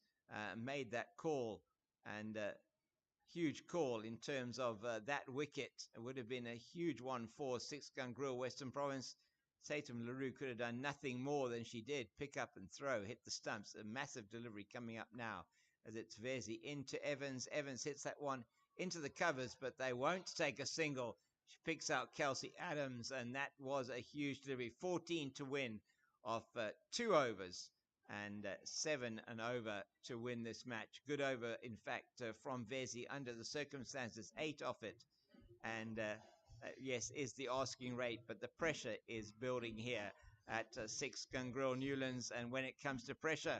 made that call, and huge call in terms of that wicket. It would have been a huge one for 6 Gun Grill Western Province. Tatum LaRue could have done nothing more than she did. Pick up and throw, hit the stumps. A massive delivery coming up now as it's Vezi into Evans. Evans hits that one into the covers, but they won't take a single. She picks out Kelsey Adams, and that was a huge delivery. 14 to win off 2 overs and 7 and over to win this match. Good over, in fact, from Vezi under the circumstances. 8 off it. And yes, is the asking rate, but the pressure is building here at 6 Gun Grill Newlands. And when it comes to pressure,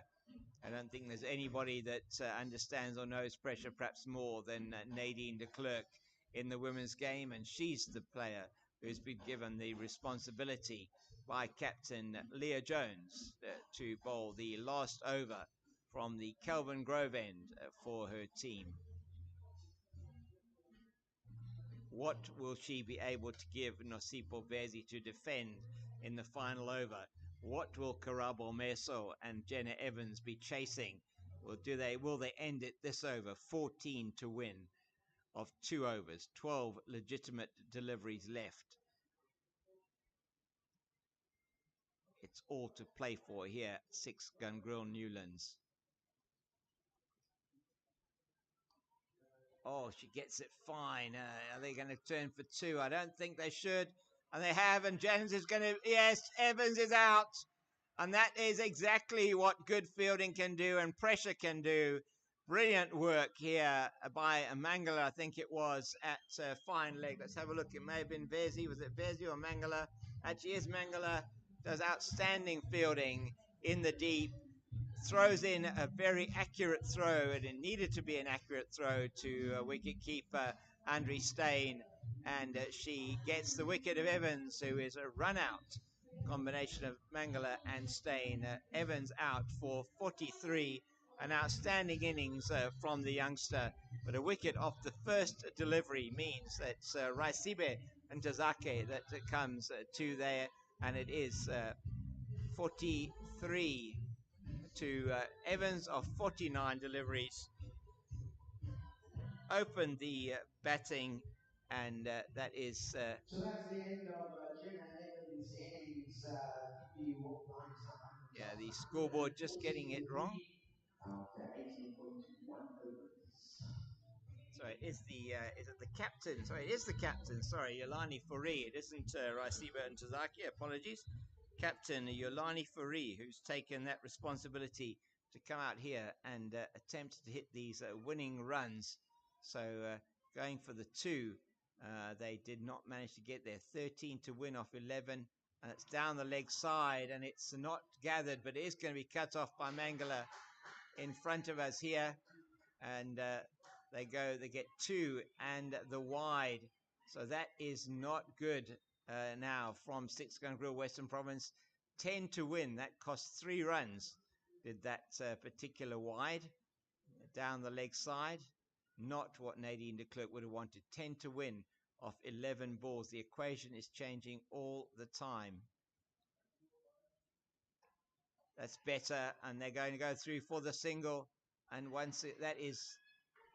I don't think there's anybody that understands or knows pressure perhaps more than Nadine de Klerk in the women's game. And she's the player who's been given the responsibility by Captain Leah Jones to bowl the last over from the Kelvin Grove end for her team. What will she be able to give Nosipo Vezi to defend in the final over? What will Karabo Meso and Jenna Evans be chasing? Will they end it this over? 14 to win of 2 overs, 12 legitimate deliveries left. It's all to play for here, 6 Gun Grill Newlands. Oh, she gets it fine. Are they going to turn for 2? I don't think they should. And they have, and Evans is going to, yes, Evans is out. And that is exactly what good fielding can do and pressure can do. Brilliant work here by Mangala, I think it was, at fine leg. Let's have a look. It may have been Vezi. Was it Vezi or Mangala? Actually, is Mangala. Does outstanding fielding in the deep. Throws in a very accurate throw, and it needed to be an accurate throw to wicket-keeper Andre Steyn, and she gets the wicket of Evans, who is a run-out combination of Mangala and Steyn. Evans out for 43, an outstanding innings from the youngster, but a wicket off the first delivery means that Raisibe and Tazake that comes to there, and it is 43 to Evans of 49 deliveries. Opened the batting, and that is... so that's the end of Jenna Evans' innings. Yeah, the scoreboard just getting it wrong. After 18.1 overs. Sorry, is it the captain? Sorry, it is the captain. Sorry, Yolani Furi. It isn't Raisiba and Tazaki. Apologies. Captain Yolani Furi, who's taken that responsibility to come out here and attempt to hit these winning runs. So going for the 2, they did not manage to get there. 13 to win off 11, And it's down the leg side, and it's not gathered, but it is going to be cut off by Mangala in front of us here. And they get 2 and the wide. So that is not good now from 6 Gun Grill Western Province. 10 to win. That cost 3 runs. Did that particular wide down the leg side. Not what Nadine de Klerk would have wanted. 10 to win off 11 balls. The equation is changing all the time. That's better, and they're going to go through for the single. And once that is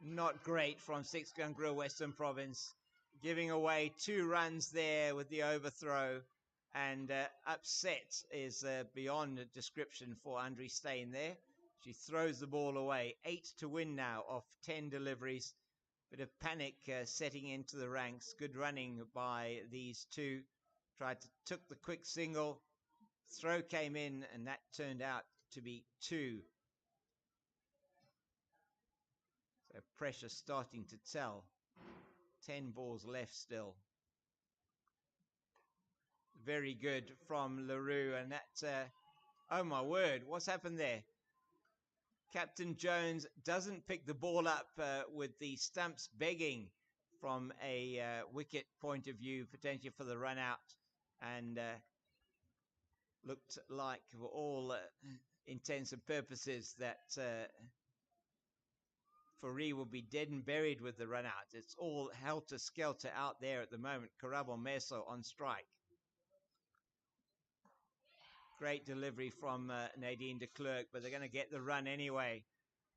not great from 6 Gun Grill Western Province, giving away 2 runs there with the overthrow, and upset is beyond description for Andre Steen there. She throws the ball away. 8 to win now off 10 deliveries. Bit of panic setting into the ranks. Good running by these two. Took the quick single. Throw came in, and that turned out to be 2. So pressure starting to tell. 10 balls left still. Very good from LaRue, and that, oh my word, what's happened there? Captain Jones doesn't pick the ball up with the stumps begging from a wicket point of view, potentially for the run out, and looked like, for all intents and purposes, that Fourie will be dead and buried with the run out. It's all helter-skelter out there at the moment. Karabo Meso on strike. Great delivery from Nadine de Klerk, but they're going to get the run anyway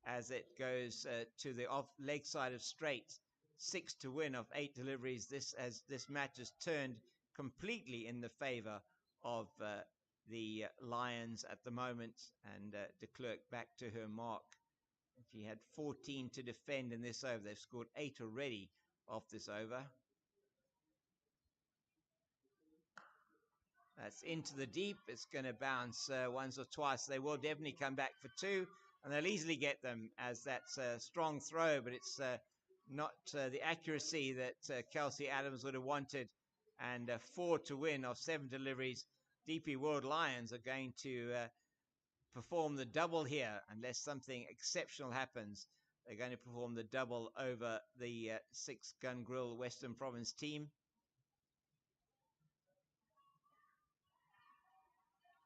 as it goes to the off leg side of straight. 6 to win of 8 deliveries. This match has turned completely in the favor of the Lions at the moment, and de Klerk back to her mark. She had 14 to defend in this over. They've scored 8 already off this over. That's into the deep. It's going to bounce once or twice. They will definitely come back for 2, and they'll easily get them, as that's a strong throw, but it's not the accuracy that Kelsey Adams would have wanted. And 4 to win of 7 deliveries. DP World Lions are going to perform the double here, unless something exceptional happens. They're going to perform the double over the 6 Gun Grill Western Province team.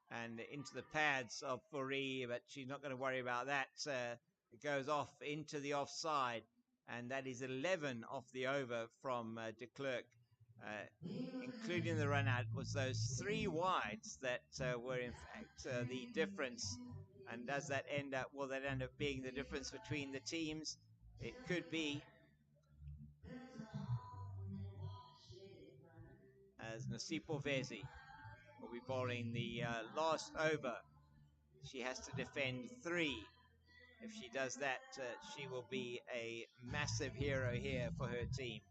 And into the pads of Fourie, but she's not going to worry about that. It goes off into the offside, and that is 11 off the over from de Klerk, including the run out. It was those 3 wides that were in fact the difference. And does that end up, will that end up being the difference between the teams? It could be, as Nasipo Vezi will be bowling the last over. She has to defend 3. If she does that, she will be a massive hero here for her team.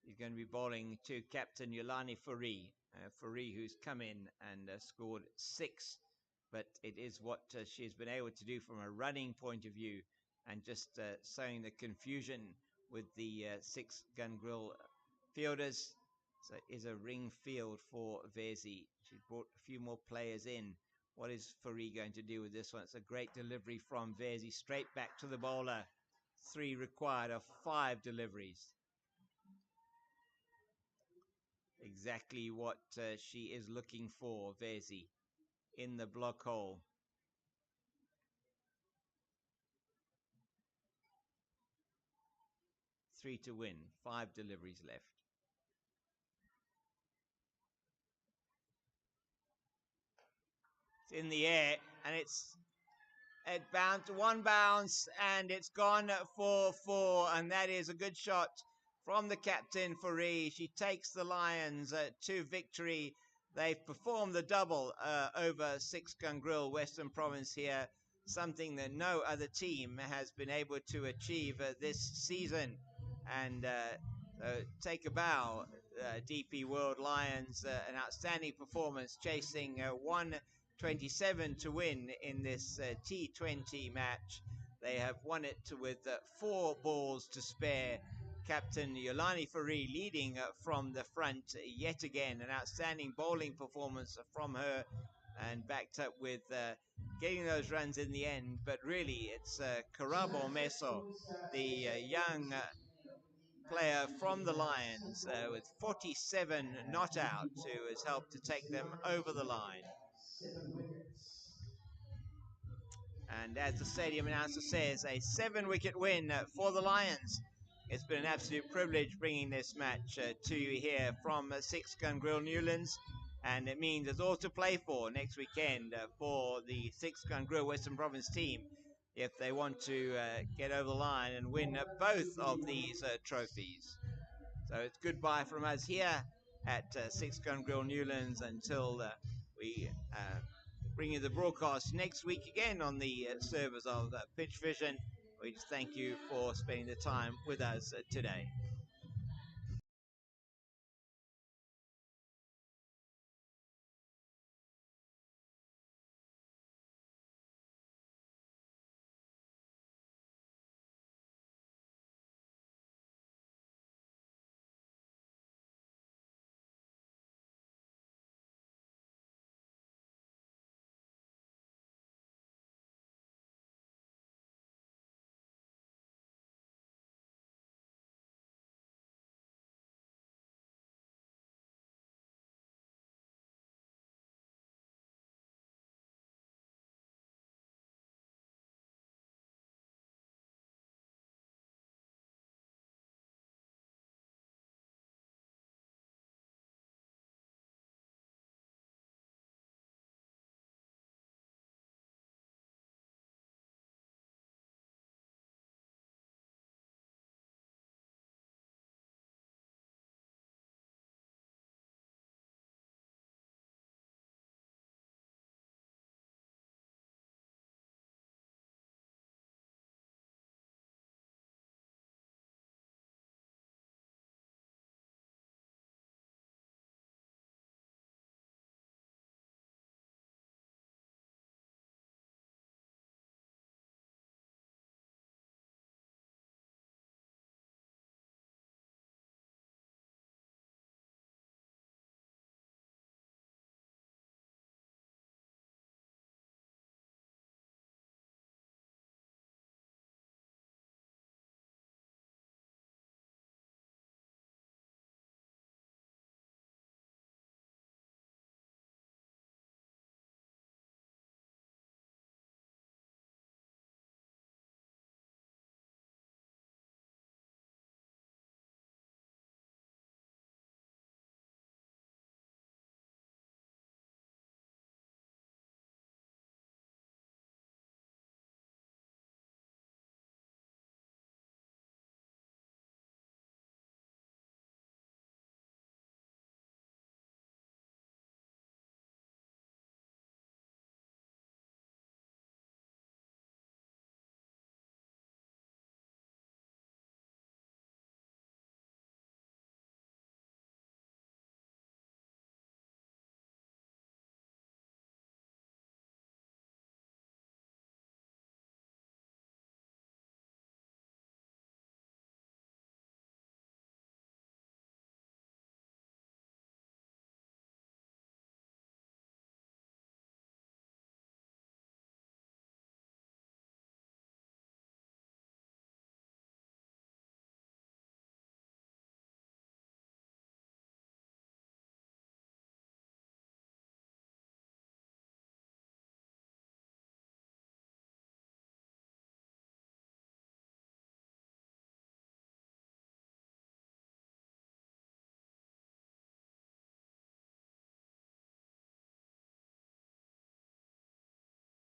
He's going to be bowling to Captain Yolani Fourie. Fourie, who's come in and scored 6. But it is what she's been able to do from a running point of view, and just sowing the confusion with the 6 Gun Grill fielders. So it is a ring field for Vezi. She's brought a few more players in. What is Fourie going to do with this one? It's a great delivery from Vezi, straight back to the bowler. 3 required of 5 deliveries. Exactly what she is looking for, Vezi, in the block hole. Three to win, 5 deliveries left. It's in the air, and it bounced, 1 bounce, and it's gone for 4, and that is a good shot from the captain, Fourie. She takes the Lions to victory. They've performed the double over 6 Gun Grill Western Province here, something that no other team has been able to achieve this season. And take a bow, DP World Lions, an outstanding performance, chasing 1 27 to win in this T20 match. They have won it with 4 balls to spare. Captain Yolani Faree leading from the front yet again. An outstanding bowling performance from her, and backed up with getting those runs in the end. But really, it's Karabo Meso, the young player from the Lions, with 47 not out, who has helped to take them over the line. 7 wickets. And as the stadium announcer says, a 7-wicket win for the Lions. It's been an absolute privilege bringing this match to you here from Six Gun Grill Newlands. And it means there's all to play for next weekend for the Six Gun Grill Western Province team if they want to get over the line and win both of these trophies. So it's goodbye from us here at Six Gun Grill Newlands until we bring you the broadcast next week again on the servers of Pitch Vision. We just thank you for spending the time with us today.